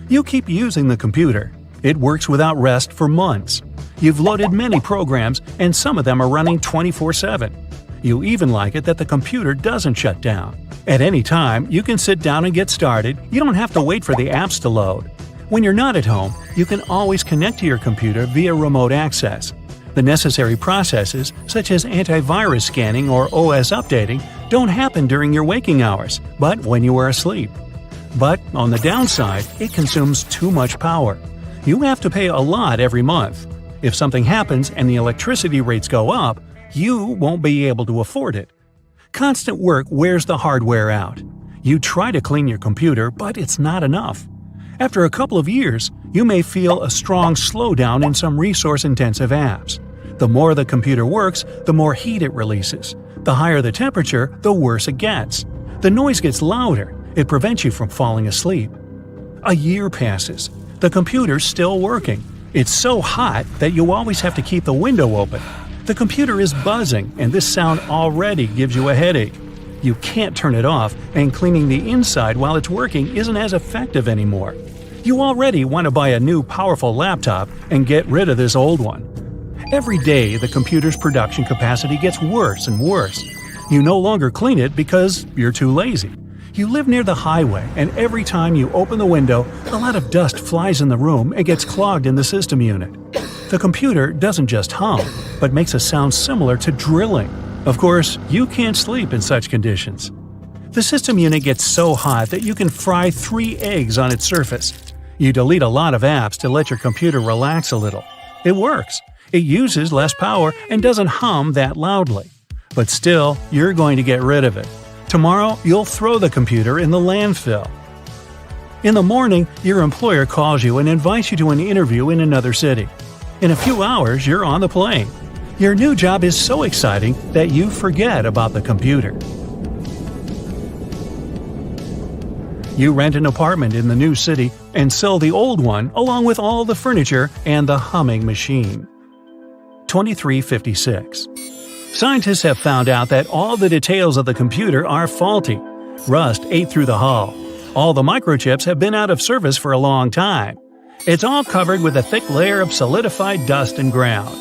You keep using the computer. It works without rest for months. You've loaded many programs, and some of them are running 24/7. You even like it that the computer doesn't shut down. At any time, you can sit down and get started. You don't have to wait for the apps to load. When you're not at home, you can always connect to your computer via remote access. The necessary processes, such as antivirus scanning or OS updating, don't happen during your waking hours, but when you are asleep. But on the downside, it consumes too much power. You have to pay a lot every month. If something happens and the electricity rates go up, you won't be able to afford it. Constant work wears the hardware out. You try to clean your computer, but it's not enough. After a couple of years, you may feel a strong slowdown in some resource-intensive apps. The more the computer works, the more heat it releases. The higher the temperature, the worse it gets. The noise gets louder. It prevents you from falling asleep. A year passes. The computer's still working. It's so hot that you always have to keep the window open. The computer is buzzing, and this sound already gives you a headache. You can't turn it off, and cleaning the inside while it's working isn't as effective anymore. You already want to buy a new powerful laptop and get rid of this old one. Every day, the computer's production capacity gets worse and worse. You no longer clean it because you're too lazy. You live near the highway, and every time you open the window, a lot of dust flies in the room and gets clogged in the system unit. The computer doesn't just hum, but makes a sound similar to drilling. Of course, you can't sleep in such conditions. The system unit gets so hot that you can fry 3 eggs on its surface. You delete a lot of apps to let your computer relax a little. It works. It uses less power and doesn't hum that loudly. But still, you're going to get rid of it. Tomorrow, you'll throw the computer in the landfill. In the morning, your employer calls you and invites you to an interview in another city. In a few hours, you're on the plane. Your new job is so exciting that you forget about the computer. You rent an apartment in the new city and sell the old one along with all the furniture and the humming machine. 2356. Scientists have found out that all the details of the computer are faulty. Rust ate through the hull. All the microchips have been out of service for a long time. It's all covered with a thick layer of solidified dust and ground.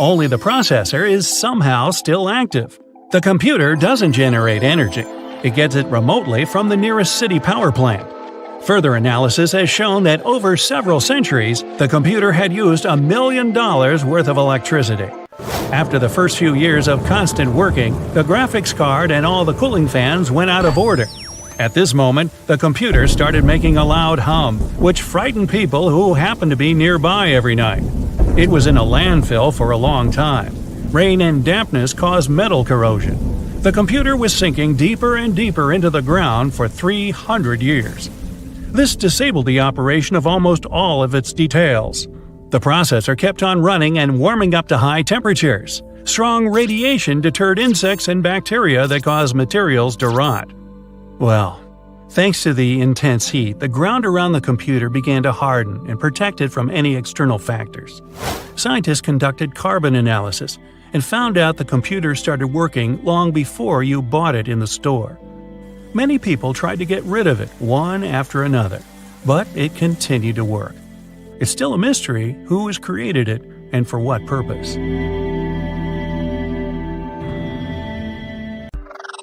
Only the processor is somehow still active. The computer doesn't generate energy. It gets it remotely from the nearest city power plant. Further analysis has shown that over several centuries, the computer had used $1 million worth of electricity. After the first few years of constant working, the graphics card and all the cooling fans went out of order. At this moment, the computer started making a loud hum, which frightened people who happened to be nearby every night. It was in a landfill for a long time. Rain and dampness caused metal corrosion. The computer was sinking deeper and deeper into the ground for 300 years. This disabled the operation of almost all of its details. The processor kept on running and warming up to high temperatures. Strong radiation deterred insects and bacteria that caused materials to rot. Well, thanks to the intense heat, the ground around the computer began to harden and protect it from any external factors. Scientists conducted carbon analysis and found out the computer started working long before you bought it in the store. Many people tried to get rid of it, one after another, but it continued to work. It's still a mystery who has created it and for what purpose.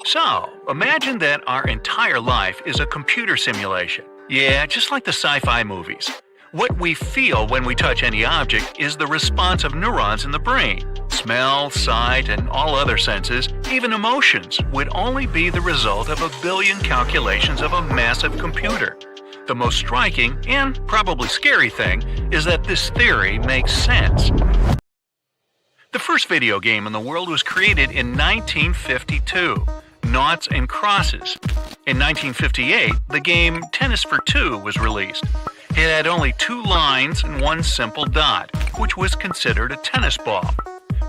So, imagine that our entire life is a computer simulation. Yeah, just like the sci-fi movies. What we feel when we touch any object is the response of neurons in the brain. Smell, sight, and all other senses, even emotions, would only be the result of 1 billion calculations of a massive computer. The most striking, and probably scary thing, is that this theory makes sense. The first video game in the world was created in 1952, Noughts and Crosses. In 1958, the game Tennis for Two was released. It had only 2 lines and 1 simple dot, which was considered a tennis ball.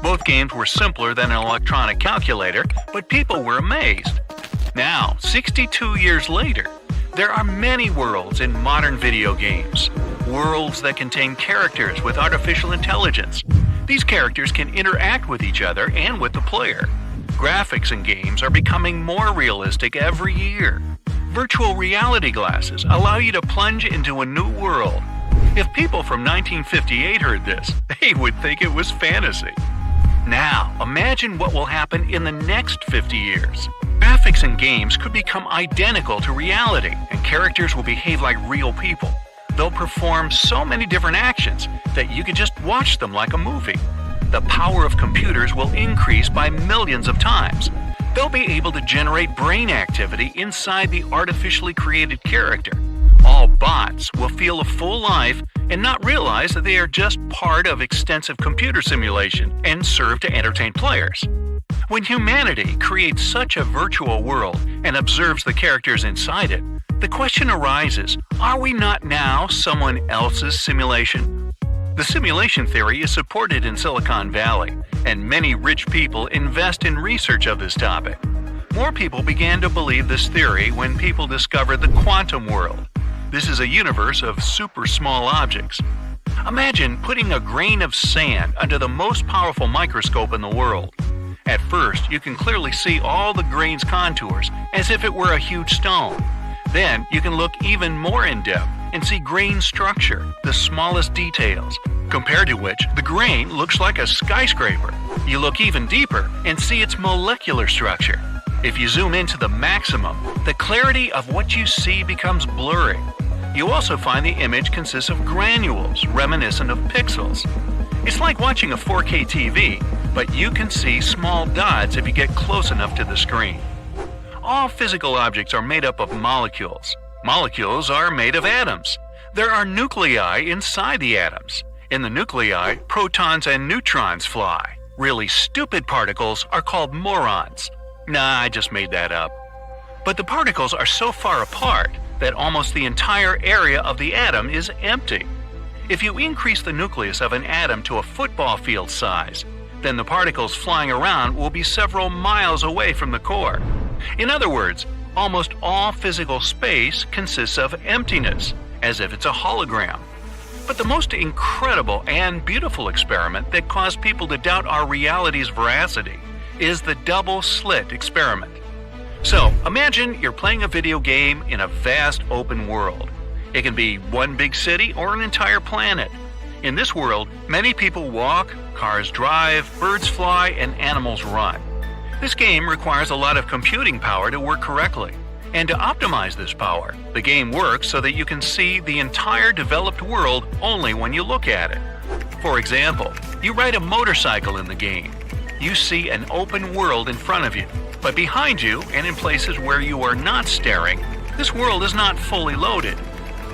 Both games were simpler than an electronic calculator, but people were amazed. Now, 62 years later, there are many worlds in modern video games. Worlds that contain characters with artificial intelligence. These characters can interact with each other and with the player. Graphics in games are becoming more realistic every year. Virtual reality glasses allow you to plunge into a new world. If people from 1958 heard this, they would think it was fantasy. Now, imagine what will happen in the next 50 years. Graphics in games could become identical to reality, and characters will behave like real people. They'll perform so many different actions that you could just watch them like a movie. The power of computers will increase by millions of times. They'll be able to generate brain activity inside the artificially created character. All bots will feel a full life and not realize that they are just part of extensive computer simulation and serve to entertain players. When humanity creates such a virtual world and observes the characters inside it, the question arises, are we not now someone else's simulation? The simulation theory is supported in Silicon Valley, and many rich people invest in research of this topic. More people began to believe this theory when people discovered the quantum world. This is a universe of super small objects. Imagine putting a grain of sand under the most powerful microscope in the world. At first, you can clearly see all the grain's contours as if it were a huge stone. Then, you can look even more in depth and see grain structure, the smallest details, compared to which the grain looks like a skyscraper. You look even deeper and see its molecular structure. If you zoom into the maximum, the clarity of what you see becomes blurry. You also find the image consists of granules reminiscent of pixels. It's like watching a 4K TV, but you can see small dots if you get close enough to the screen. All physical objects are made up of molecules. Molecules are made of atoms. There are nuclei inside the atoms. In the nuclei, protons and neutrons fly. Really stupid particles are called morons. Nah, I just made that up. But the particles are so far apart that almost the entire area of the atom is empty. If you increase the nucleus of an atom to a football field size, then the particles flying around will be several miles away from the core. In other words, almost all physical space consists of emptiness, as if it's a hologram. But the most incredible and beautiful experiment that caused people to doubt our reality's veracity is the double slit experiment. So, imagine you're playing a video game in a vast open world. It can be one big city or an entire planet. In this world, many people walk, cars drive, birds fly, and animals run. This game requires a lot of computing power to work correctly. And to optimize this power, the game works so that you can see the entire developed world only when you look at it. For example, you ride a motorcycle in the game. You see an open world in front of you, but behind you and in places where you are not staring, this world is not fully loaded.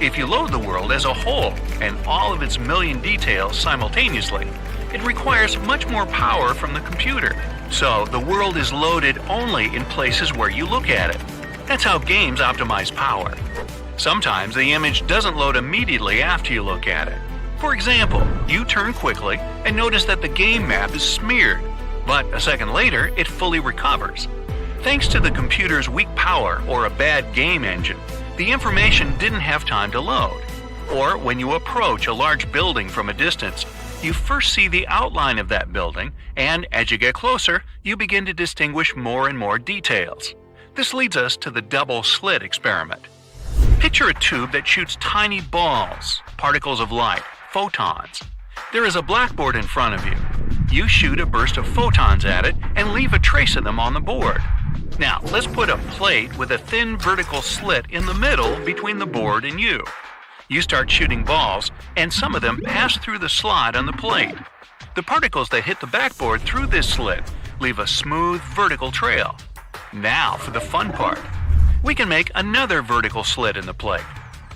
If you load the world as a whole and all of its million details simultaneously, it requires much more power from the computer. So the world is loaded only in places where you look at it. That's how games optimize power. Sometimes the image doesn't load immediately after you look at it. For example, you turn quickly and notice that the game map is smeared, but a second later it fully recovers. Thanks to the computer's weak power or a bad game engine, the information didn't have time to load. Or when you approach a large building from a distance, you first see the outline of that building, and as you get closer, you begin to distinguish more and more details. This leads us to the double slit experiment. Picture a tube that shoots tiny balls, particles of light, photons. There is a blackboard in front of you. You shoot a burst of photons at it and leave a trace of them on the board. Now, let's put a plate with a thin vertical slit in the middle between the board and you. You start shooting balls, and some of them pass through the slot on the plate. The particles that hit the backboard through this slit leave a smooth vertical trail. Now for the fun part. We can make another vertical slit in the plate.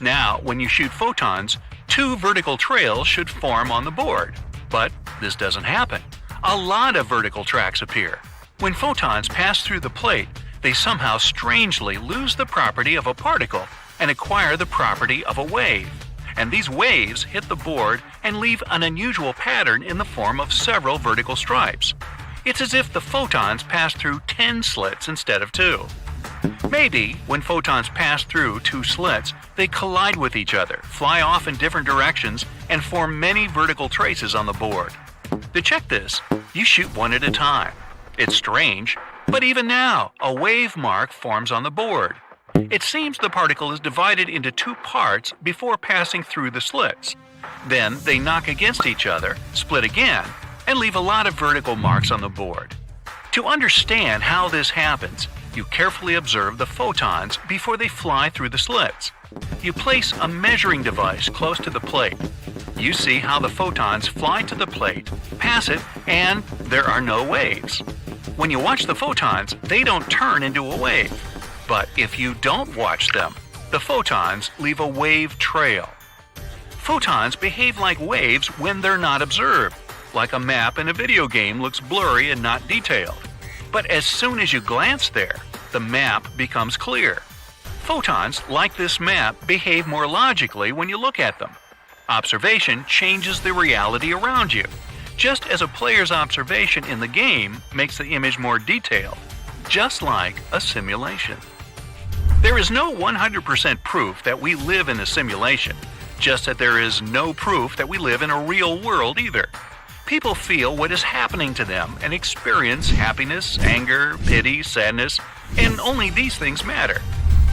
Now, when you shoot photons, 2 vertical trails should form on the board. But this doesn't happen. A lot of vertical tracks appear. When photons pass through the plate, they somehow strangely lose the property of a particle and acquire the property of a wave. And these waves hit the board and leave an unusual pattern in the form of several vertical stripes. It's as if the photons pass through 10 slits instead of 2. Maybe, when photons pass through 2 slits, they collide with each other, fly off in different directions, and form many vertical traces on the board. To check this, you shoot one at a time. It's strange, but even now, a wave mark forms on the board. It seems the particle is divided into 2 parts before passing through the slits. Then they knock against each other, split again, and leave a lot of vertical marks on the board. To understand how this happens, you carefully observe the photons before they fly through the slits. You place a measuring device close to the plate. You see how the photons fly to the plate, pass it, and there are no waves. When you watch the photons, they don't turn into a wave. But if you don't watch them, the photons leave a wave trail. Photons behave like waves when they're not observed, like a map in a video game looks blurry and not detailed. But as soon as you glance there, the map becomes clear. Photons, like this map, behave more logically when you look at them. Observation changes the reality around you, just as a player's observation in the game makes the image more detailed, just like a simulation. There is no 100% proof that we live in a simulation, just that there is no proof that we live in a real world either. People feel what is happening to them and experience happiness, anger, pity, sadness, and only these things matter.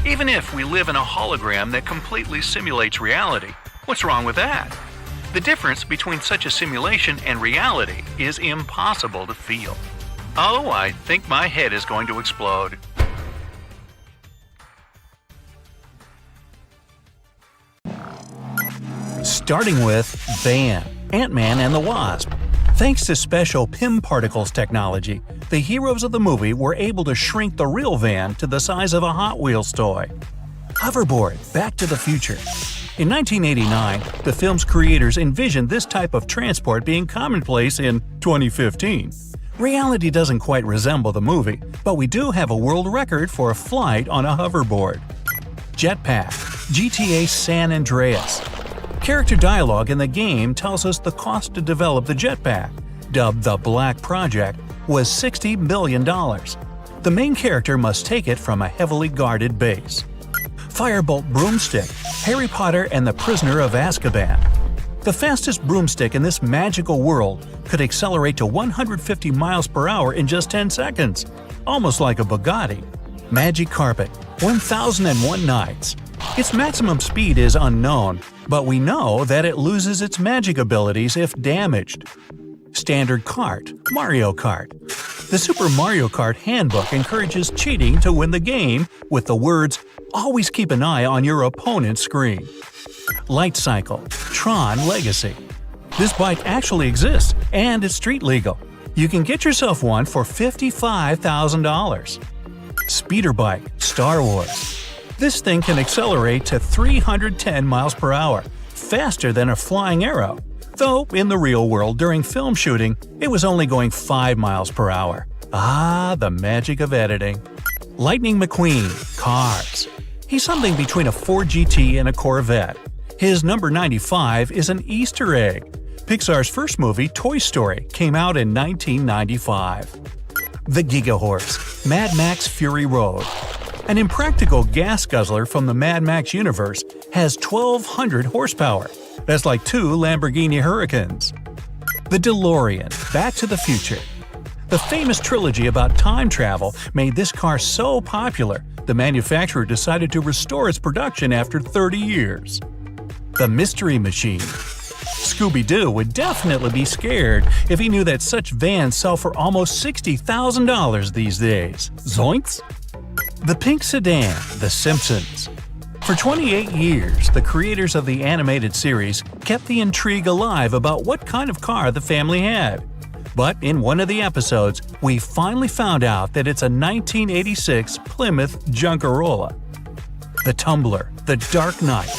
Even if we live in a hologram that completely simulates reality, what's wrong with that? The difference between such a simulation and reality is impossible to feel. Oh, I think my head is going to explode. Starting with Beine, Ant-Man and the Wasp. Thanks to special PIM particles technology, the heroes of the movie were able to shrink the real van to the size of a Hot Wheels toy. Hoverboard, Back to the Future. In 1989, the film's creators envisioned this type of transport being commonplace in 2015. Reality doesn't quite resemble the movie, but we do have a world record for a flight on a hoverboard. Jetpack, GTA San Andreas. Character dialogue in the game tells us the cost to develop the jetpack, dubbed the Black Project, was $60 million. The main character must take it from a heavily guarded base. Firebolt Broomstick, Harry Potter and the Prisoner of Azkaban. The fastest broomstick in this magical world could accelerate to 150 miles per hour in just 10 seconds, almost like a Bugatti. Magic Carpet, 1001 Nights. Its maximum speed is unknown, but we know that it loses its magic abilities if damaged. Standard Cart, Mario Kart. The Super Mario Kart handbook encourages cheating to win the game with the words, "Always keep an eye on your opponent's screen." Light Cycle, Tron Legacy. This bike actually exists, and it's street legal. You can get yourself one for $55,000. Speeder Bike, Star Wars. This thing can accelerate to 310 miles per hour, faster than a flying arrow. Though, in the real world during film shooting, it was only going 5 miles per hour. Ah, the magic of editing. Lightning McQueen, Cars. He's something between a Ford GT and a Corvette. His number 95 is an Easter egg. Pixar's first movie, Toy Story, came out in 1995. The Gigahorse, Mad Max Fury Road. An impractical gas guzzler from the Mad Max universe has 1,200 horsepower. That's like 2 Lamborghini Hurricanes. The DeLorean, Back to the Future. The famous trilogy about time travel made this car so popular, the manufacturer decided to restore its production after 30 years. The Mystery Machine. Scooby-Doo would definitely be scared if he knew that such vans sell for almost $60,000 these days. Zoinks! The Pink Sedan, The Simpsons. For 28 years, the creators of the animated series kept the intrigue alive about what kind of car the family had. But in one of the episodes, we finally found out that it's a 1986 Plymouth Junkerola. The Tumbler, The Dark Knight.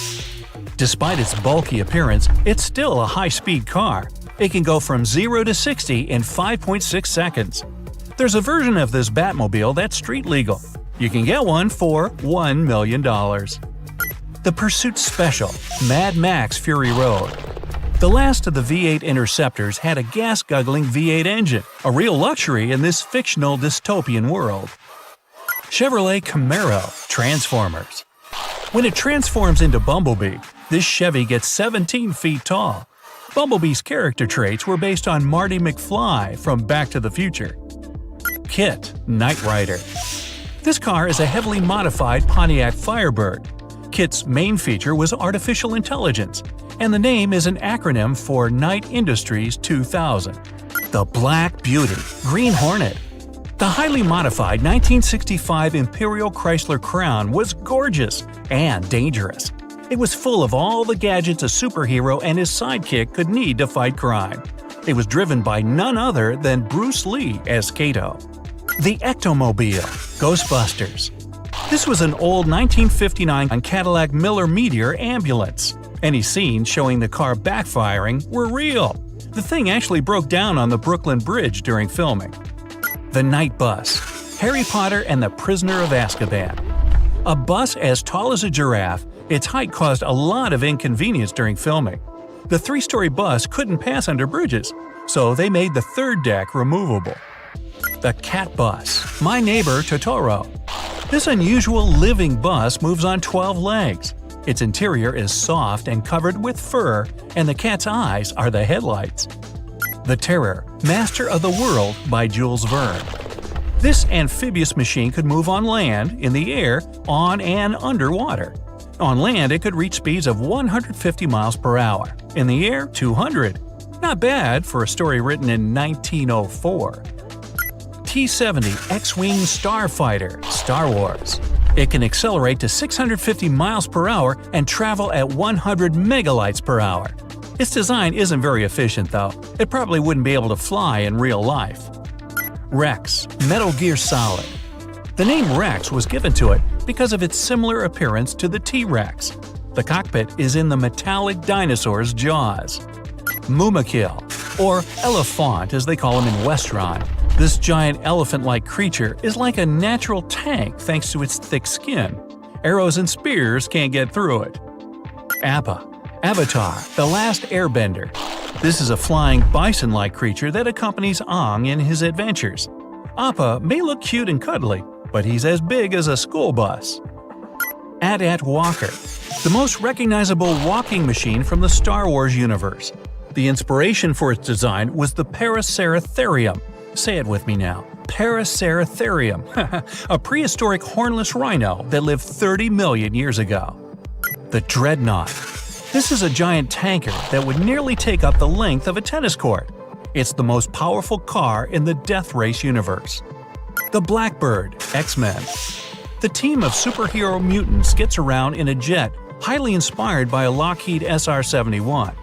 Despite its bulky appearance, it's still a high-speed car. It can go from 0 to 60 in 5.6 seconds. There's a version of this Batmobile that's street legal. You can get one for $1 million. The Pursuit Special – Mad Max Fury Road. The last of the V8 Interceptors had a gas-guzzling V8 engine, a real luxury in this fictional dystopian world. Chevrolet Camaro Transformers. When it transforms into Bumblebee, this Chevy gets 17 feet tall. Bumblebee's character traits were based on Marty McFly from Back to the Future. KITT Knight Rider. This car is a heavily modified Pontiac Firebird. KITT's main feature was artificial intelligence, and the name is an acronym for Knight Industries 2000. The Black Beauty Green Hornet. The highly modified 1965 Imperial Chrysler Crown was gorgeous and dangerous. It was full of all the gadgets a superhero and his sidekick could need to fight crime. It was driven by none other than Bruce Lee as Kato. The Ectomobile Ghostbusters. This was an old 1959 Cadillac Miller Meteor ambulance. Any scenes showing the car backfiring were real. The thing actually broke down on the Brooklyn Bridge during filming. The Night Bus. Harry Potter and the Prisoner of Azkaban. A bus as tall as a giraffe, its height caused a lot of inconvenience during filming. The 3-story bus couldn't pass under bridges, so they made the third deck removable. The Cat Bus. My Neighbor Totoro. This unusual living bus moves on 12 legs. Its interior is soft and covered with fur, and the cat's eyes are the headlights. The Terror – Master of the World by Jules Verne. This amphibious machine could move on land, in the air, on and underwater. On land, it could reach speeds of 150 miles per hour. In the air, 200. Not bad for a story written in 1904. T-70 X-Wing Starfighter – Star Wars. It can accelerate to 650 miles per hour and travel at 100 megalights per hour. Its design isn't very efficient though. It probably wouldn't be able to fly in real life. Rex – Metal Gear Solid. The name Rex was given to it because of its similar appearance to the T-Rex. The cockpit is in the metallic dinosaur's jaws. Mumakil, or Elephant as they call him in Westron. This giant elephant-like creature is like a natural tank thanks to its thick skin. Arrows and spears can't get through it. Appa. Avatar, The Last Airbender. This is a flying bison-like creature that accompanies Aang in his adventures. Appa may look cute and cuddly, but he's as big as a school bus. AT-AT Walker, the most recognizable walking machine from the Star Wars universe. The inspiration for its design was the Paraceratherium. Say it with me now. Paraceratherium, a prehistoric hornless rhino that lived 30 million years ago. The Dreadnought. This is a giant tanker that would nearly take up the length of a tennis court. It's the most powerful car in the Death Race universe. The Blackbird, X-Men. The team of superhero mutants gets around in a jet highly inspired by a Lockheed SR-71.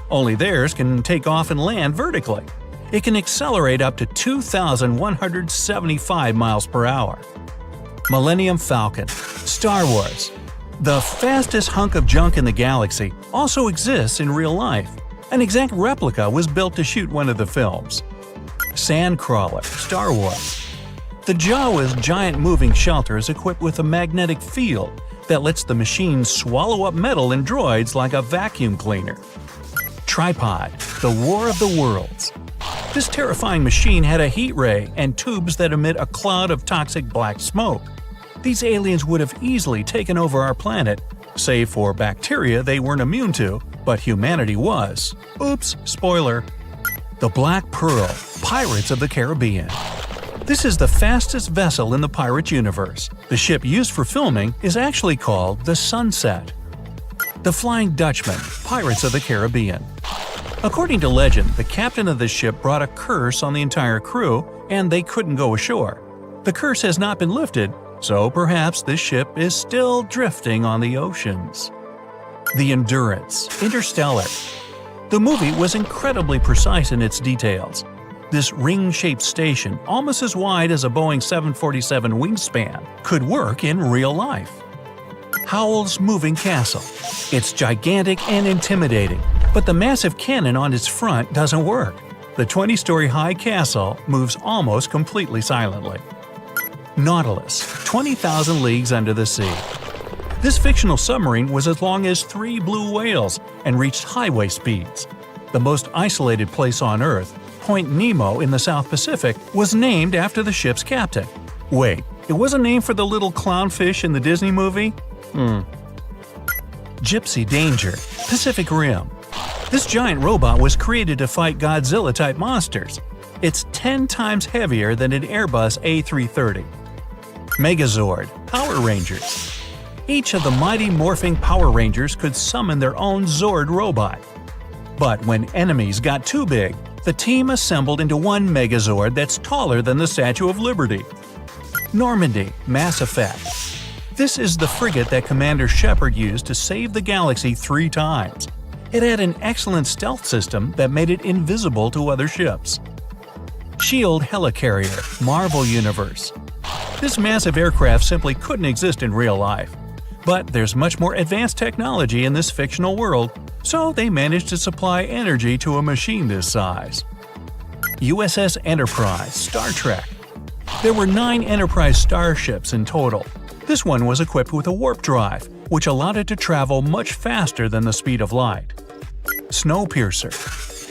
Only theirs can take off and land vertically. It can accelerate up to 2,175 miles per hour. Millennium Falcon, Star Wars. The fastest hunk of junk in the galaxy also exists in real life. An exact replica was built to shoot one of the films. Sandcrawler, Star Wars. The Jawa's giant moving shelter is equipped with a magnetic field that lets the machine swallow up metal and droids like a vacuum cleaner. Tripod, The War of the Worlds. This terrifying machine had a heat ray and tubes that emit a cloud of toxic black smoke. These aliens would have easily taken over our planet, save for bacteria they weren't immune to, but humanity was. Oops, spoiler. The Black Pearl, Pirates of the Caribbean. This is the fastest vessel in the pirate universe. The ship used for filming is actually called the Sunset. The Flying Dutchman, Pirates of the Caribbean. According to legend, the captain of the ship brought a curse on the entire crew, and they couldn't go ashore. The curse has not been lifted, so perhaps this ship is still drifting on the oceans. The Endurance, Interstellar. The movie was incredibly precise in its details. This ring-shaped station, almost as wide as a Boeing 747 wingspan, could work in real life. Howl's Moving Castle. It's gigantic and intimidating. But the massive cannon on its front doesn't work. The 20-story high castle moves almost completely silently. Nautilus, 20,000 leagues under the sea. This fictional submarine was as long as 3 blue whales and reached highway speeds. The most isolated place on Earth, Point Nemo in the South Pacific, was named after the ship's captain. Wait, it wasn't named for the little clownfish in the Disney movie? Gypsy Danger, Pacific Rim. This giant robot was created to fight Godzilla-type monsters. It's 10 times heavier than an Airbus A330. Megazord, Power Rangers. Each of the mighty morphing Power Rangers could summon their own Zord robot. But when enemies got too big, the team assembled into one Megazord that's taller than the Statue of Liberty. Normandy, Mass Effect. This is the frigate that Commander Shepard used to save the galaxy 3 times. It had an excellent stealth system that made it invisible to other ships. Shield Helicarrier, Marvel Universe. This massive aircraft simply couldn't exist in real life. But there's much more advanced technology in this fictional world, so they managed to supply energy to a machine this size. USS Enterprise, Star Trek. There were 9 Enterprise starships in total. This one was equipped with a warp drive, which allowed it to travel much faster than the speed of light. Snowpiercer.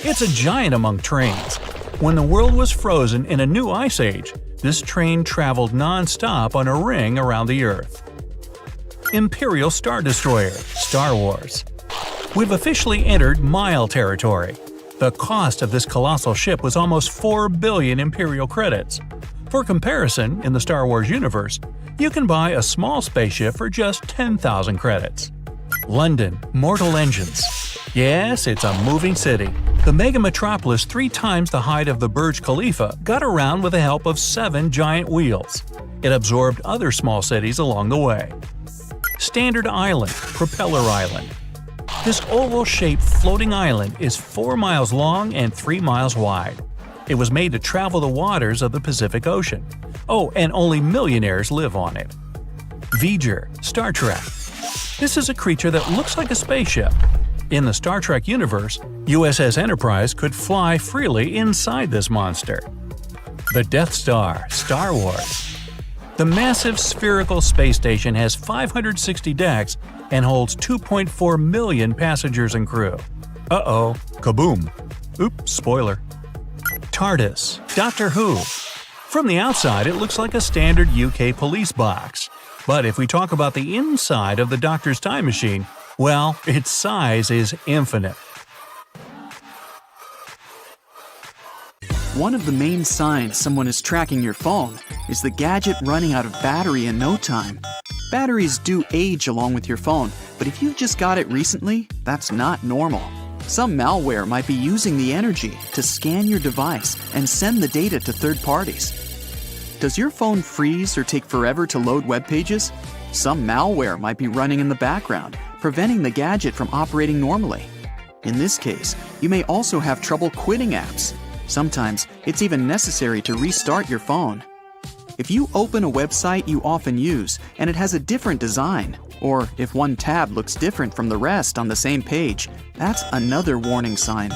It's a giant among trains. When the world was frozen in a new ice age, this train traveled non-stop on a ring around the Earth. Imperial Star Destroyer, Star Wars. We've officially entered mile territory. The cost of this colossal ship was almost 4 billion Imperial credits. For comparison, in the Star Wars universe, you can buy a small spaceship for just 10,000 credits. London, Mortal Engines. Yes, it's a moving city. The mega metropolis 3 times the height of the Burj Khalifa got around with the help of 7 giant wheels. It absorbed other small cities along the way. Standard Island, Propeller Island. This oval-shaped floating island is 4 miles long and 3 miles wide. It was made to travel the waters of the Pacific Ocean. Oh, and only millionaires live on it. V'ger, Star Trek. This is a creature that looks like a spaceship. In the Star Trek universe, USS Enterprise could fly freely inside this monster. The Death Star, Star Wars. The massive spherical space station has 560 decks and holds 2.4 million passengers and crew. Uh-oh, kaboom. Oops, spoiler. TARDIS, Doctor Who. From the outside, it looks like a standard UK police box. But if we talk about the inside of the Doctor's time machine, well, its size is infinite. One of the main signs someone is tracking your phone is the gadget running out of battery in no time. Batteries do age along with your phone, but if you just got it recently, that's not normal. Some malware might be using the energy to scan your device and send the data to third parties. Does your phone freeze or take forever to load web pages? Some malware might be running in the background, preventing the gadget from operating normally. In this case, you may also have trouble quitting apps. Sometimes it's even necessary to restart your phone. If you open a website you often use and it has a different design, or if one tab looks different from the rest on the same page, that's another warning sign.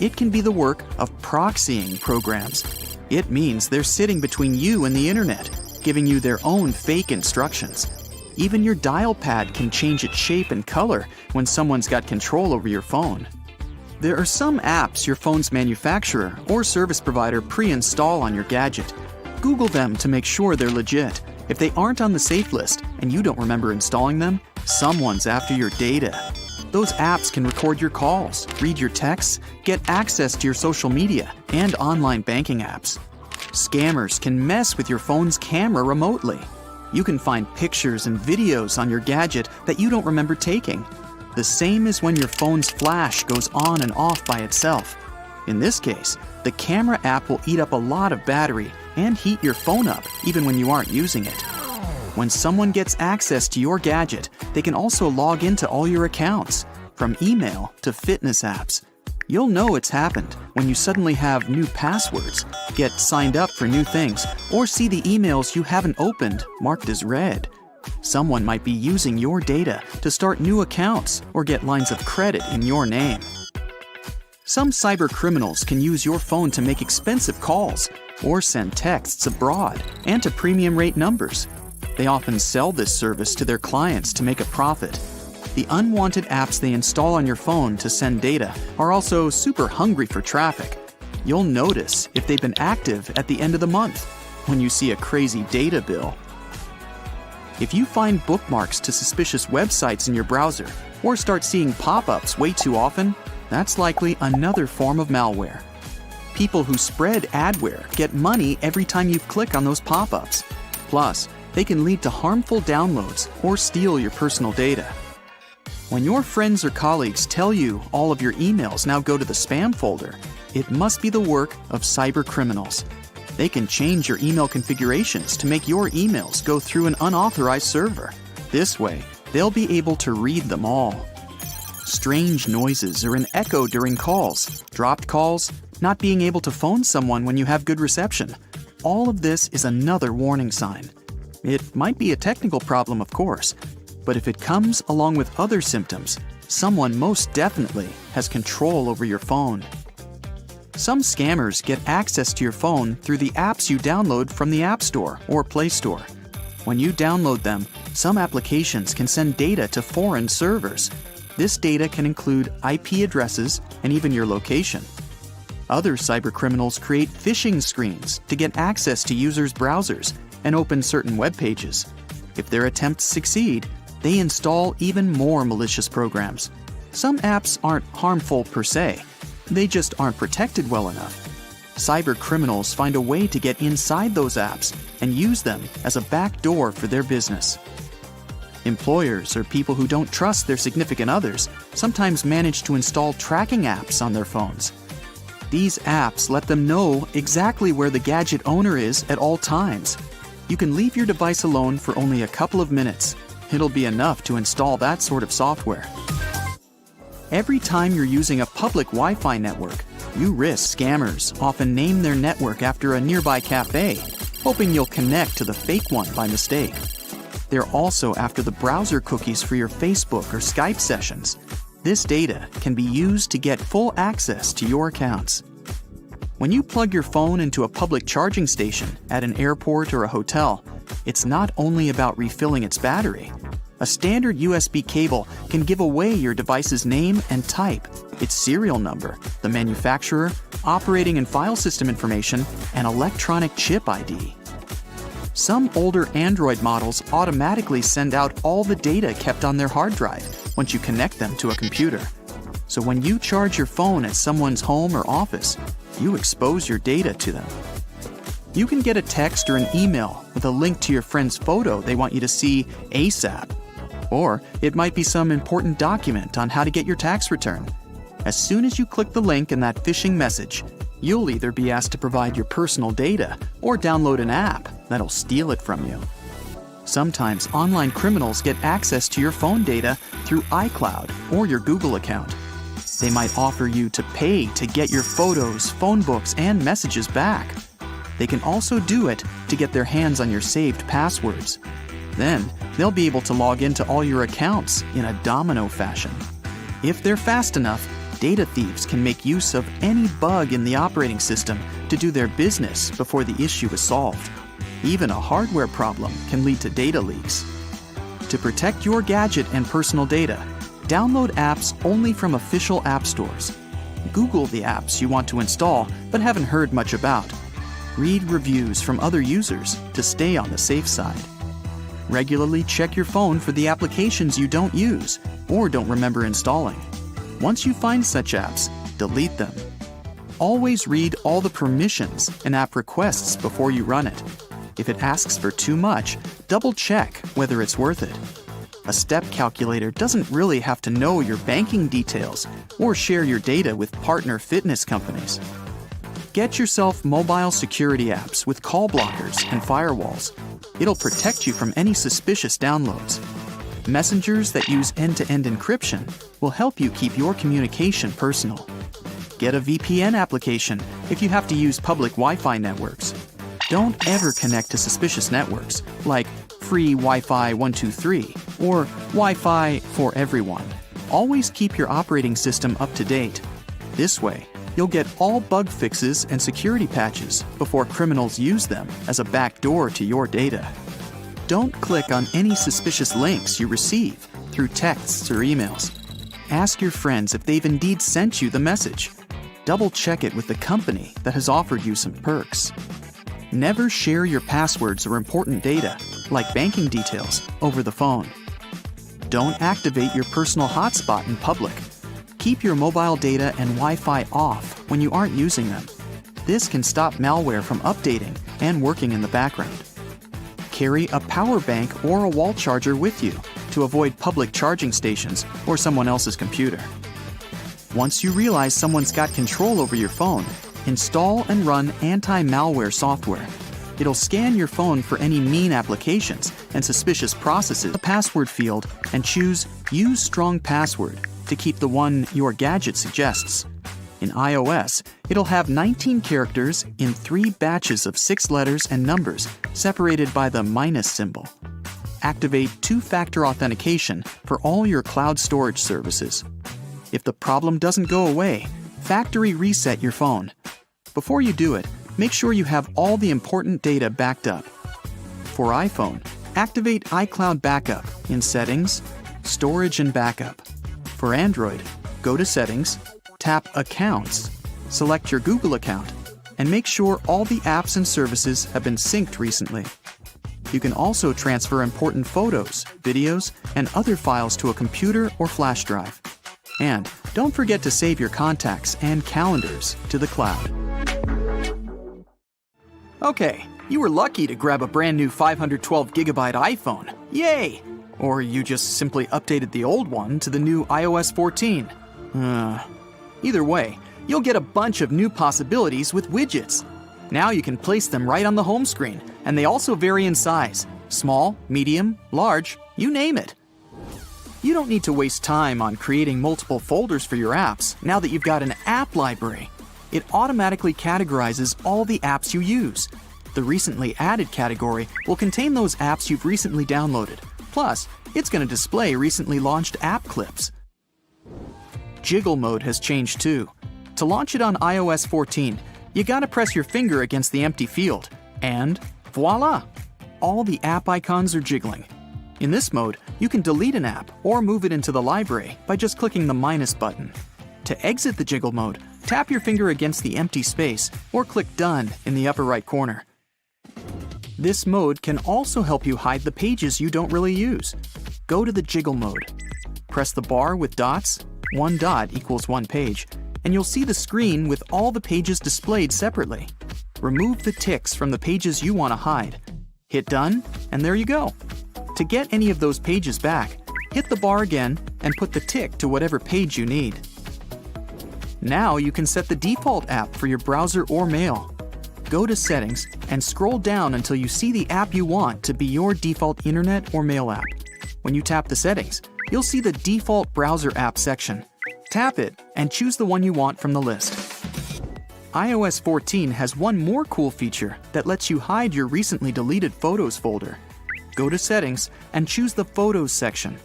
It can be the work of proxying programs. It means they're sitting between you and the internet, giving you their own fake instructions. Even your dial pad can change its shape and color when someone's got control over your phone. There are some apps your phone's manufacturer or service provider pre-install on your gadget. Google them to make sure they're legit. If they aren't on the safe list and you don't remember installing them, someone's after your data. Those apps can record your calls, read your texts, get access to your social media, and online banking apps. Scammers can mess with your phone's camera remotely. You can find pictures and videos on your gadget that you don't remember taking. The same as when your phone's flash goes on and off by itself. In this case, the camera app will eat up a lot of battery and heat your phone up even when you aren't using it. When someone gets access to your gadget, they can also log into all your accounts, from email to fitness apps. You'll know it's happened when you suddenly have new passwords, get signed up for new things, or see the emails you haven't opened marked as read. Someone might be using your data to start new accounts or get lines of credit in your name. Some cyber criminals can use your phone to make expensive calls or send texts abroad and to premium rate numbers. They often sell this service to their clients to make a profit. The unwanted apps they install on your phone to send data are also super hungry for traffic. You'll notice if they've been active at the end of the month when you see a crazy data bill. If you find bookmarks to suspicious websites in your browser or start seeing pop-ups way too often, that's likely another form of malware. People who spread adware get money every time you click on those pop-ups. Plus, they can lead to harmful downloads or steal your personal data. When your friends or colleagues tell you all of your emails now go to the spam folder, it must be the work of cyber criminals. They can change your email configurations to make your emails go through an unauthorized server. This way, they'll be able to read them all. Strange noises or an echo during calls, dropped calls, not being able to phone someone when you have good reception. All of this is another warning sign. It might be a technical problem, of course, but if it comes along with other symptoms, someone most definitely has control over your phone. Some scammers get access to your phone through the apps you download from the App Store or Play Store. When you download them, some applications can send data to foreign servers. This data can include IP addresses and even your location. Other cybercriminals create phishing screens to get access to users' browsers and open certain web pages. If their attempts succeed, they install even more malicious programs. Some apps aren't harmful per se, they just aren't protected well enough. Cyber criminals find a way to get inside those apps and use them as a backdoor for their business. Employers or people who don't trust their significant others sometimes manage to install tracking apps on their phones. These apps let them know exactly where the gadget owner is at all times. You can leave your device alone for only a couple of minutes. It'll be enough to install that sort of software. Every time you're using a public Wi-Fi network, you risk scammers often name their network after a nearby cafe, hoping you'll connect to the fake one by mistake. They're also after the browser cookies for your Facebook or Skype sessions. This data can be used to get full access to your accounts. When you plug your phone into a public charging station at an airport or a hotel, it's not only about refilling its battery. A standard USB cable can give away your device's name and type, its serial number, the manufacturer, operating and file system information, and electronic chip ID. Some older Android models automatically send out all the data kept on their hard drive once you connect them to a computer. So when you charge your phone at someone's home or office, you expose your data to them. You can get a text or an email with a link to your friend's photo they want you to see ASAP. Or it might be some important document on how to get your tax return. As soon as you click the link in that phishing message, you'll either be asked to provide your personal data or download an app that'll steal it from you. Sometimes online criminals get access to your phone data through iCloud or your Google account. They might offer you to pay to get your photos, phone books, and messages back. They can also do it to get their hands on your saved passwords. Then, they'll be able to log into all your accounts in a domino fashion. If they're fast enough, data thieves can make use of any bug in the operating system to do their business before the issue is solved. Even a hardware problem can lead to data leaks. To protect your gadget and personal data, download apps only from official app stores. Google the apps you want to install but haven't heard much about. Read reviews from other users to stay on the safe side. Regularly check your phone for the applications you don't use or don't remember installing. Once you find such apps, delete them. Always read all the permissions and app requests before you run it. If it asks for too much, double-check whether it's worth it. A step calculator doesn't really have to know your banking details or share your data with partner fitness companies. Get yourself mobile security apps with call blockers and firewalls. It'll protect you from any suspicious downloads. Messengers that use end-to-end encryption will help you keep your communication personal. Get a VPN application if you have to use public Wi-Fi networks. Don't ever connect to suspicious networks like Free Wi-Fi 123 or Wi-Fi for everyone. Always keep your operating system up to date. This way, you'll get all bug fixes and security patches before criminals use them as a backdoor to your data. Don't click on any suspicious links you receive through texts or emails. Ask your friends if they've indeed sent you the message. Double-check it with the company that has offered you some perks. Never share your passwords or important data, like banking details, over the phone. Don't activate your personal hotspot in public. Keep your mobile data and Wi-Fi off when you aren't using them. This can stop malware from updating and working in the background. Carry a power bank or a wall charger with you to avoid public charging stations or someone else's computer. Once you realize someone's got control over your phone, install and run anti-malware software. It'll scan your phone for any mean applications and suspicious processes. The password field and choose Use Strong Password to keep the one your gadget suggests. In iOS, it'll have 19 characters in 3 batches of 6 letters and numbers separated by the minus symbol. Activate two-factor authentication for all your cloud storage services. If the problem doesn't go away, factory reset your phone. Before you do it, make sure you have all the important data backed up. For iPhone, activate iCloud Backup in Settings, Storage and Backup. For Android, go to Settings, tap Accounts, select your Google account, and make sure all the apps and services have been synced recently. You can also transfer important photos, videos, and other files to a computer or flash drive. And don't forget to save your contacts and calendars to the cloud. Okay, you were lucky to grab a brand new 512GB iPhone. Yay! Or you just simply updated the old one to the new iOS 14. Either way, you'll get a bunch of new possibilities with widgets. Now you can place them right on the home screen, and they also vary in size. Small, medium, large, you name it. You don't need to waste time on creating multiple folders for your apps now that you've got an app library. It automatically categorizes all the apps you use. The recently added category will contain those apps you've recently downloaded. Plus, it's going to display recently launched app clips. Jiggle mode has changed too. To launch it on iOS 14, you gotta press your finger against the empty field, and voila! All the app icons are jiggling. In this mode, you can delete an app or move it into the library by just clicking the minus button. To exit the jiggle mode, tap your finger against the empty space or click Done in the upper right corner. This mode can also help you hide the pages you don't really use. Go to the jiggle mode. Press the bar with dots, 1 dot equals 1 page, and you'll see the screen with all the pages displayed separately. Remove the ticks from the pages you want to hide. Hit Done, and there you go. To get any of those pages back, hit the bar again and put the tick to whatever page you need. Now you can set the default app for your browser or mail. Go to Settings and scroll down until you see the app you want to be your default internet or mail app. When you tap the settings, you'll see the default browser app section. Tap it and choose the one you want from the list. iOS 14 has one more cool feature that lets you hide your recently deleted Photos folder. Go to Settings and choose the Photos section.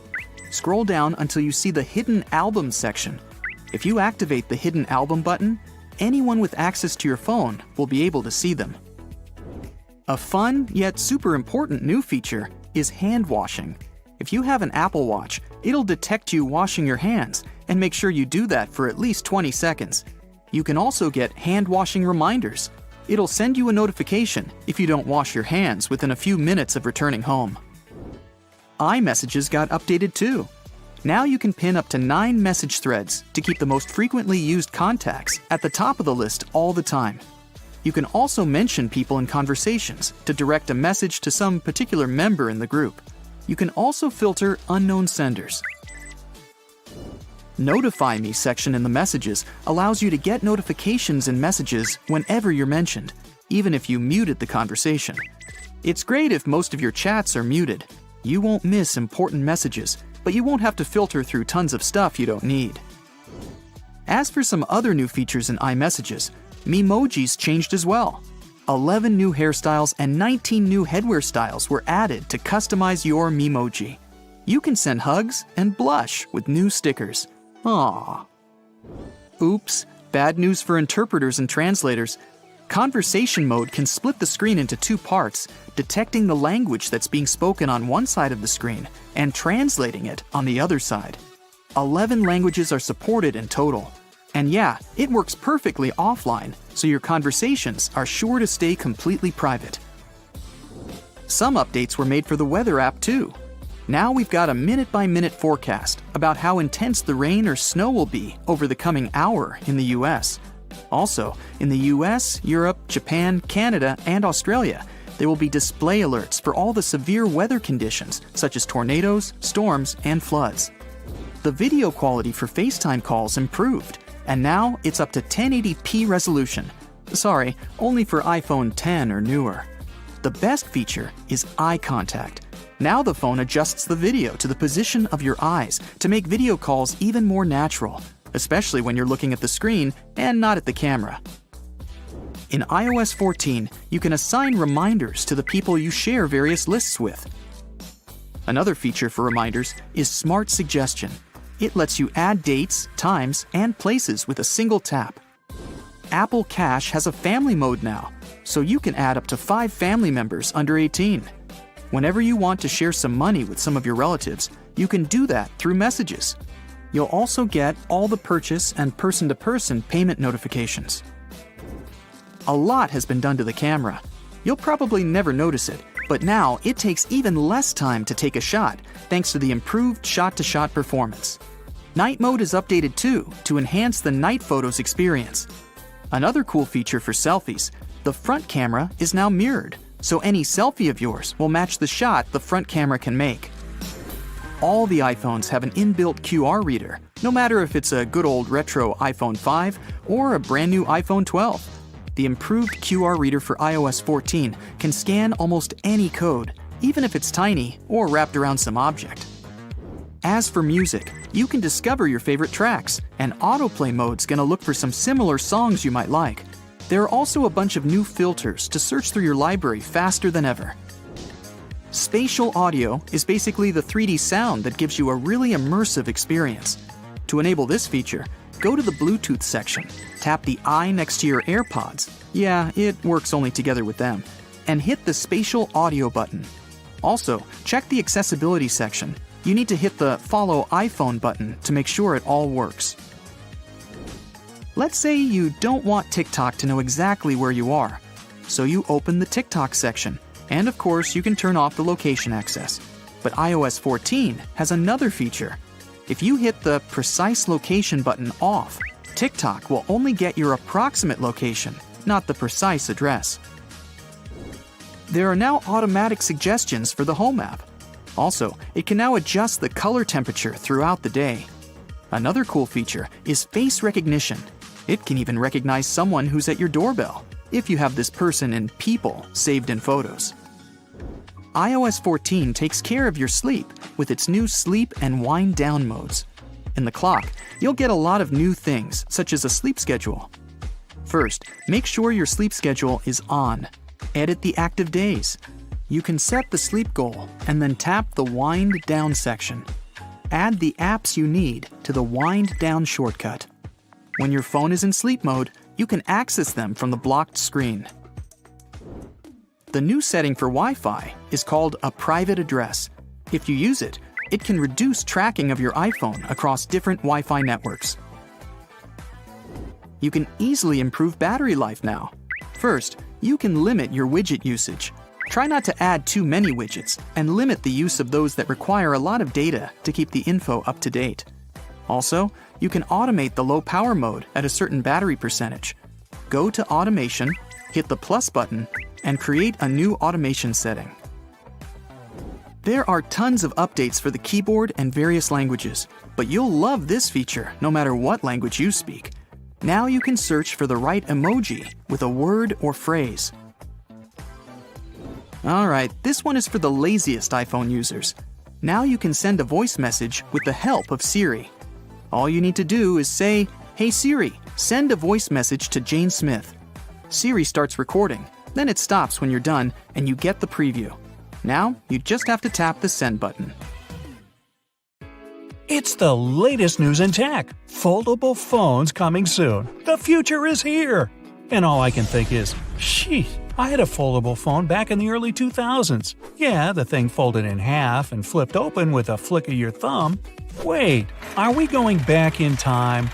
Scroll down until you see the Hidden Albums section. If you activate the Hidden Album button, anyone with access to your phone will be able to see them. A fun yet super important new feature is hand washing. If you have an Apple Watch, it'll detect you washing your hands and make sure you do that for at least 20 seconds. You can also get hand washing reminders. It'll send you a notification if you don't wash your hands within a few minutes of returning home. iMessages got updated too. Now you can pin up to 9 message threads to keep the most frequently used contacts at the top of the list all the time. You can also mention people in conversations to direct a message to some particular member in the group. You can also filter unknown senders. Notify Me section in the messages allows you to get notifications in messages whenever you're mentioned, even if you muted the conversation. It's great if most of your chats are muted. You won't miss important messages, but you won't have to filter through tons of stuff you don't need. As for some other new features in iMessages, Memojis changed as well. 11 new hairstyles and 19 new headwear styles were added to customize your Memoji. You can send hugs and blush with new stickers. Aww. Oops, Bad news for interpreters and translators. Conversation mode can split the screen into two parts, detecting the language that's being spoken on one side of the screen and translating it on the other side. 11 languages are supported in total. And yeah, it works perfectly offline, so your conversations are sure to stay completely private. Some updates were made for the weather app too. Now we've got a minute-by-minute forecast about how intense the rain or snow will be over the coming hour in the US. Also, in the US, Europe, Japan, Canada, and Australia, there will be display alerts for all the severe weather conditions such as tornadoes, storms, and floods. The video quality for FaceTime calls improved, and now it's up to 1080p resolution. Sorry, only for iPhone 10 or newer. The best feature is eye contact. Now the phone adjusts the video to the position of your eyes to make video calls even more natural, especially when you're looking at the screen and not at the camera. In iOS 14, you can assign reminders to the people you share various lists with. Another feature for reminders is Smart Suggestion. It lets you add dates, times, and places with a single tap. Apple Cash has a family mode now, so you can add up to 5 family members under 18. Whenever you want to share some money with some of your relatives, you can do that through messages. You'll also get all the purchase and person-to-person payment notifications. A lot has been done to the camera. You'll probably never notice it, but now it takes even less time to take a shot thanks to the improved shot-to-shot performance. Night mode is updated too to enhance the night photos experience. Another cool feature for selfies, the front camera is now mirrored, so any selfie of yours will match the shot the front camera can make. All the iPhones have an inbuilt QR reader, no matter if it's a good old retro iPhone 5 or a brand new iPhone 12. The improved QR reader for iOS 14 can scan almost any code, even if it's tiny or wrapped around some object. As for music, you can discover your favorite tracks, and autoplay mode's gonna look for some similar songs you might like. There are also a bunch of new filters to search through your library faster than ever. Spatial audio is basically the 3D sound that gives you a really immersive experience. To enable this feature, go to the Bluetooth section, tap the eye next to your AirPods, yeah, it works only together with them, and hit the spatial audio button. Also, check the accessibility section. You need to hit the Follow iPhone button to make sure it all works. Let's say you don't want TikTok to know exactly where you are, so you open the TikTok section, and of course you can turn off the location access. But iOS 14 has another feature. If you hit the Precise Location button off, TikTok will only get your approximate location, not the precise address. There are now automatic suggestions for the Home app. Also, it can now adjust the color temperature throughout the day. Another cool feature is face recognition. It can even recognize someone who's at your doorbell, if you have this person in People saved in Photos. iOS 14 takes care of your sleep with its new sleep and wind down modes. In the clock, you'll get a lot of new things, such as a sleep schedule. First, make sure your sleep schedule is on. Edit the active days. You can set the sleep goal and then tap the wind down section. Add the apps you need to the wind down shortcut. When your phone is in sleep mode, you can access them from the blocked screen. The new setting for Wi-Fi is called a private address. If you use it, it can reduce tracking of your iPhone across different Wi-Fi networks. You can easily improve battery life now. First, you can limit your widget usage. Try not to add too many widgets and limit the use of those that require a lot of data to keep the info up to date. Also, you can automate the low power mode at a certain battery percentage. Go to Automation, hit the plus button, and create a new automation setting. There are tons of updates for the keyboard and various languages, but you'll love this feature no matter what language you speak. Now you can search for the right emoji with a word or phrase. Alright, this one is for the laziest iPhone users. Now you can send a voice message with the help of Siri. All you need to do is say, "Hey Siri, send a voice message to Jane Smith." Siri starts recording, then it stops when you're done and you get the preview. Now, you just have to tap the send button. It's the latest news in tech. Foldable phones coming soon. The future is here. And all I can think is, sheesh, I had a foldable phone back in the early 2000s. Yeah, the thing folded in half and flipped open with a flick of your thumb. Wait, are we going back in time?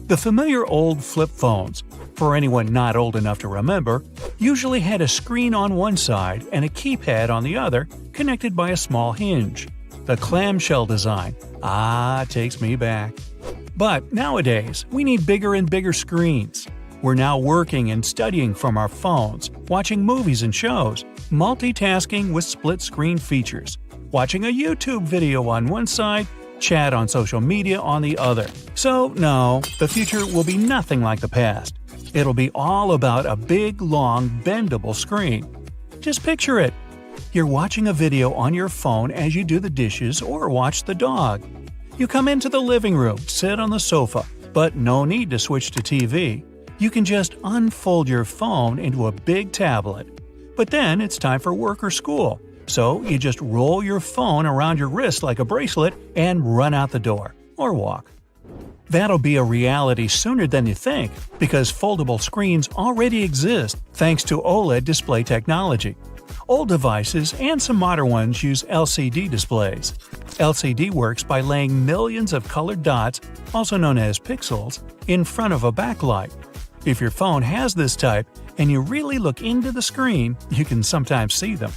The familiar old flip phones, for anyone not old enough to remember, usually had a screen on one side and a keypad on the other, connected by a small hinge. The clamshell design. Takes me back. But nowadays, we need bigger and bigger screens. We're now working and studying from our phones, watching movies and shows, multitasking with split-screen features, watching a YouTube video on one side, chat on social media on the other. So no, the future will be nothing like the past. It'll be all about a big, long, bendable screen. Just picture it. You're watching a video on your phone as you do the dishes or watch the dog. You come into the living room, sit on the sofa, but no need to switch to TV. You can just unfold your phone into a big tablet. But then it's time for work or school, so you just roll your phone around your wrist like a bracelet and run out the door, or walk. That'll be a reality sooner than you think, because foldable screens already exist thanks to OLED display technology. Old devices and some modern ones use LCD displays. LCD works by laying millions of colored dots, also known as pixels, in front of a backlight. If your phone has this type and you really look into the screen, you can sometimes see them.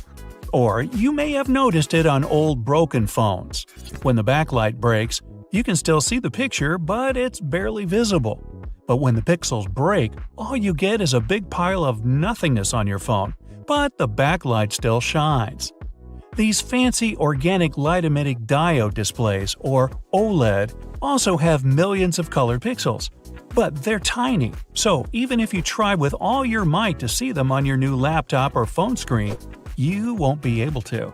Or you may have noticed it on old broken phones. When the backlight breaks, you can still see the picture, but it's barely visible. But when the pixels break, all you get is a big pile of nothingness on your phone, but the backlight still shines. These fancy organic light-emitting diode displays, or OLED, also have millions of colored pixels. But they're tiny, so even if you try with all your might to see them on your new laptop or phone screen, you won't be able to.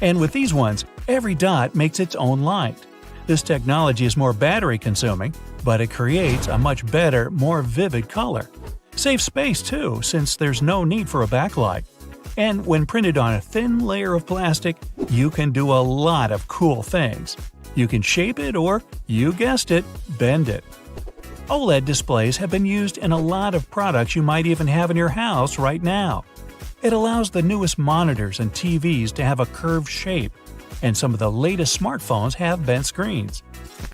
And with these ones, every dot makes its own light. This technology is more battery-consuming, but it creates a much better, more vivid color. Saves space too, since there's no need for a backlight. And when printed on a thin layer of plastic, you can do a lot of cool things. You can shape it or, you guessed it, bend it. OLED displays have been used in a lot of products you might even have in your house right now. It allows the newest monitors and TVs to have a curved shape, and some of the latest smartphones have bent screens.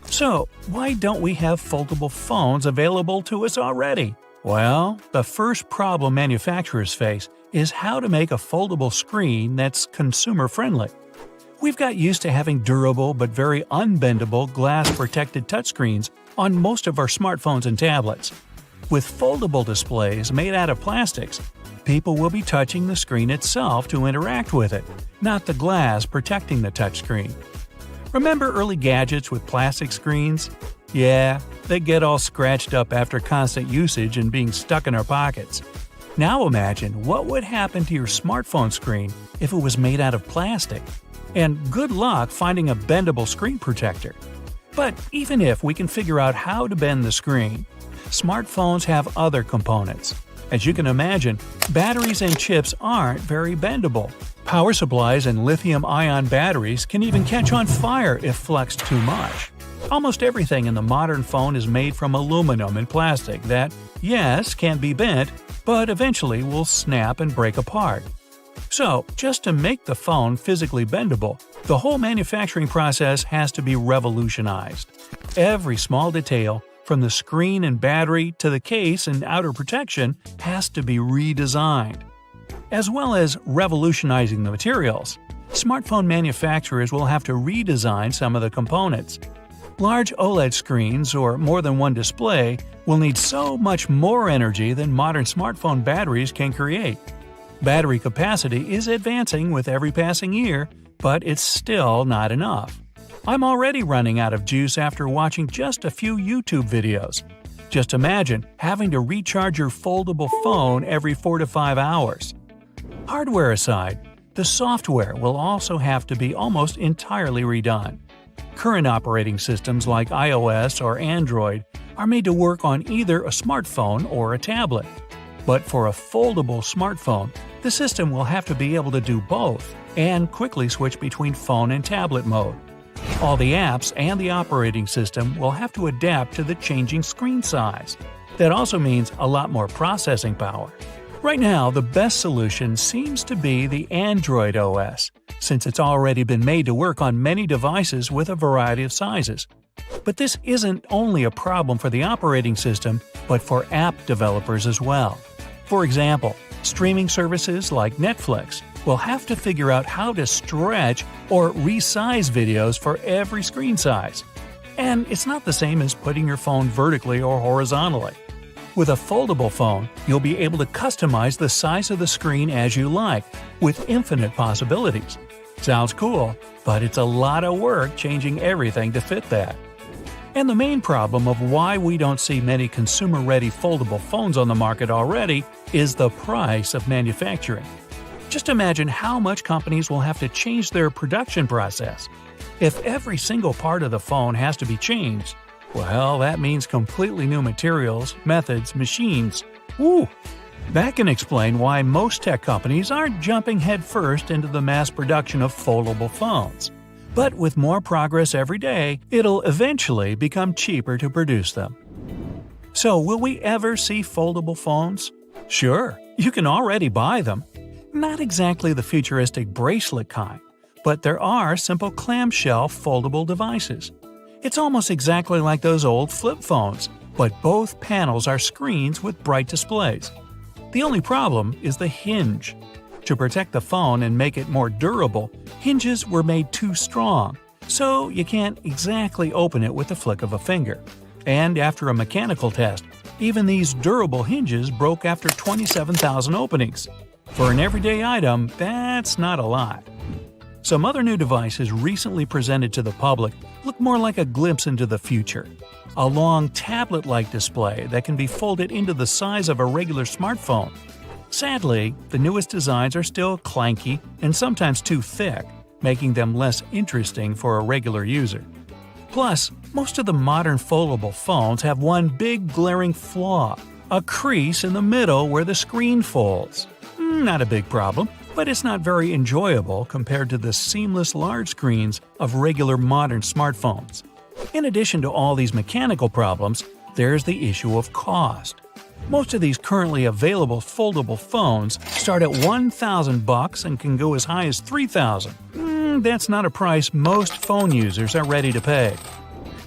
So, why don't we have foldable phones available to us already? Well, the first problem manufacturers face is how to make a foldable screen that's consumer-friendly. We've got used to having durable but very unbendable glass-protected touchscreens on most of our smartphones and tablets. With foldable displays made out of plastics, people will be touching the screen itself to interact with it, not the glass protecting the touchscreen. Remember early gadgets with plastic screens? Yeah, they get all scratched up after constant usage and being stuck in our pockets. Now imagine what would happen to your smartphone screen if it was made out of plastic. And good luck finding a bendable screen protector. But even if we can figure out how to bend the screen, smartphones have other components. As you can imagine, batteries and chips aren't very bendable. Power supplies and lithium-ion batteries can even catch on fire if fluxed too much. Almost everything in the modern phone is made from aluminum and plastic that, yes, can be bent, but eventually will snap and break apart. So, just to make the phone physically bendable, the whole manufacturing process has to be revolutionized. Every small detail, from the screen and battery to the case and outer protection, has to be redesigned. As well as revolutionizing the materials, smartphone manufacturers will have to redesign some of the components. Large OLED screens or more than one display will need so much more energy than modern smartphone batteries can create. Battery capacity is advancing with every passing year, but it's still not enough. I'm already running out of juice after watching just a few YouTube videos. Just imagine having to recharge your foldable phone every 4 to 5 hours. Hardware aside, the software will also have to be almost entirely redone. Current operating systems like iOS or Android are made to work on either a smartphone or a tablet. But for a foldable smartphone, the system will have to be able to do both and quickly switch between phone and tablet mode. All the apps and the operating system will have to adapt to the changing screen size. That also means a lot more processing power. Right now, the best solution seems to be the Android OS, since it's already been made to work on many devices with a variety of sizes. But this isn't only a problem for the operating system, but for app developers as well. For example, streaming services like Netflix will have to figure out how to stretch or resize videos for every screen size. And it's not the same as putting your phone vertically or horizontally. With a foldable phone, you'll be able to customize the size of the screen as you like, with infinite possibilities. Sounds cool, but it's a lot of work changing everything to fit that. And the main problem of why we don't see many consumer-ready foldable phones on the market already is the price of manufacturing. Just imagine how much companies will have to change their production process. If every single part of the phone has to be changed, well, that means completely new materials, methods, machines. Woo! That can explain why most tech companies aren't jumping headfirst into the mass production of foldable phones. But with more progress every day, it'll eventually become cheaper to produce them. So, will we ever see foldable phones? Sure, you can already buy them. Not exactly the futuristic bracelet kind, but there are simple clamshell foldable devices. It's almost exactly like those old flip phones, but both panels are screens with bright displays. The only problem is the hinge. To protect the phone and make it more durable, hinges were made too strong, so you can't exactly open it with the flick of a finger. And after a mechanical test, even these durable hinges broke after 27,000 openings. For an everyday item, that's not a lot. Some other new devices recently presented to the public look more like a glimpse into the future. A long tablet-like display that can be folded into the size of a regular smartphone. Sadly, the newest designs are still clanky and sometimes too thick, making them less interesting for a regular user. Plus, most of the modern foldable phones have one big glaring flaw, a crease in the middle where the screen folds. Not a big problem, but it's not very enjoyable compared to the seamless large screens of regular modern smartphones. In addition to all these mechanical problems, there's the issue of cost. Most of these currently available foldable phones start at $1,000 and can go as high as $3,000. That's not a price most phone users are ready to pay.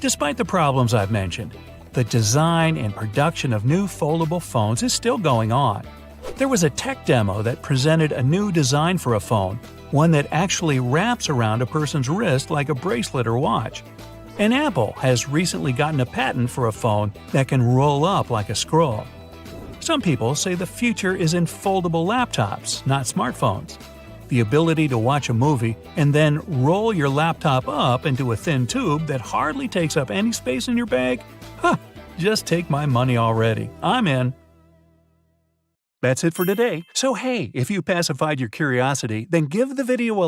Despite the problems I've mentioned, the design and production of new foldable phones is still going on. There was a tech demo that presented a new design for a phone, one that actually wraps around a person's wrist like a bracelet or watch. And Apple has recently gotten a patent for a phone that can roll up like a scroll. Some people say the future is in foldable laptops, not smartphones. The ability to watch a movie and then roll your laptop up into a thin tube that hardly takes up any space in your bag? Just take my money already. I'm in. That's it for today. So hey, if you pacified your curiosity, then give the video a